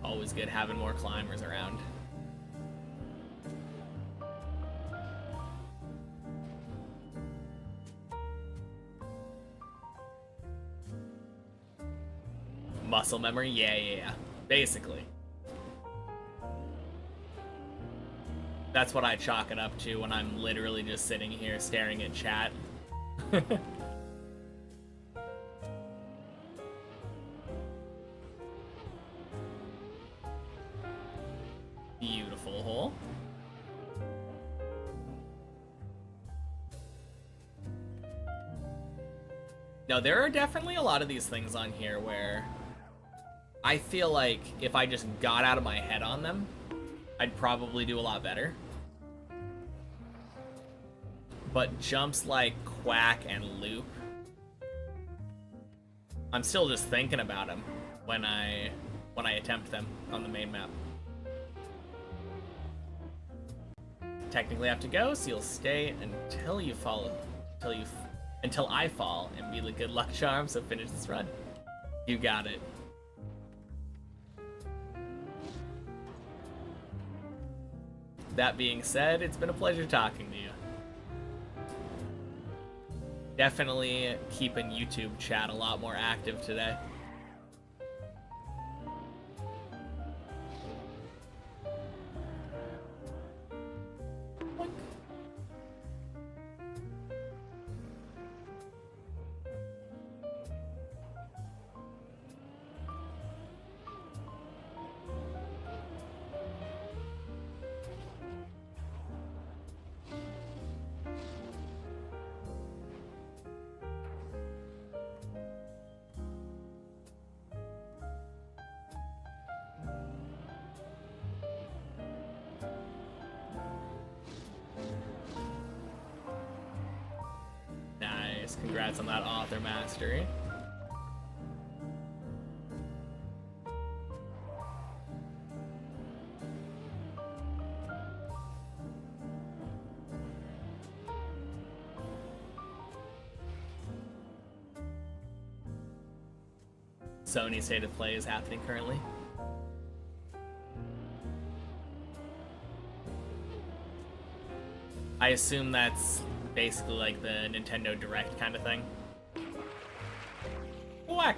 Always good having more climbers around. Muscle memory? Yeah. Basically. That's what I chalk it up to when I'm literally just sitting here staring at chat. Beautiful hole. No, there are definitely a lot of these things on here where I feel like if I just got out of my head on them, I'd probably do a lot better. But jumps like Quack and Loop, I'm still just thinking about them when I attempt them on the main map. Technically I have to go, so you'll stay until you fall, until I fall and be the good luck charm, so finish this run. You got it. That being said, it's been a pleasure talking to you. Definitely keeping YouTube chat a lot more active today. Congrats on that author mastery. Sony State of Play is happening currently. I assume that's basically like the Nintendo Direct kind of thing. Whack!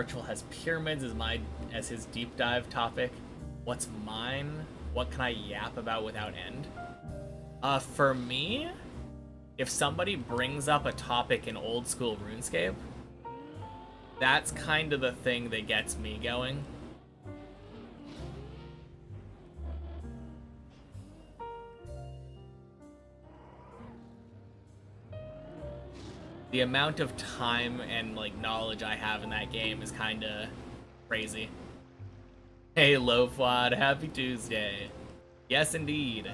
Virtual has pyramids as his deep dive topic. What's mine? What can I yap about without end? For me, if somebody brings up a topic in old school RuneScape, that's kind of the thing that gets me going. The amount of time and like knowledge I have in that game is kind of crazy. Hey Lofwad, happy Tuesday. Yes indeed.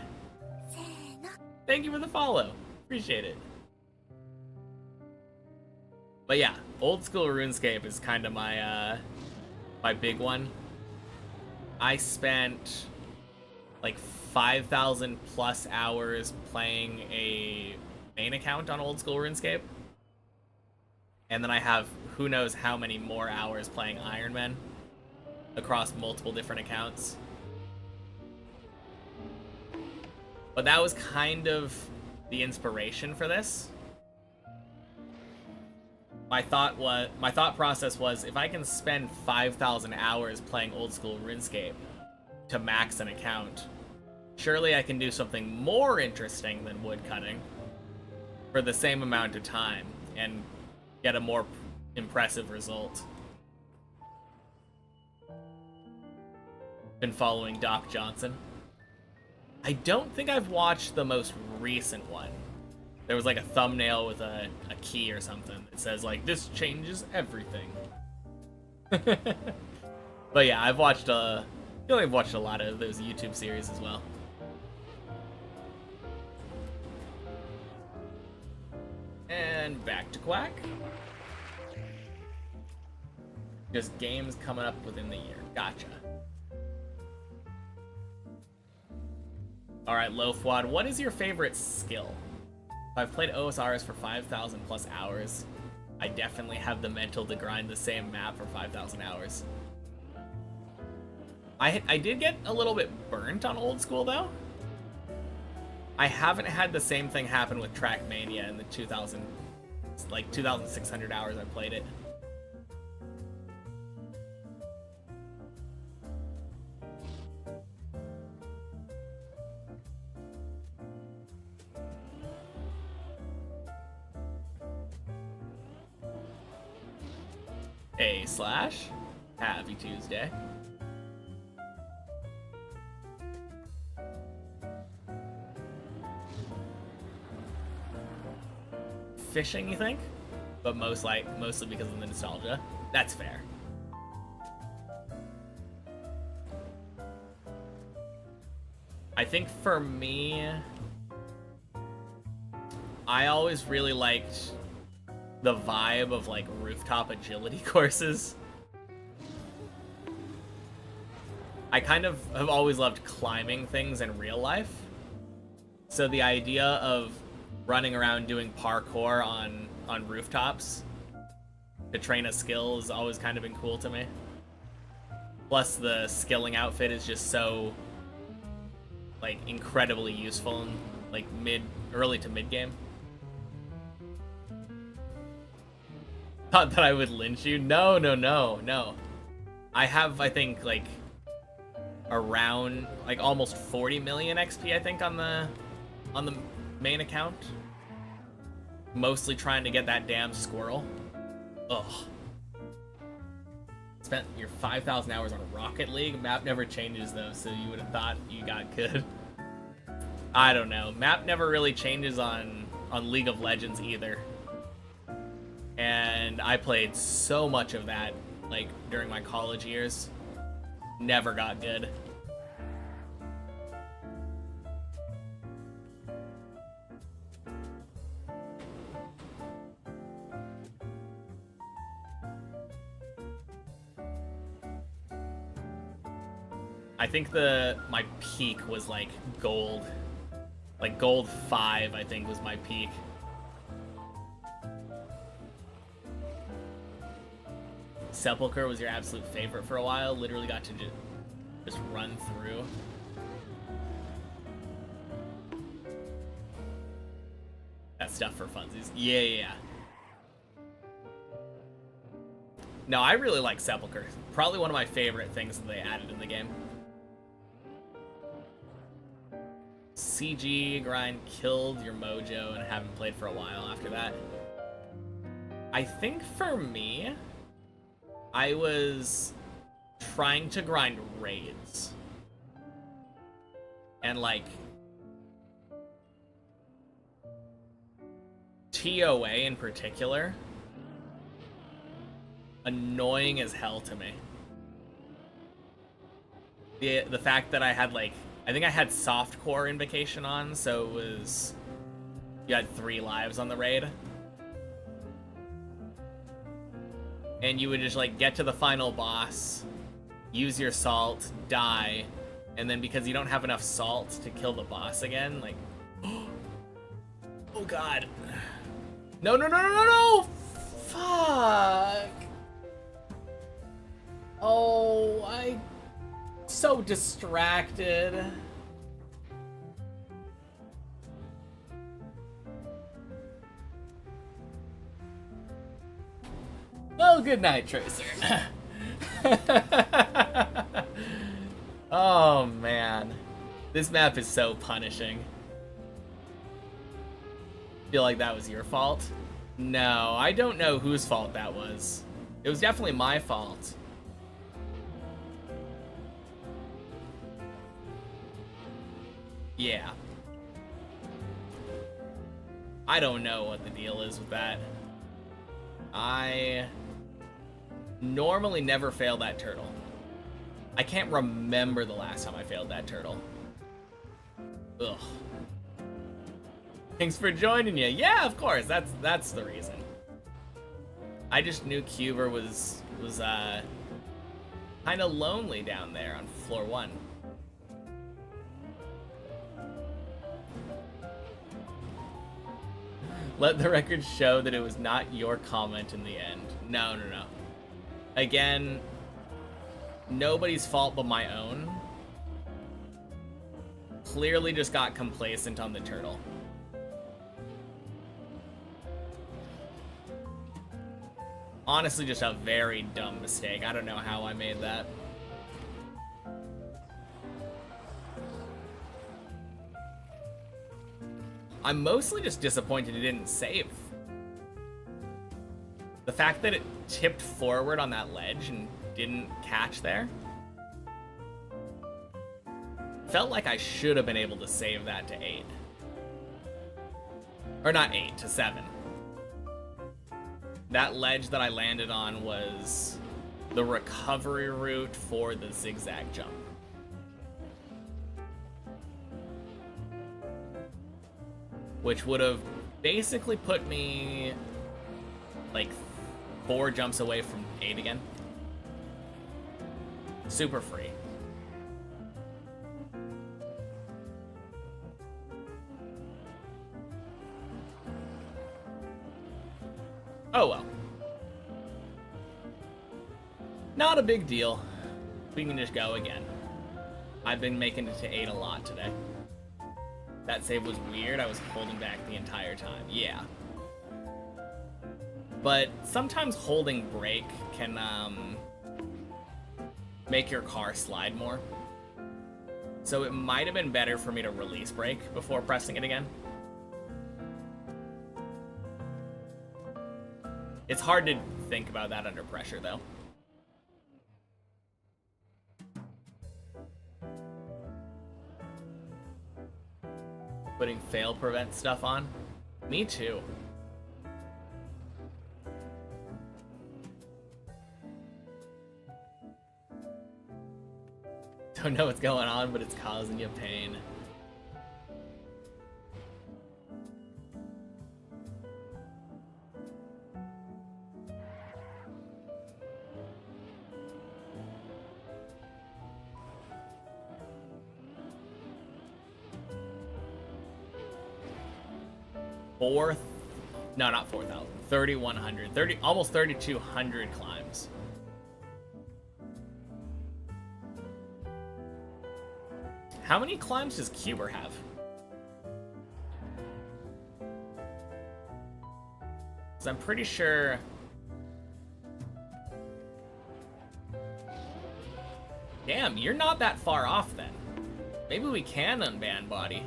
Thank you for the follow. Appreciate it. But yeah, old school RuneScape is kind of my my big one. I spent like 5,000 plus hours playing a main account on old school RuneScape. And then I have who knows how many more hours playing Iron Man across multiple different accounts. But that was kind of the inspiration for this. My thought process was, if I can spend 5,000 hours playing old school RuneScape to max an account, surely I can do something more interesting than woodcutting for the same amount of time and get a more impressive result. Been following Doc Johnson. I don't think I've watched the most recent one. There was like a thumbnail with a key or something that says like, this changes everything. But yeah, I've watched I feel like I've watched a lot of those YouTube series as well. And back to Quack. Just games coming up within the year. Gotcha. Alright, Lofwad, what is your favorite skill? If I've played OSRs for 5,000 plus hours, I definitely have the mental to grind the same map for 5,000 hours. I did get a little bit burnt on old school though. I haven't had the same thing happen with Trackmania in the 2,600 hours I played it. A/, happy Tuesday. Fishing, you think? But mostly because of the nostalgia. That's fair. I think for me, I always really liked the vibe of like rooftop agility courses. I kind of have always loved climbing things in real life. So the idea of running around doing parkour on rooftops to train a skill has always kind of been cool to me. Plus the skilling outfit is just so like incredibly useful in like early to mid game. Thought that I would lynch you? No. I have, I think, like around like almost 40 million XP, I think, on the main account. Mostly trying to get that damn squirrel. Ugh. Spent your 5,000 hours on Rocket League. Map never changes though, so you would have thought you got good. I don't know. Map never really changes on League of Legends either. And I played so much of that, like, during my college years. Never got good. I think my peak was, like, gold. Like, gold 5, I think, was my peak. Sepulcher was your absolute favorite for a while. Literally got to just run through. That stuff for funsies. Yeah. No, I really like Sepulchre. Probably one of my favorite things that they added in the game. CG grind killed your mojo and haven't played for a while after that. I think for me, I was trying to grind raids. And like TOA in particular, annoying as hell to me. The fact that I had like, I think I had softcore invocation on, so it was, you had 3 lives on the raid. And you would just like get to the final boss, use your salt, die, and then because you don't have enough salt to kill the boss again, like, oh god. No, no, no, no, no, no! Fuck! Oh, I'm so distracted. Well, good night, Tracer. Oh, man. This map is so punishing. Feel like that was your fault? No, I don't know whose fault that was. It was definitely my fault. Yeah. I don't know what the deal is with that. I normally never fail that turtle. I can't remember the last time I failed that turtle. Ugh. Thanks for joining you. Yeah, of course. That's the reason. I just knew Cuber was kind of lonely down there on floor 1. Let the record show that it was not your comment in the end. No, no, no. Again, nobody's fault but my own. Clearly just got complacent on the turtle. Honestly, just a very dumb mistake. I don't know how I made that. I'm mostly just disappointed it didn't save. The fact that it tipped forward on that ledge and didn't catch there felt like I should have been able to save that to 8. Or not 8, to 7. That ledge that I landed on was the recovery route for the zigzag jump. Which would have basically put me like 4 jumps away from 8 again. Super free. Oh well. Not a big deal. We can just go again. I've been making it to 8 a lot today. That save was weird. I was holding back the entire time. Yeah. But sometimes holding brake can make your car slide more. So it might have been better for me to release brake before pressing it again. It's hard to think about that under pressure, though. Putting fail prevent stuff on? Me too. Don't know what's going on, but it's causing you pain. No, not 4,000. 3,100. Almost 3,200 climbs. How many climbs does Cuber have? Because I'm pretty sure Damn, you're not that far off then. Maybe we can unban body.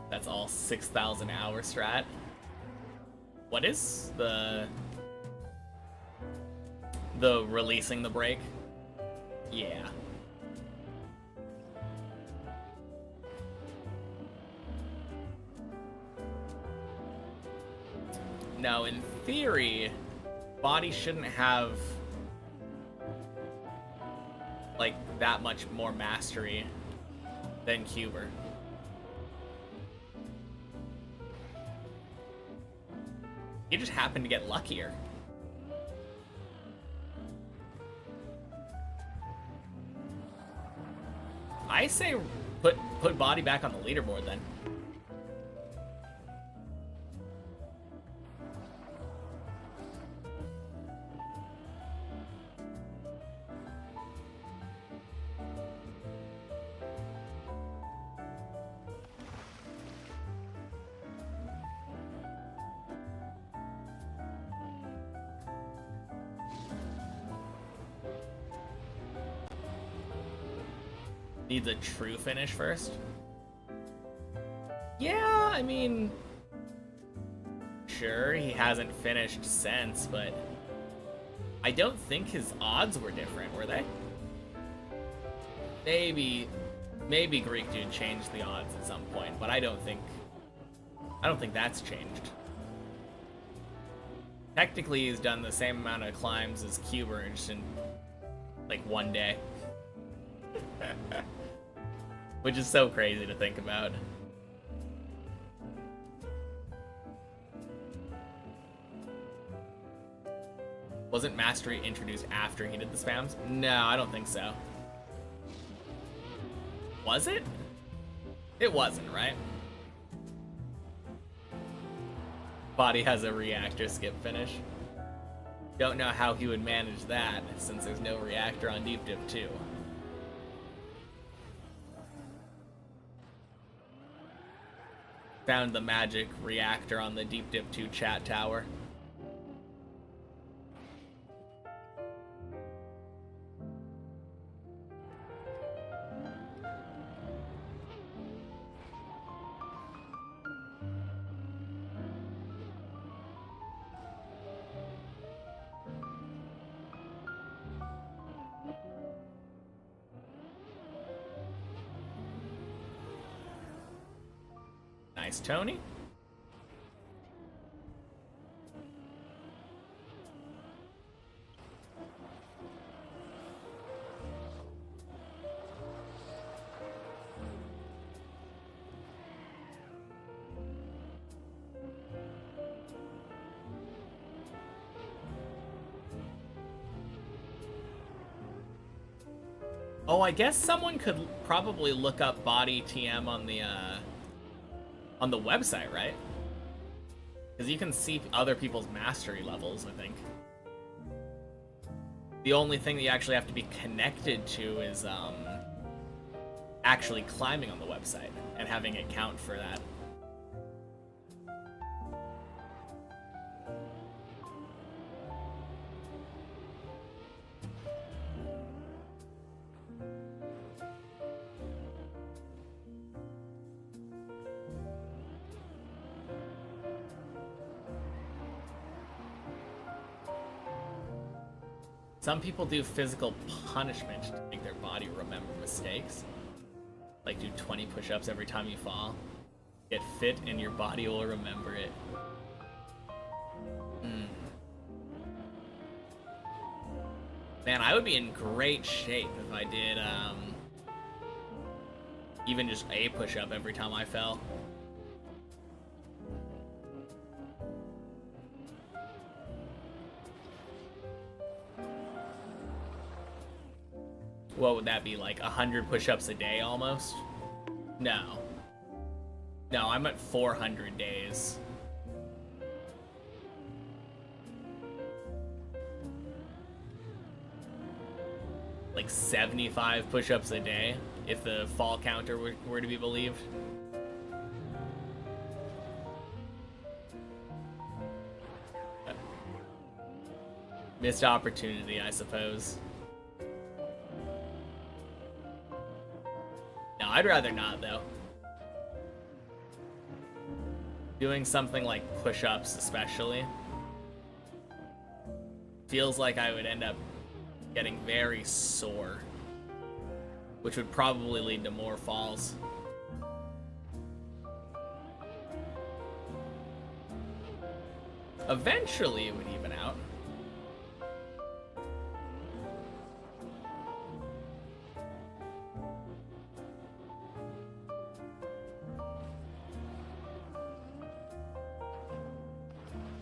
That's all 6,000 hour strat. What is the releasing the break? Yeah. No, in theory, body shouldn't have like that much more mastery than Cuber. You just happen to get luckier. I say put body back on the leaderboard then. Needs a true finish first. Yeah, I mean, sure, he hasn't finished since, but I don't think his odds were different, were they? Maybe Greek Dude changed the odds at some point, but I don't think that's changed. Technically, he's done the same amount of climbs as Cuber just in like one day. Which is so crazy to think about. Wasn't Mastery introduced after he did the spams? No, I don't think so. Was it? It wasn't, right? Body has a reactor skip finish. Don't know how he would manage that, since there's no reactor on Deep Dip 2. Found the magic reactor on the Deep Dip 2 chat tower. Nice, Tony. Oh, I guess someone could probably look up body TM on the website, right? Because you can see other people's mastery levels, I think. The only thing that you actually have to be connected to is actually climbing on the website and having it count for that. Some people do physical punishment to make their body remember mistakes. Like do 20 push-ups every time you fall. Get fit and your body will remember it. Man, I would be in great shape if I did even just a push-up every time I fell. What would that be, like 100 push-ups a day almost? No. No, I'm at 400 days. Like 75 push-ups a day, if the fall counter were to be believed. Missed opportunity, I suppose. No, I'd rather not, though. Doing something like push-ups, especially, feels like I would end up getting very sore, which would probably lead to more falls. Eventually, it would even out.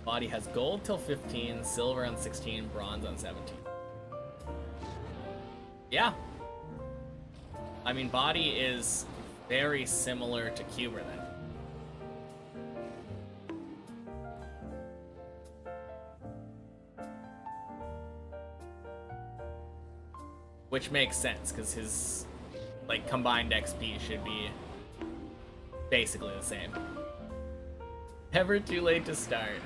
Body has gold till 15, silver on 16, bronze on 17. Yeah. I mean, body is very similar to Cuber then. Which makes sense, because his, like, combined XP should be basically the same. Never too late to start.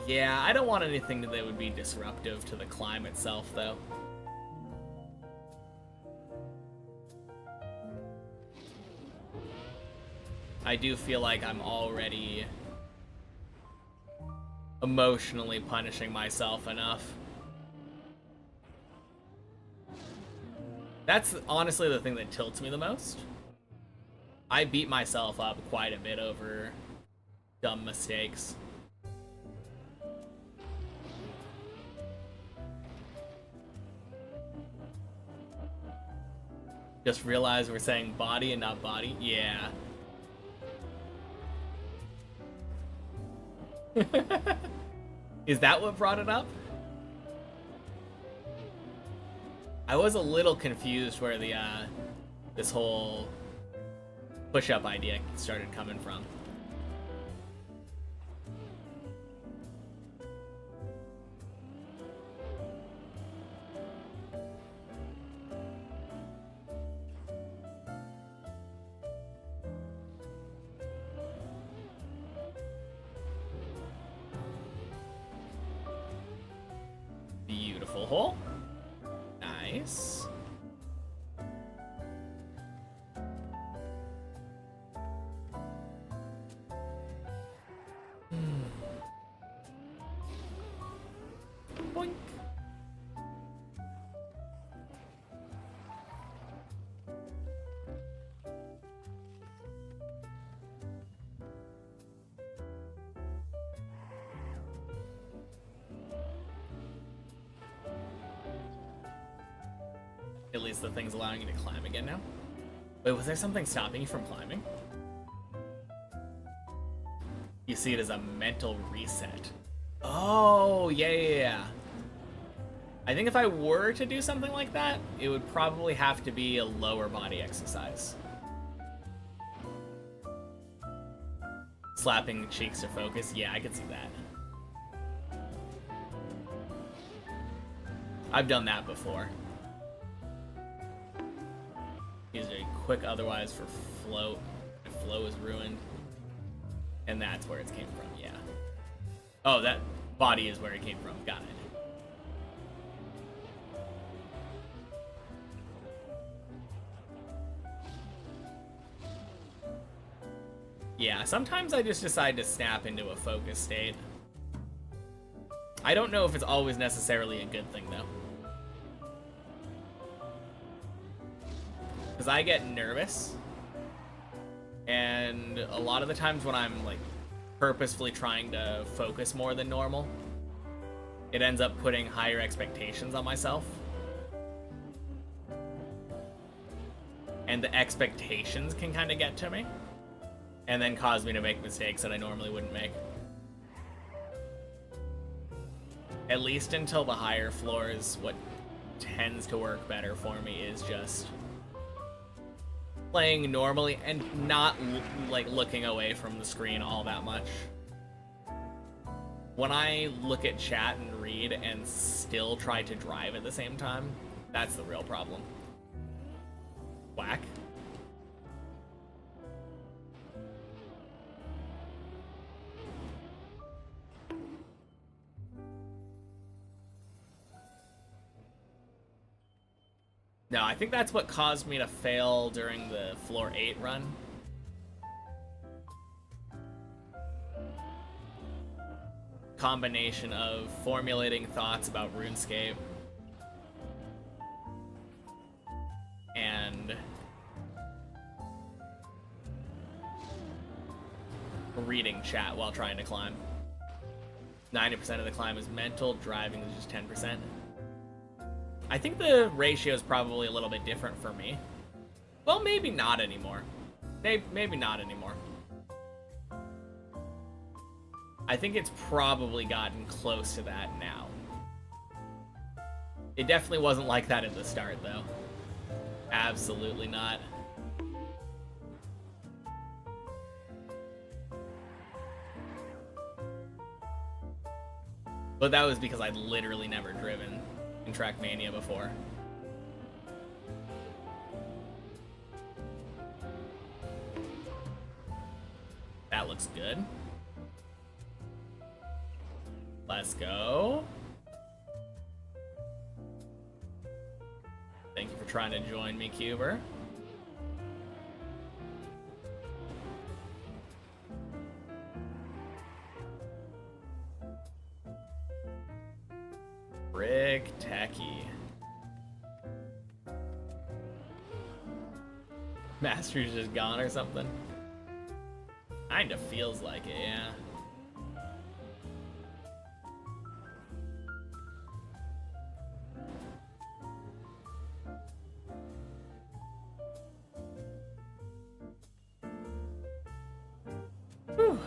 Yeah, I don't want anything that would be disruptive to the climb itself, though. I do feel like I'm already emotionally punishing myself enough. That's honestly the thing that tilts me the most. I beat myself up quite a bit over dumb mistakes. Just realized we're saying body and not body. Yeah. Is that what brought it up? I was a little confused where the this whole push-up idea started coming from. Beautiful hole. Nice. Boink. At least the thing's allowing you to climb again now. Wait, was there something stopping you from climbing? You see it as a mental reset. Oh, yeah. I think if I were to do something like that, it would probably have to be a lower body exercise. Slapping cheeks to focus. Yeah, I could see that. I've done that before. Use a quick otherwise for float. My flow is ruined. And that's where it came from, yeah. Oh, that body is where it came from. Got it. Yeah, sometimes I just decide to snap into a focus state. I don't know if it's always necessarily a good thing, though. Because I get nervous. And a lot of the times when I'm, like, purposefully trying to focus more than normal, it ends up putting higher expectations on myself. And the expectations can kind of get to me. And then cause me to make mistakes that I normally wouldn't make. At least until the higher floors, what tends to work better for me is just playing normally and not like looking away from the screen all that much. When I look at chat and read and still try to drive at the same time, that's the real problem. Whack. No, I think that's what caused me to fail during the floor 8 run. Combination of formulating thoughts about RuneScape and reading chat while trying to climb. 90% of the climb is mental, driving is just 10%. I think the ratio is probably a little bit different for me. Well, maybe not anymore. Maybe not anymore. I think it's probably gotten close to that now. It definitely wasn't like that at the start, though. Absolutely not. But that was because I'd literally never driven in Trackmania before. That looks good. Let's go. Thank you for trying to join me, Cuber. Rick Techie. Master's just gone or something? Kinda feels like it, yeah. Whew.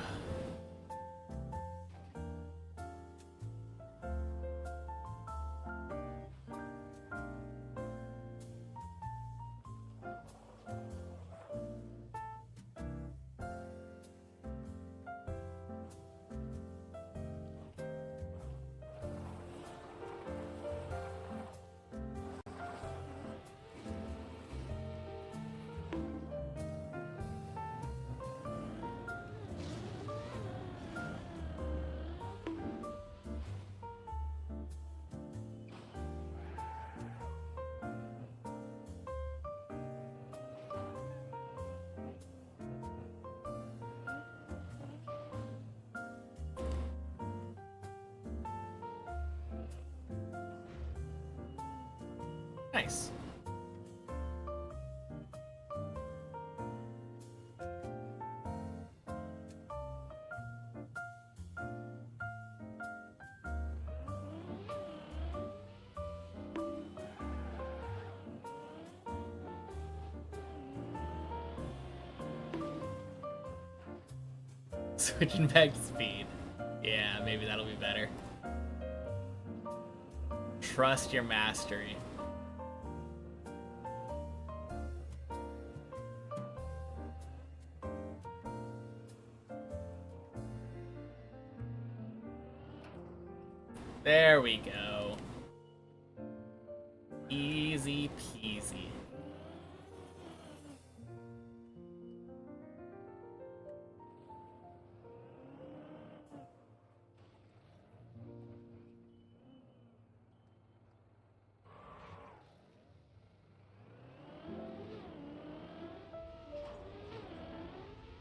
Nice. Switching back to speed. Yeah, maybe that'll be better. Trust your mastery. There we go. Easy peasy.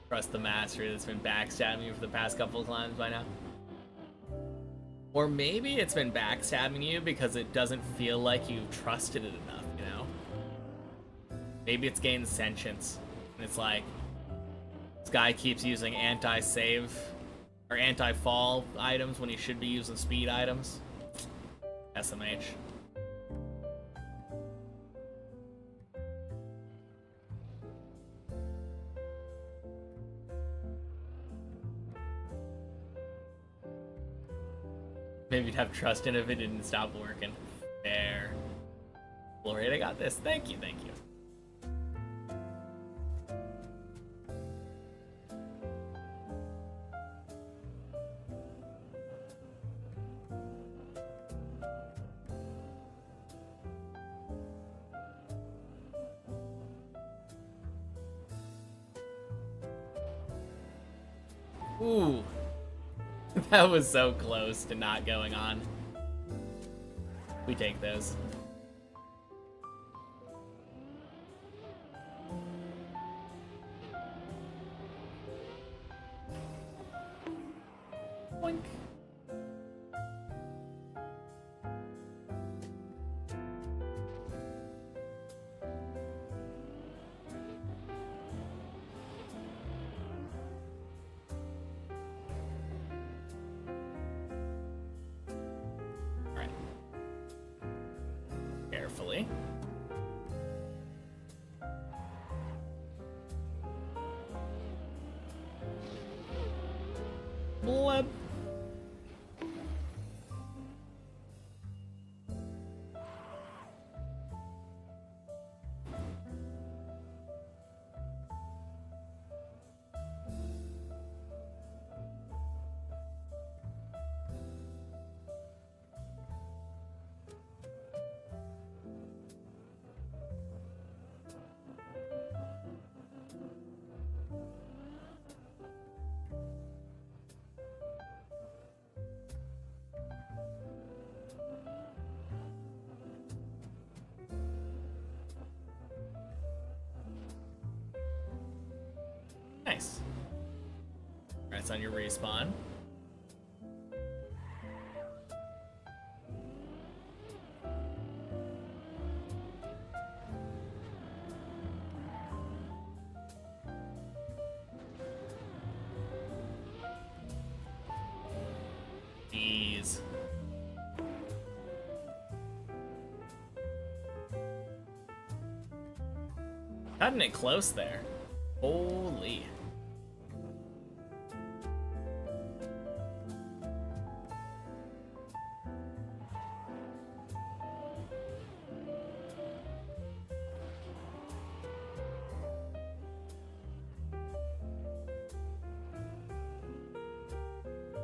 Trust the mastery that's been backstabbing you for the past couple of climbs by now. Or maybe it's been backstabbing you because it doesn't feel like you've trusted it enough, you know? Maybe it's gained sentience. And it's like, this guy keeps using anti-save or anti-fall items when he should be using speed items. SMH. Maybe you'd have trust in it if it didn't stop working. There. Gloria, I got this. Thank you, thank you. Ooh. That was so close to not going on. We take those. Boink. Alright. Carefully. Blub. Nice. Alright, it's on your respawn. Jeez. Cutting it close there. Holy.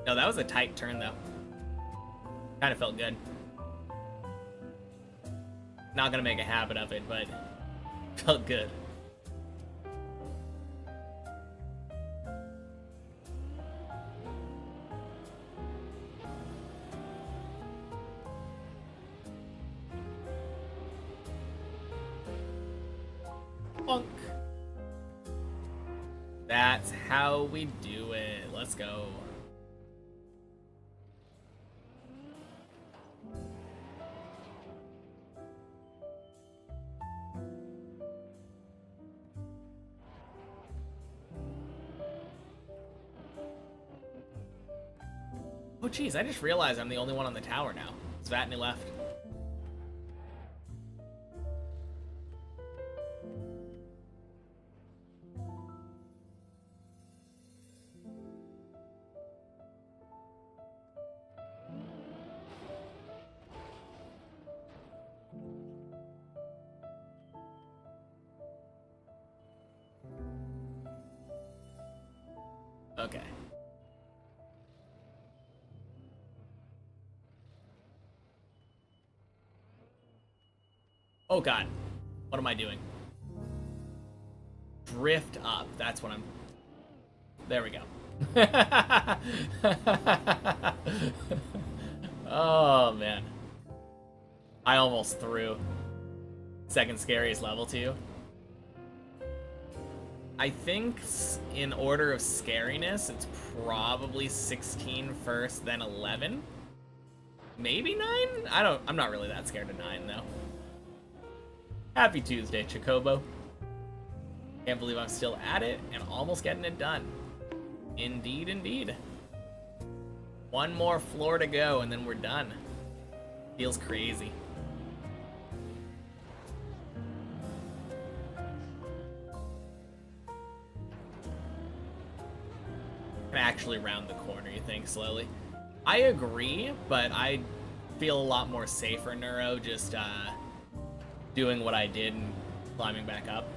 No, that was a tight turn, though. Kind of felt good. Not gonna make a habit of it, but felt good. Bonk. That's how we do it. Let's go. Oh, geez, I just realized I'm the only one on the tower now. Svatny left. Okay. Oh god. What am I doing? Drift up. That's what I'm... There we go. Oh, man. I almost threw. Second scariest level to you. I think in order of scariness, it's probably 16 first, then 11. Maybe 9? I'm not really that scared of 9, though. Happy Tuesday, Chocobo. Can't believe I'm still at it and almost getting it done. Indeed, indeed. One more floor to go and then we're done. Feels crazy. Can actually round the corner, you think, slowly? I agree, but I feel a lot more safer, Neuro, just doing what I did and climbing back up.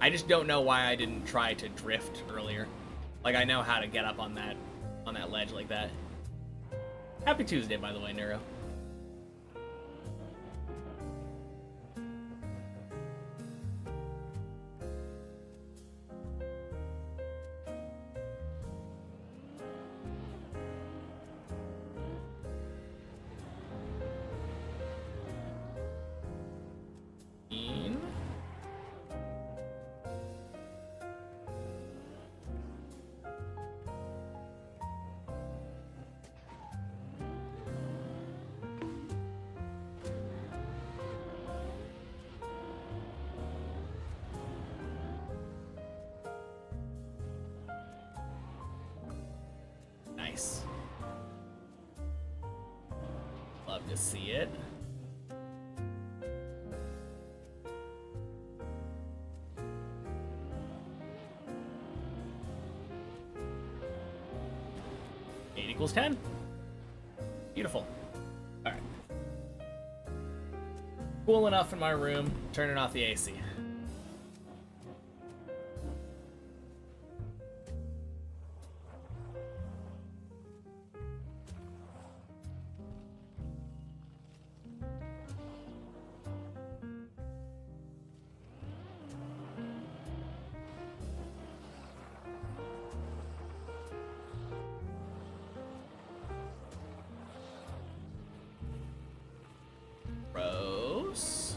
I just don't know why I didn't try to drift earlier. Like, I know how to get up on that ledge like that. Happy Tuesday, by the way, Neuro. Nice. Love to see it. Equals 10. Beautiful. All right. Cool enough in my room. Turning off the AC. Rose.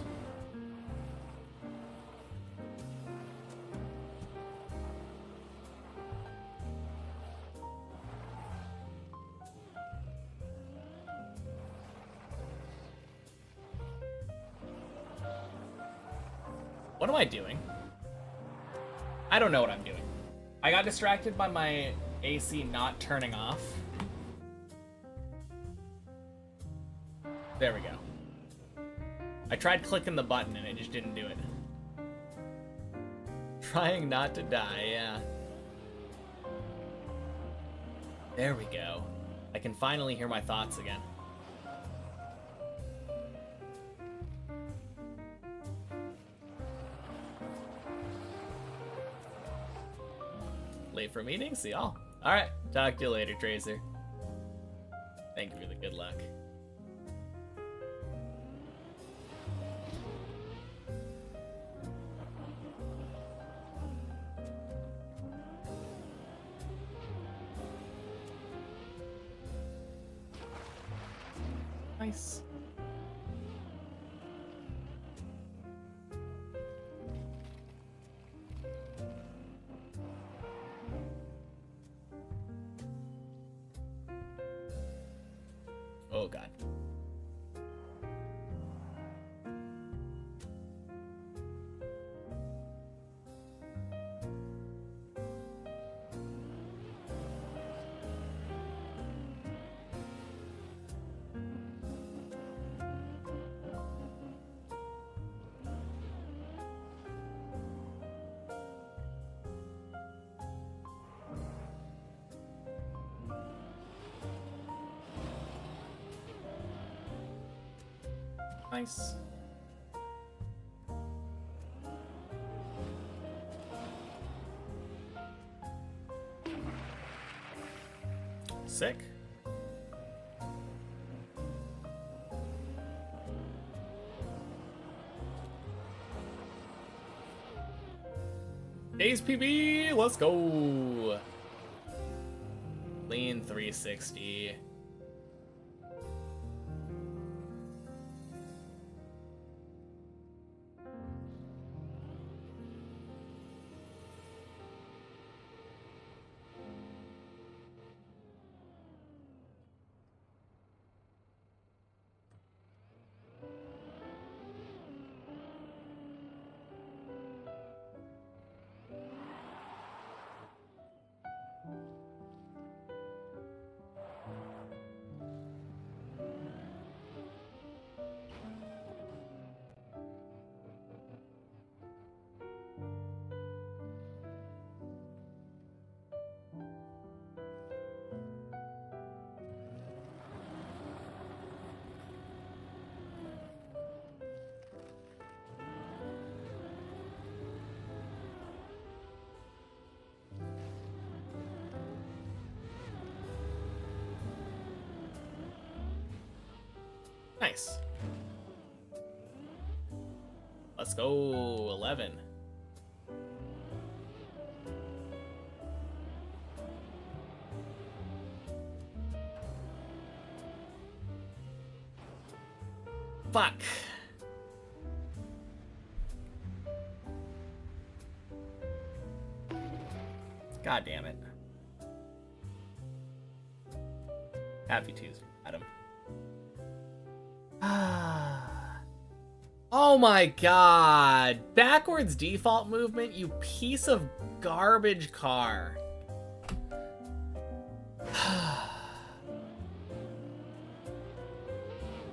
What am I doing? I don't know what I'm doing. I got distracted by my AC not turning off. There we go. I tried clicking the button and it just didn't do it. Trying not to die, yeah. There we go. I can finally hear my thoughts again. Late for a meeting? See y'all. Alright, talk to you later, Tracer. Thank you for the good luck. Nice. Oh god. Nice. Sick. Days PB, let's go. Lean 360. Nice. Let's go 11. Fuck. God damn it. Happy Tuesday, Adam. Oh my god. Backwards default movement, you piece of garbage car.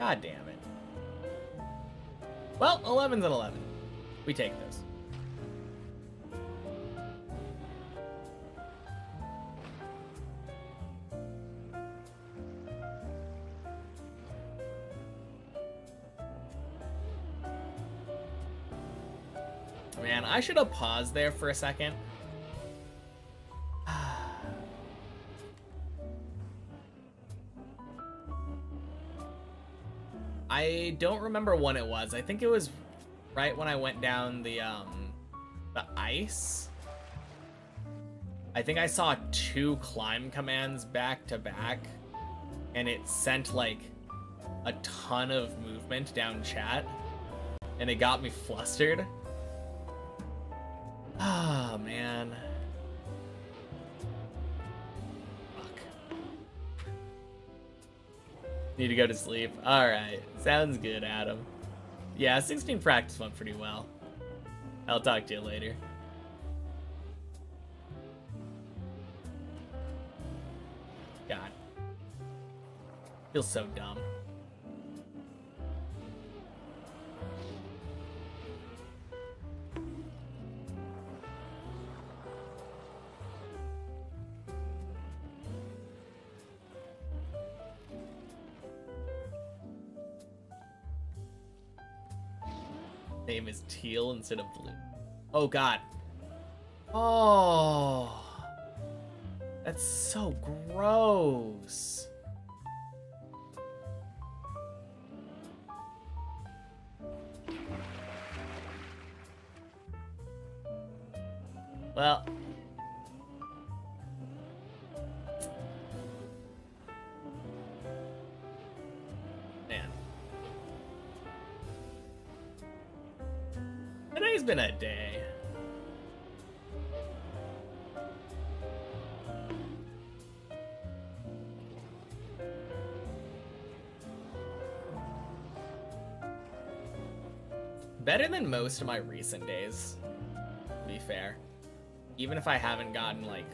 God damn it. Well, 11's an 11. We take those. Man, I should have paused there for a second. I don't remember when it was. I think it was right when I went down the ice. I think I saw 2 climb commands back to back, and it sent like a ton of movement down chat, and it got me flustered. Ah, man. Fuck. Need to go to sleep. Alright. Sounds good, Adam. Yeah, 16 practice went pretty well. I'll talk to you later. God. Feels so dumb. Name is teal instead of blue. Oh god. Oh, that's so gross. Well, man, today's been a day. Better than most of my recent days, to be fair. Even if I haven't gotten, like,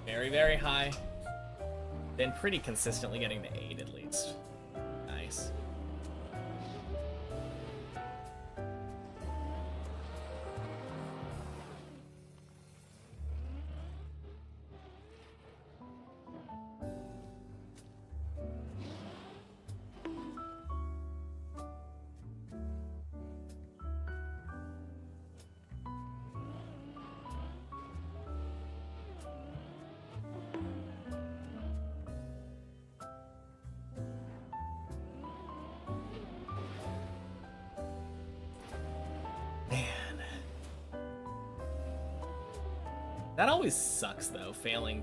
very, very high, been pretty consistently getting to 8 at least. Nice. That always sucks though, failing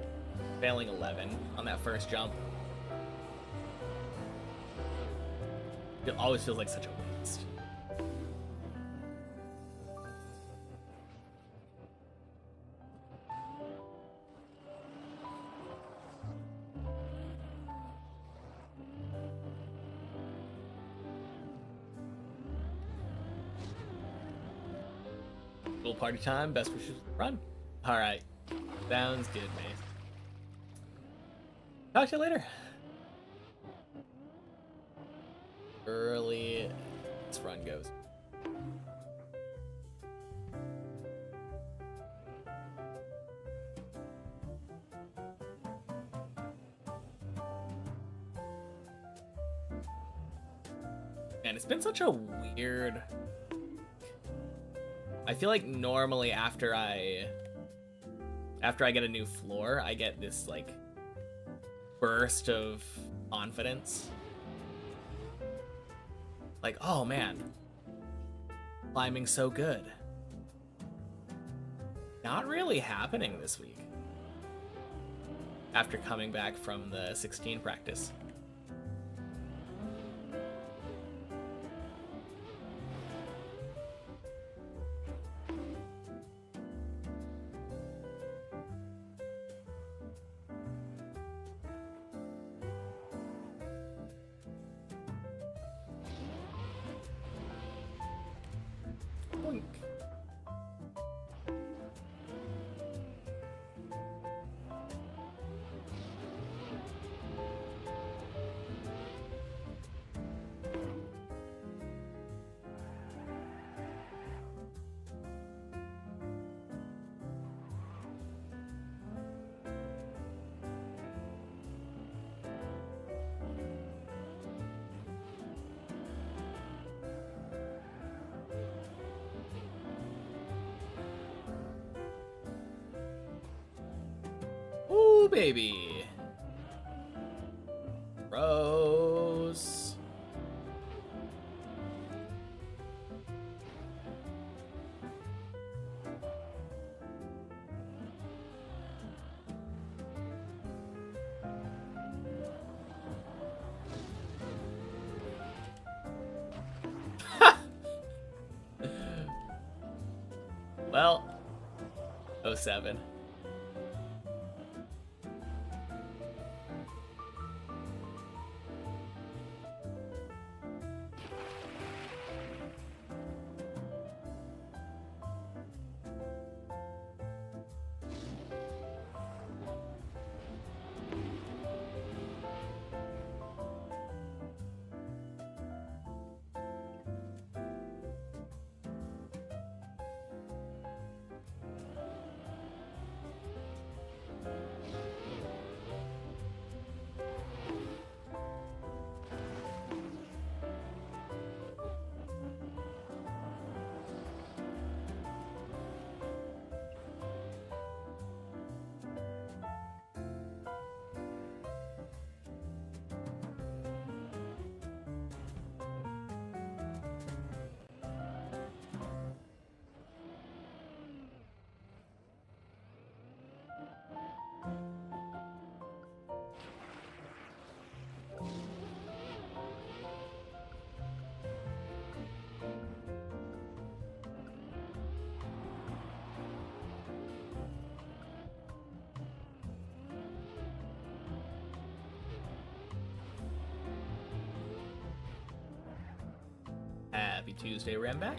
11 on that first jump. It always feels like such a waste. Little party time, best wishes, run. Alright. Sounds good, mate. Talk to you later. Early this run goes. And it's been such a weird... I feel like normally after I get a new floor, I get this, like, burst of confidence. Like, oh man, climbing's so good. Not really happening this week. After coming back from the 16 practice. Boink. Ooh, baby. Rose. Well, 07. Happy Tuesday, Ramback.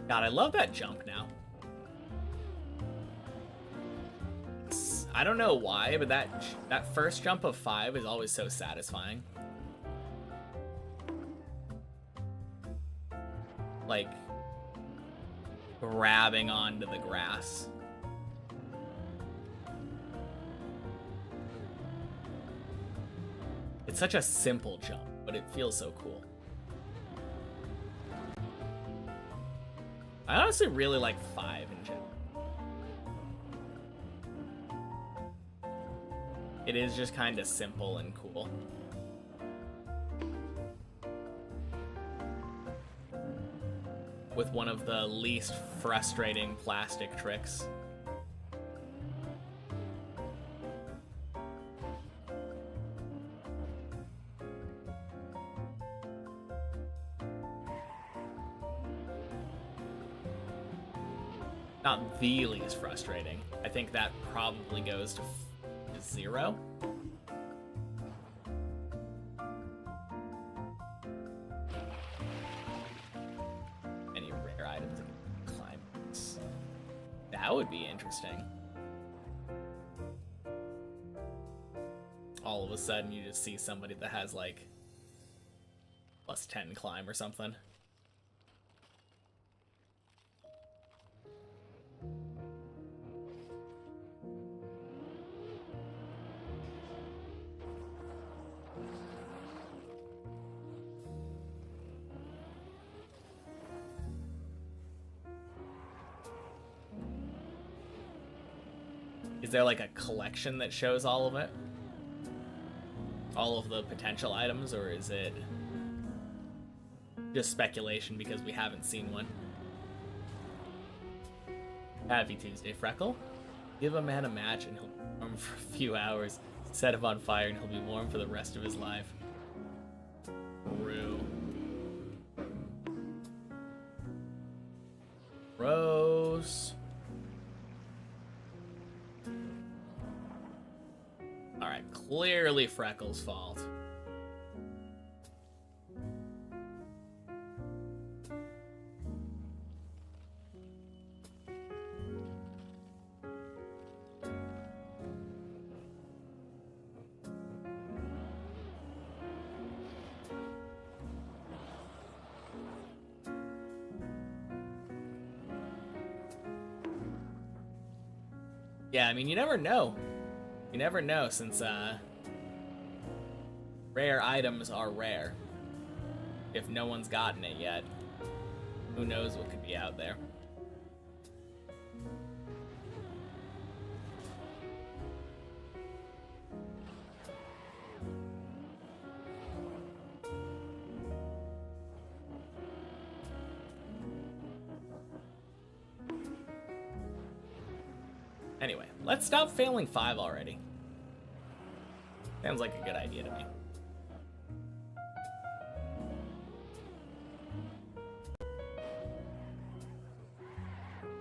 God, I love that jump now. I don't know why, but that first jump of 5 is always so satisfying. Like, grabbing onto the grass. It's such a simple jump, but it feels so cool. I honestly really like 5 in general. It is just kind of simple and cool. With one of the least frustrating plastic tricks. Not the least frustrating. I think that probably goes to is 0. Any rare items that can climb. That would be interesting. All of a sudden, you just see somebody that has like +10 climb or something. Is there like a collection that shows all of it? All of the potential items, or is it just speculation because we haven't seen one? Happy Tuesday, Freckle. Give a man a match and he'll be warm for a few hours. Set him on fire and he'll be warm for the rest of his life. True. Gross. Alright, clearly Freckles' fault. Yeah, I mean, you never know. You never know, since rare items are rare. If no one's gotten it yet, who knows what could be out there. Anyway, let's stop failing 5 already. Sounds like a good idea to me.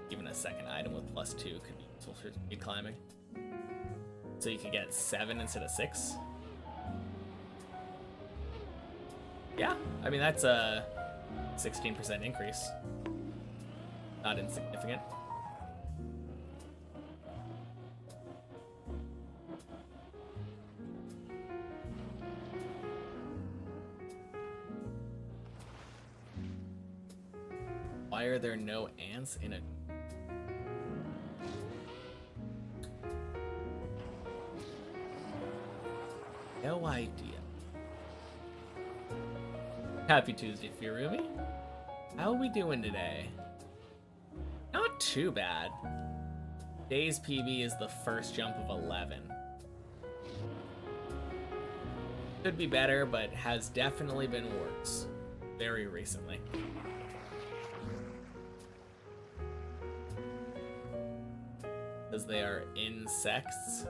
Even a second item with +2 could be useful for speed climbing. So you could get 7 instead of 6. Yeah, I mean, that's a 16% increase. Not insignificant. Why are there no ants in it? No idea. Happy Tuesday, Firumi. How are we doing today? Not too bad. Day's PB is the first jump of 11. Could be better, but has definitely been worse. Very recently. Because they are insects.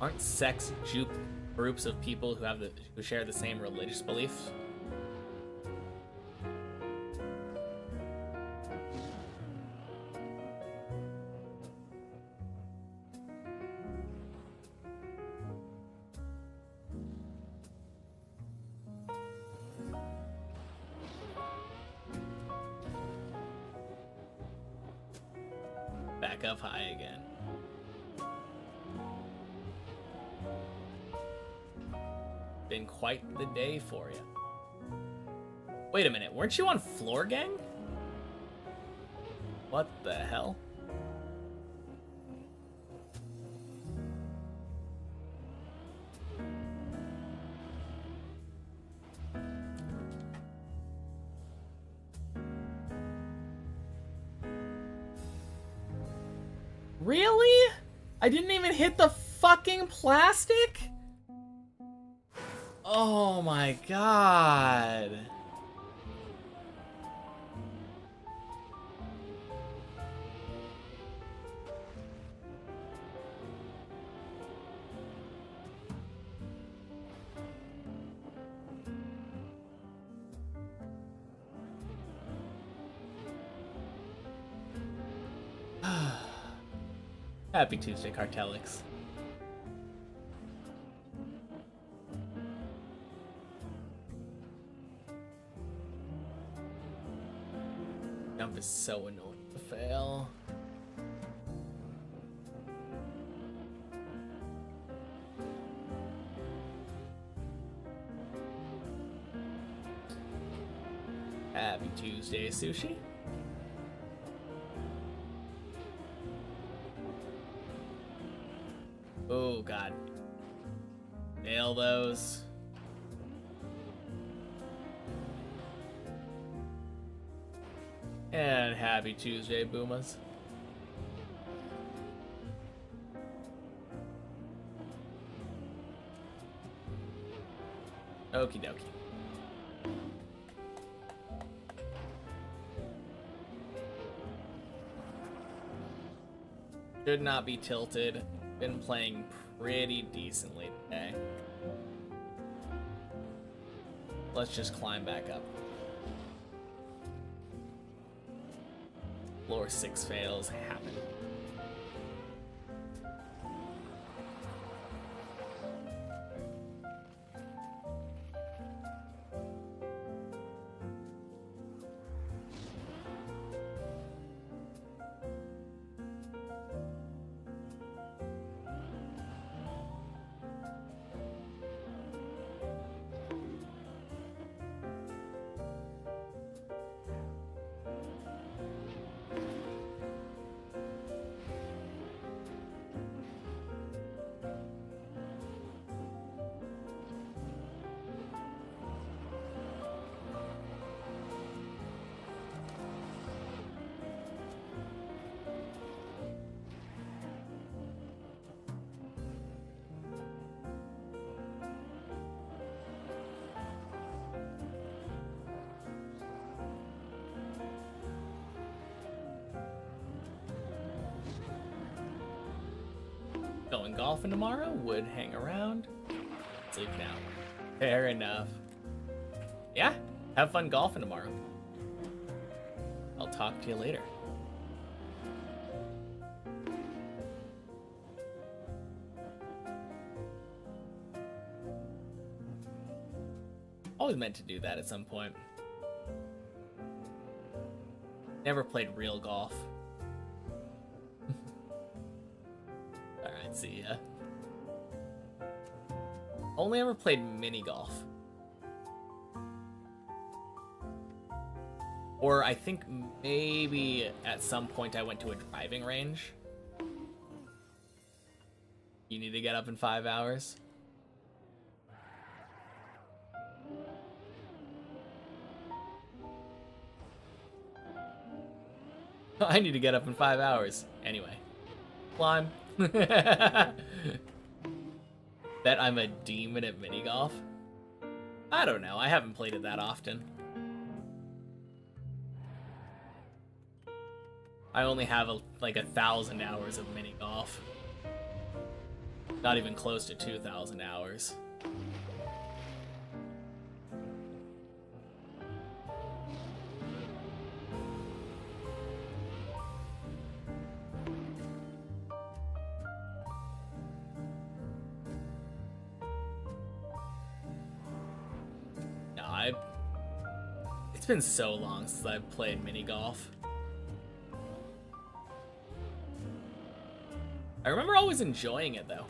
Aren't sex groups of people who share the same religious beliefs? Back up high again. Been quite the day for you. Wait a minute, weren't you on Floor Gang? What the hell? Really? I didn't even hit the fucking plastic? Oh my god. Happy Tuesday, Cartelix. Jump is so annoying to fail. Happy Tuesday, Sushi. Oh, God. Nail those. And happy Tuesday, Boomas. Okie dokie. Should not be tilted. Been playing pretty decently today. Let's just climb back up. Floor 6 fails happen. Going golfing tomorrow, would hang around. Sleep now. Fair enough. Yeah, have fun golfing tomorrow. I'll talk to you later. Always meant to do that at some point. Never played real golf. Alright, see ya. Only ever played mini golf. Or I think maybe at some point I went to a driving range. You need to get up in 5 hours. I need to get up in 5 hours. Anyway. Climb. Bet I'm a demon at mini golf. I don't know. I haven't played it that often. I only have like 1,000 hours of mini golf. Not even close to 2,000 hours. It's been so long since I've played mini golf. I remember always enjoying it though.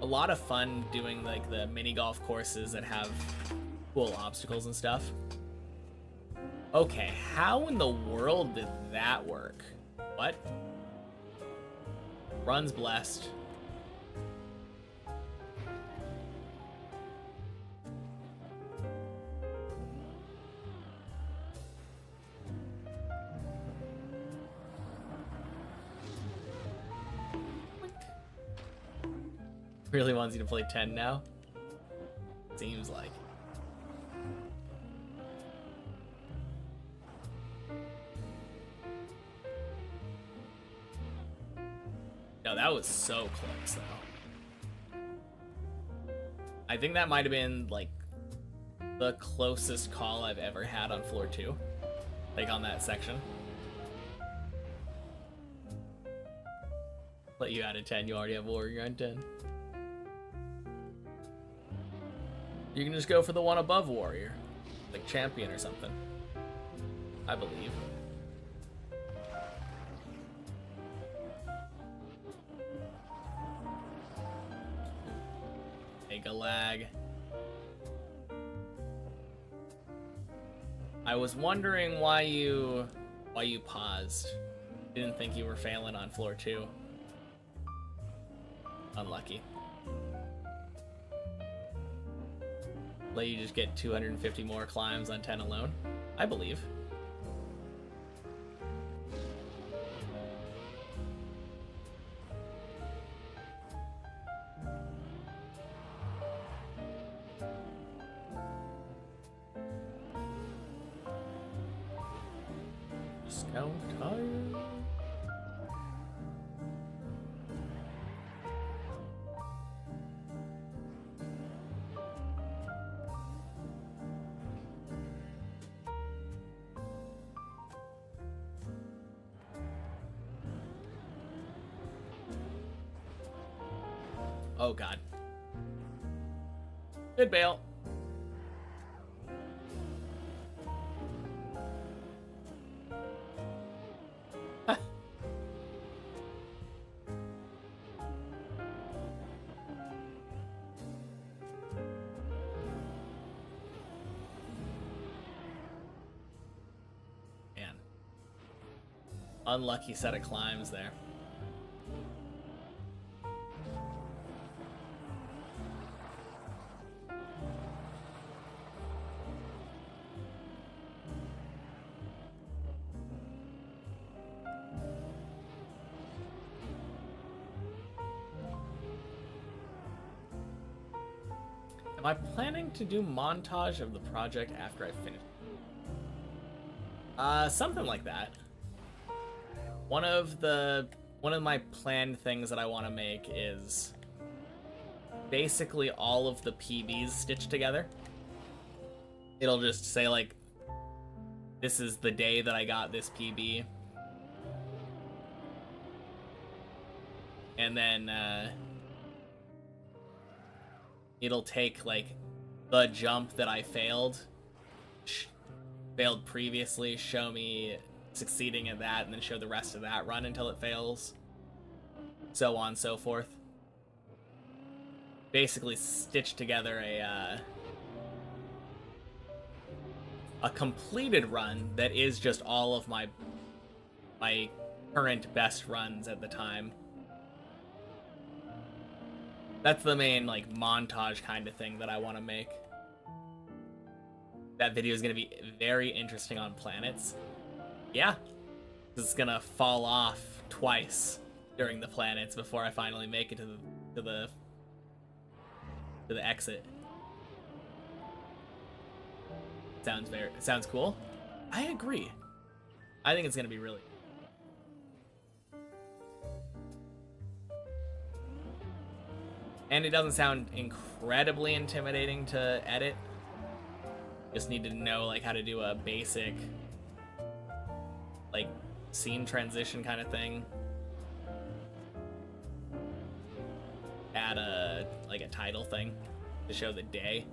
A lot of fun doing like the mini golf courses that have cool obstacles and stuff. Okay, how in the world did that work? What? Run's blessed. Really wants you to play 10 now? Seems like. No, that was so close though. I think that might have been like the closest call I've ever had on floor 2. Like on that section. Let you out of 10. You already have warrior on 10. You can just go for the one above warrior, like champion or something. I believe. Mega lag. I was wondering why you paused. Didn't think you were failing on floor 2. Unlucky. Let you just get 250 more climbs on 10 alone. I believe. Discount tire. Oh god. Good bail. Man. Unlucky set of climbs there. Am I planning to do montage of the project after I finish? Something like that. One of my planned things that I want to make is basically all of the PBs stitched together. It'll just say like, this is the day that I got this PB. And then, it'll take like the jump that I failed previously, show me succeeding at that, and then show the rest of that run until it fails, so on and so forth. Basically stitch together a completed run that is just all of my current best runs at the time. That's the main, like, montage kind of thing that I want to make. That video is going to be very interesting on planets. Yeah. It's going to fall off twice during the planets before I finally make it to the exit. Sounds cool. I agree. I think it's going to be really and it doesn't sound incredibly intimidating to edit. Just need to know like how to do a basic like scene transition kind of thing. Add a title thing to show the day.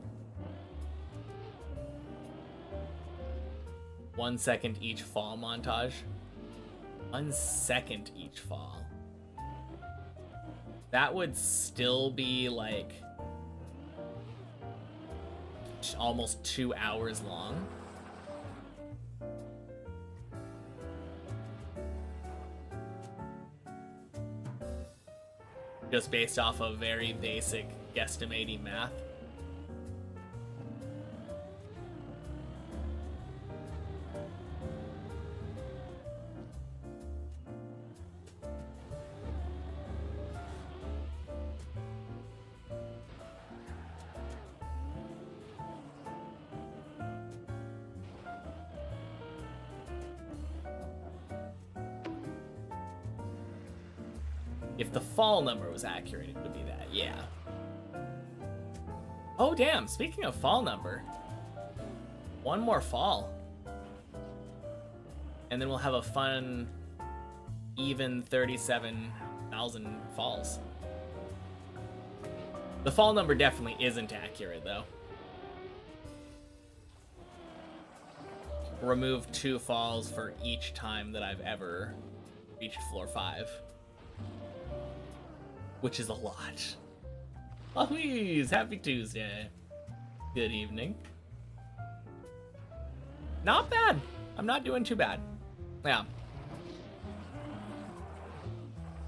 1 second each fall montage. 1 second each fall. That would still be like almost 2 hours long. Just based off of very basic guesstimating math. If the fall number was accurate, it would be that, yeah. Oh, damn, speaking of fall number, one more fall. And then we'll have a fun, even 37,000 1,000 falls. The fall number definitely isn't accurate, though. Remove 2 falls for each time that I've ever reached floor 5. Which is a lot. Oh, please, happy Tuesday. Good evening. Not bad. I'm not doing too bad. Yeah.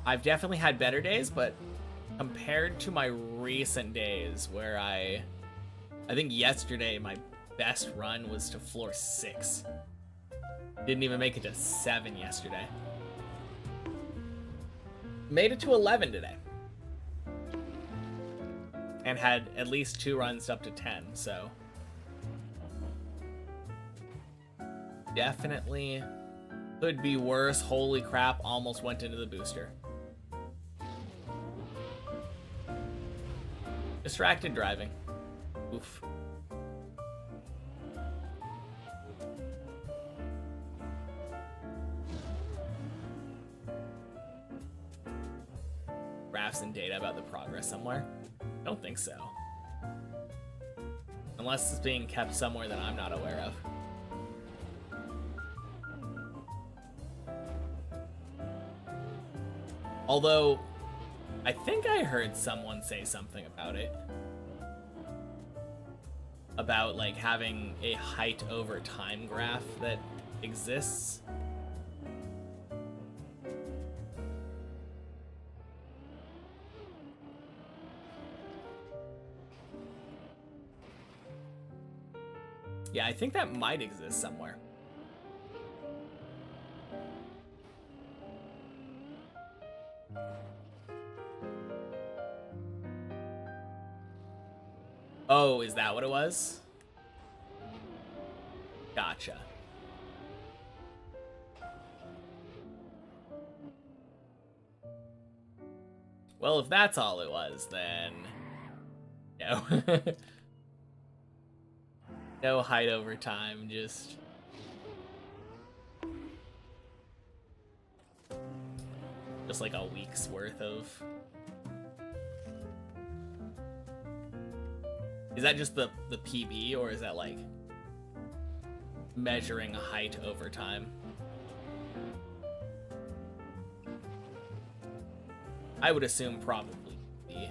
I've definitely had better days, but compared to my recent days where I think yesterday my best run was to floor 6. Didn't even make it to 7 yesterday. Made it to 11 today. And had at least 2 runs up to 10, so definitely could be worse. Holy crap, almost went into the booster. Distracted driving. Oof. Graphs and data about the progress somewhere? Don't think so. Unless it's being kept somewhere that I'm not aware of. Although, I think I heard someone say something about it. About, like, having a height over time graph that exists. Yeah, I think that might exist somewhere. Oh, is that what it was? Gotcha. Well, if that's all it was, then no. No height over time, just like a week's worth of. Is that just the PB, or is that like measuring a height over time? I would assume probably PB.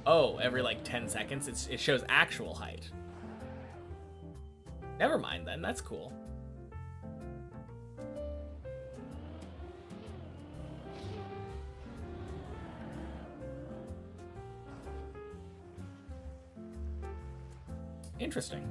Oh, every like 10 seconds it shows actual height. Never mind then, that's cool. Interesting.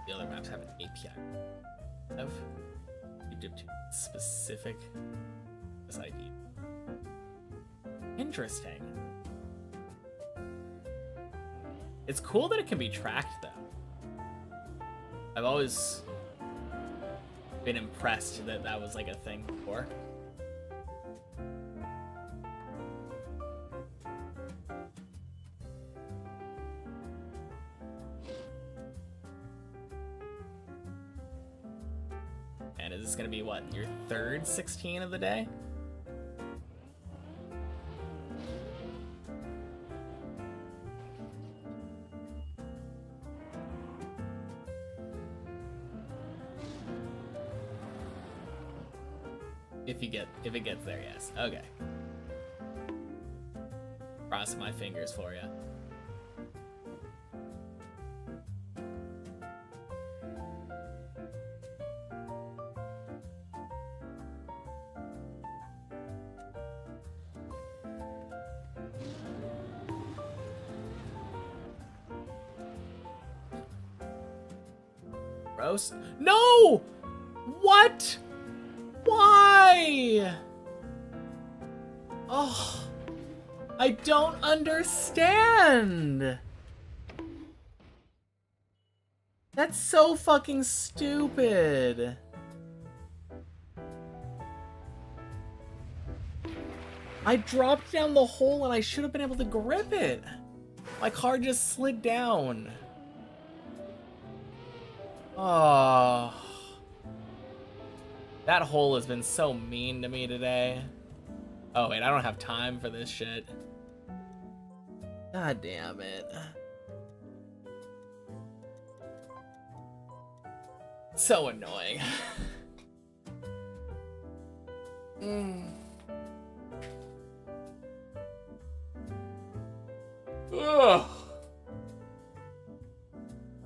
The other maps have an API of specific SID. Interesting. It's cool that it can be tracked, though. I've always been impressed that that was like a thing before. And is this gonna be what, your third 16 of the day? If it gets there, yes. Okay. Crossing my fingers for you. Gross. No! What? Why? Oh, I don't understand. That's so fucking stupid. I dropped down the hole and I should have been able to grip it. My car just slid down. Oh. That hole has been so mean to me today. Oh, wait, I don't have time for this shit. God damn it. So annoying. Ugh.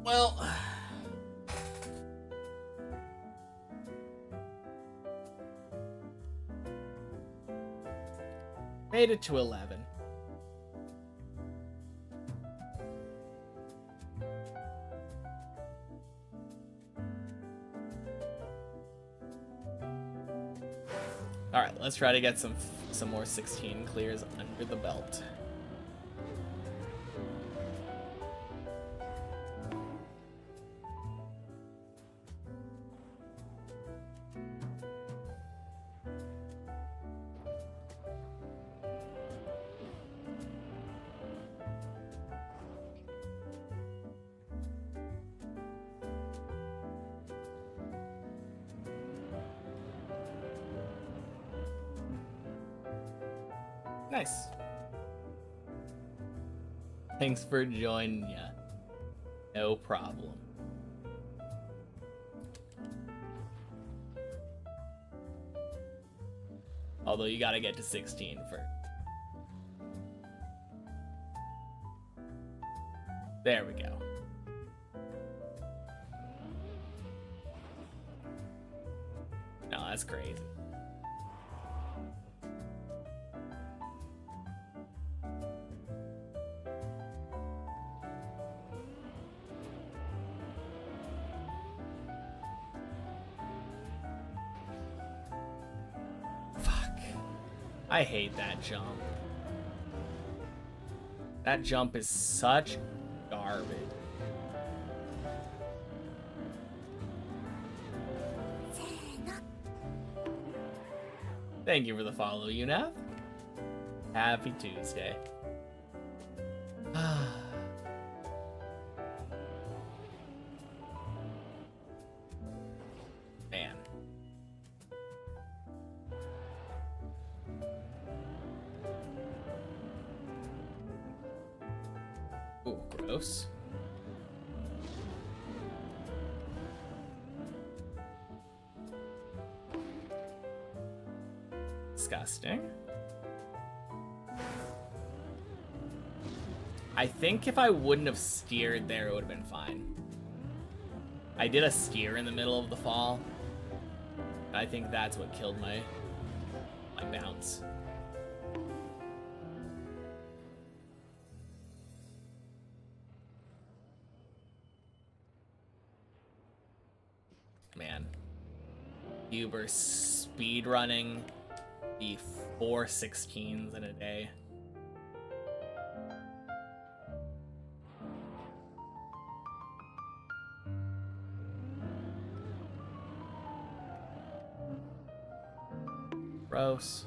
Well... Made it to 11. All right, let's try to get some more 16 clears under the belt. Nice. Thanks for joining ya. No problem. Although you gotta get to 16 first. There we go. No, that's crazy. I hate that jump. That jump is such garbage. Thank you for the follow, Yunath. Happy Tuesday. Man. Ooh, gross. Disgusting. I think if I wouldn't have steered there, it would have been fine. I did a steer in the middle of the fall. I think that's what killed my bounce. Man. Uber speed running the 4 16s in a day. Gross.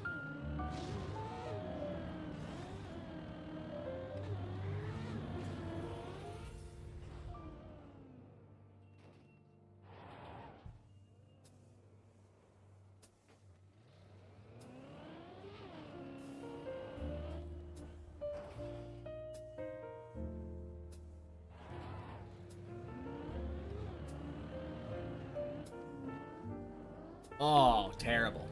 Oh, terrible.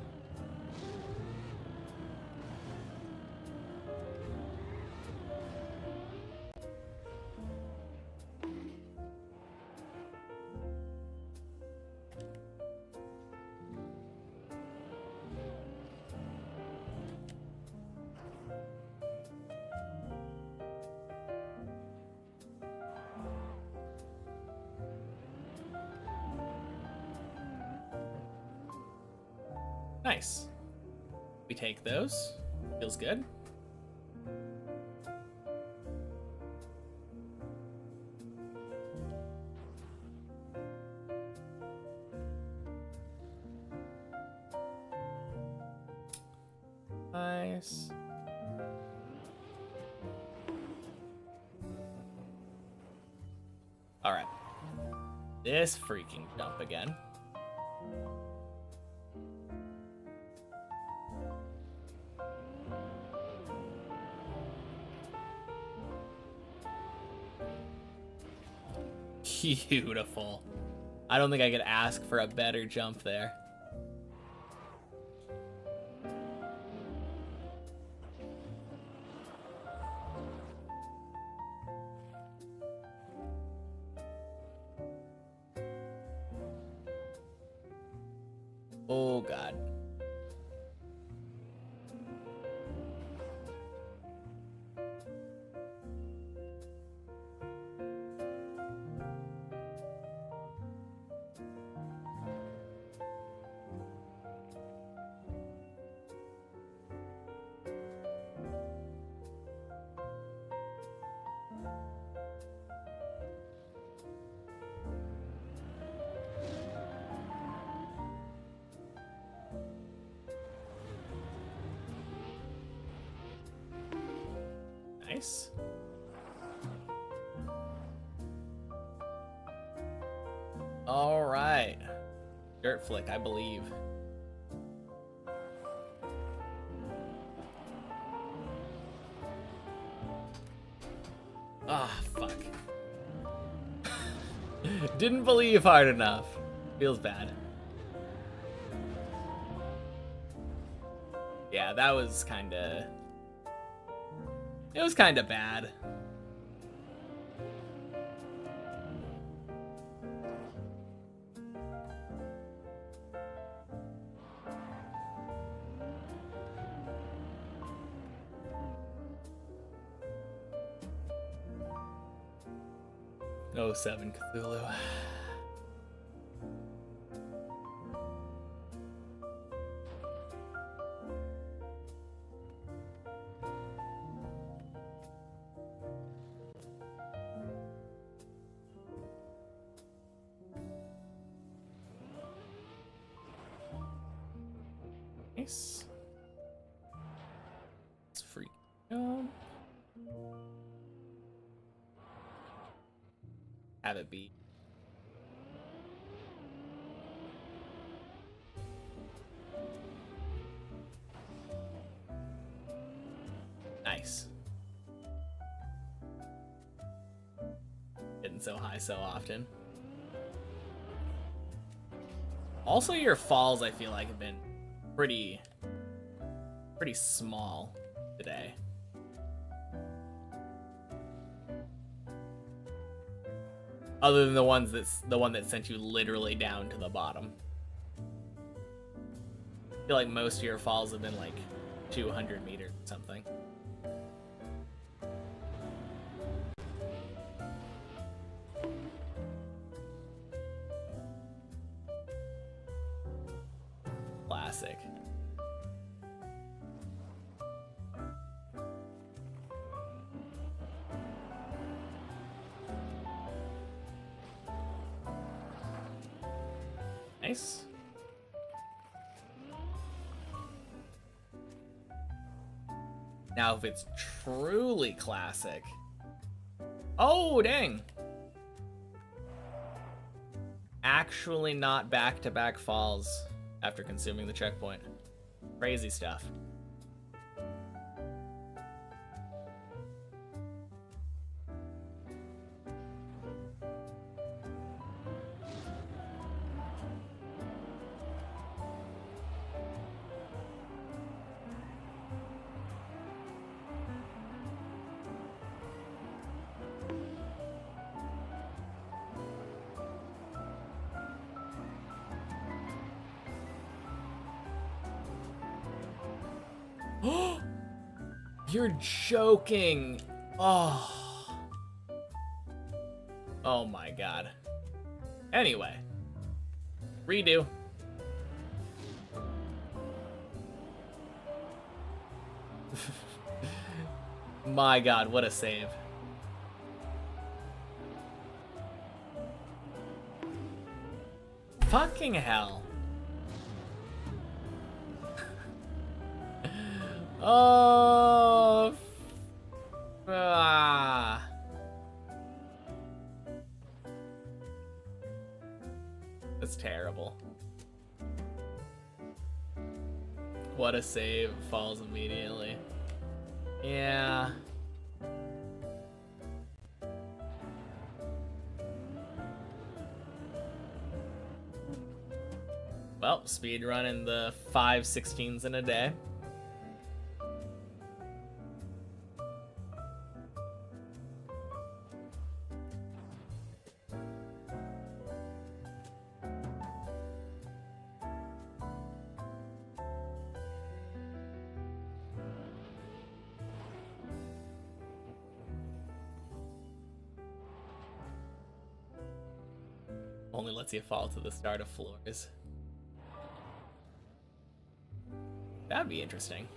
Nice. We take those. Feels good. Nice. All right. This freaking jump again. Beautiful. I don't think I could ask for a better jump there. Oh, God. Nice. All right. Dirt flick, I believe. Ah, fuck. Didn't believe hard enough. Feels bad. Yeah, that was kinda... It was kinda bad. Oh, 7 Cthulhu. Nice. It's free. Have it be. Nice. Getting so high so often. Also, your falls, I feel like, have been pretty small today. Other than the one that sent you literally down to the bottom. I feel like most of your falls have been like 200 meters or something. Classic. Nice. Now, if it's truly classic. Oh, dang. Actually not back-to-back falls after consuming the checkpoint. Crazy stuff. You're joking. Oh. Oh my god. Anyway. Redo. My god, what a save. Fucking hell. Oh. Ah. That's terrible. What a save. Falls immediately. Yeah. Well, speed running the 5/16s in a day. Only lets you fall to the start of floors. That'd be interesting.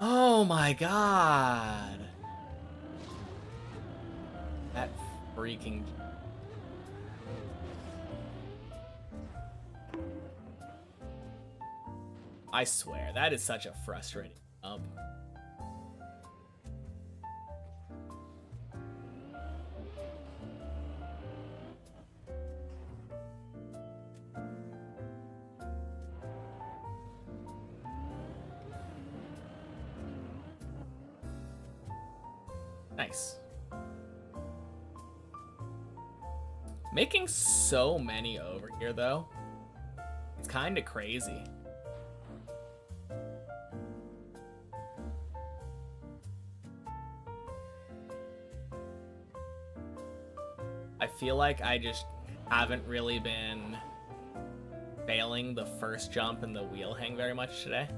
Oh my god. That freaking... I swear, that is such a frustrating jump. Nice. Making so many over here, though, it's kind of crazy. I feel like I just haven't really been failing the first jump and the wheel hang very much today.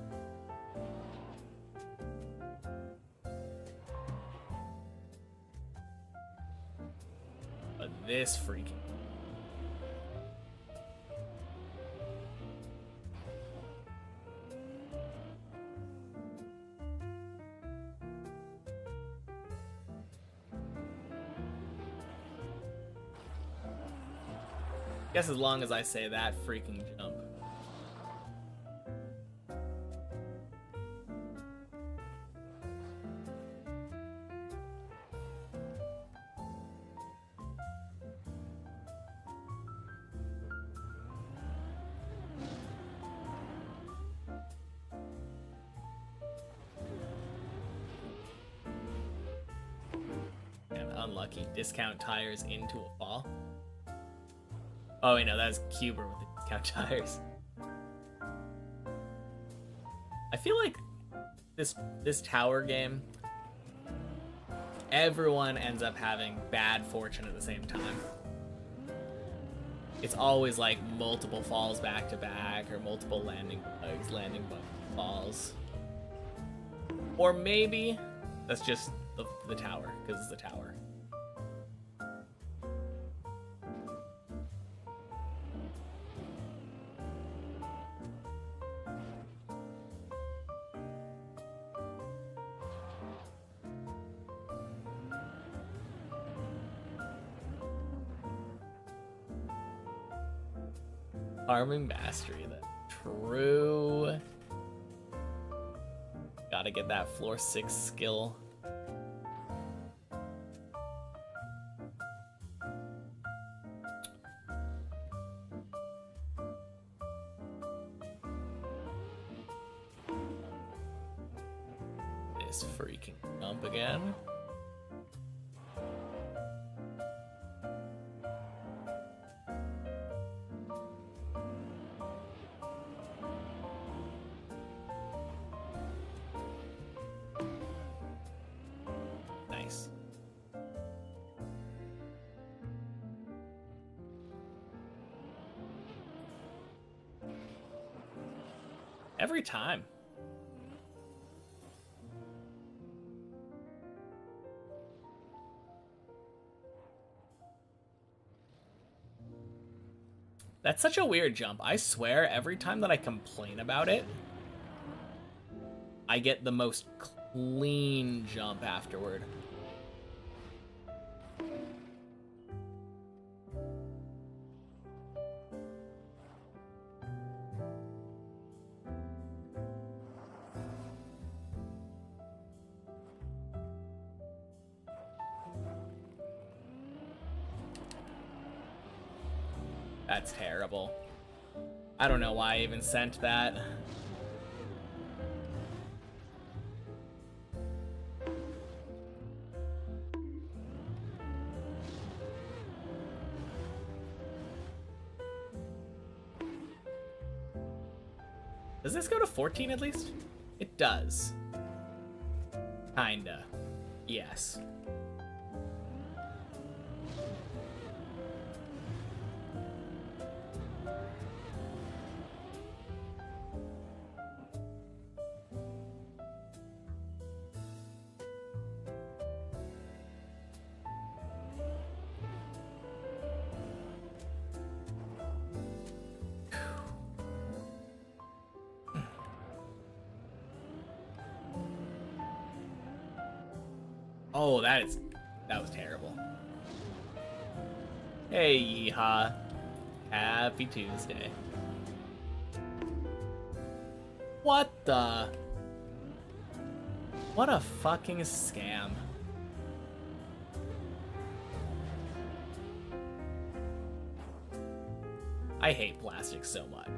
But this freaking... Guess as long as I say that freaking jump. And unlucky. Discount tires into a fall. Oh wait, no, that's Cuber with the discount tires. I feel like this tower game, everyone ends up having bad fortune at the same time. It's always like multiple falls back to back, or multiple landing bugs, falls. Or maybe that's just the tower, because it's the tower. Farming mastery, then. True. Gotta get that floor 6 skill. This freaking jump again. Nice. Every time. That's such a weird jump. I swear, every time that I complain about it, I get the most clean jump afterward. That's terrible. I don't know why I even sent that. Does this go to 14 at least? It does. Kinda. Yes. Oh, that was terrible. Hey, yeehaw. Happy Tuesday. What the? What a fucking scam. I hate plastic so much.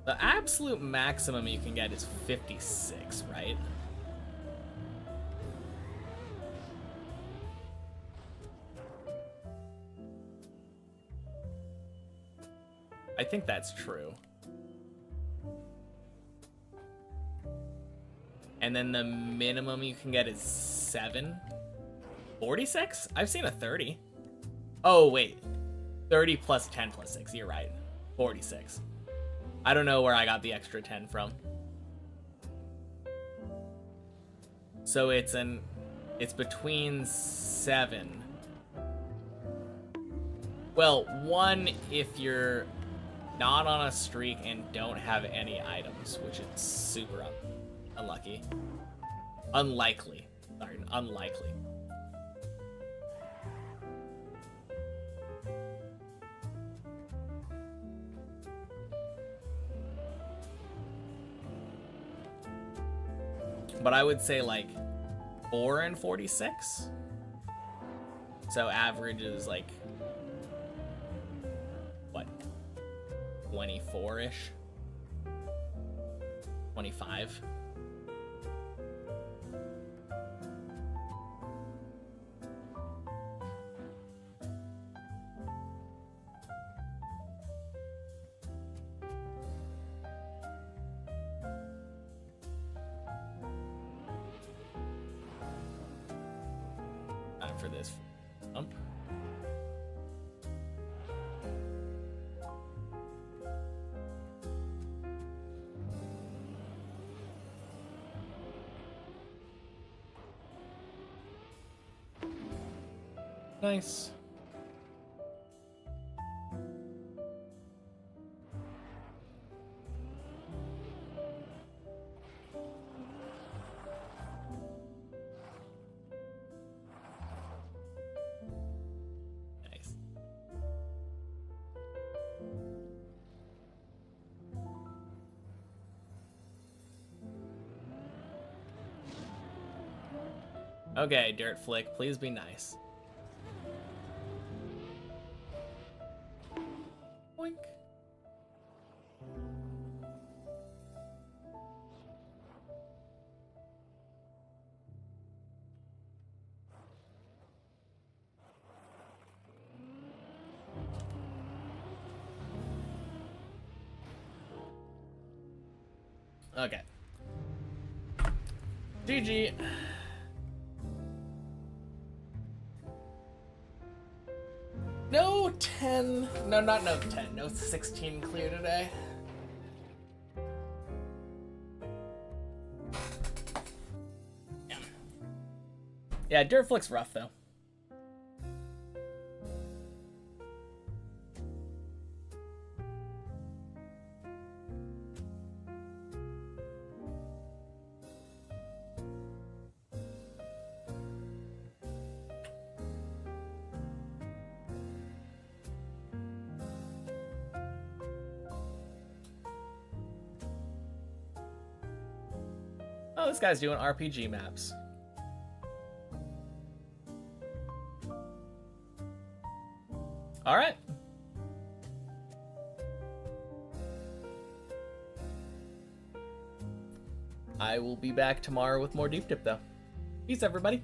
The absolute maximum you can get is 56, right? I think that's true. And then the minimum you can get is 7? 46? I've seen a 30. Oh, wait. 30 plus 10 plus 6. You're right. 46. I don't know where I got the extra 10 from. So it's between 7. Well, 1 if you're not on a streak and don't have any items, which is super unlucky. Unlikely. Sorry, unlikely. But I would say like 4 and 46. So average is like, what, 24-ish? 25? For this jump. Nice. Okay, Dirt Flick, please be nice. Boink. Okay. GG. No 10. No, not Note 10. Note 16 clear today. Yeah, Dirt Flick's rough though. Oh, this guy's doing RPG maps. All right. I will be back tomorrow with more Deep Dip, though. Peace, everybody.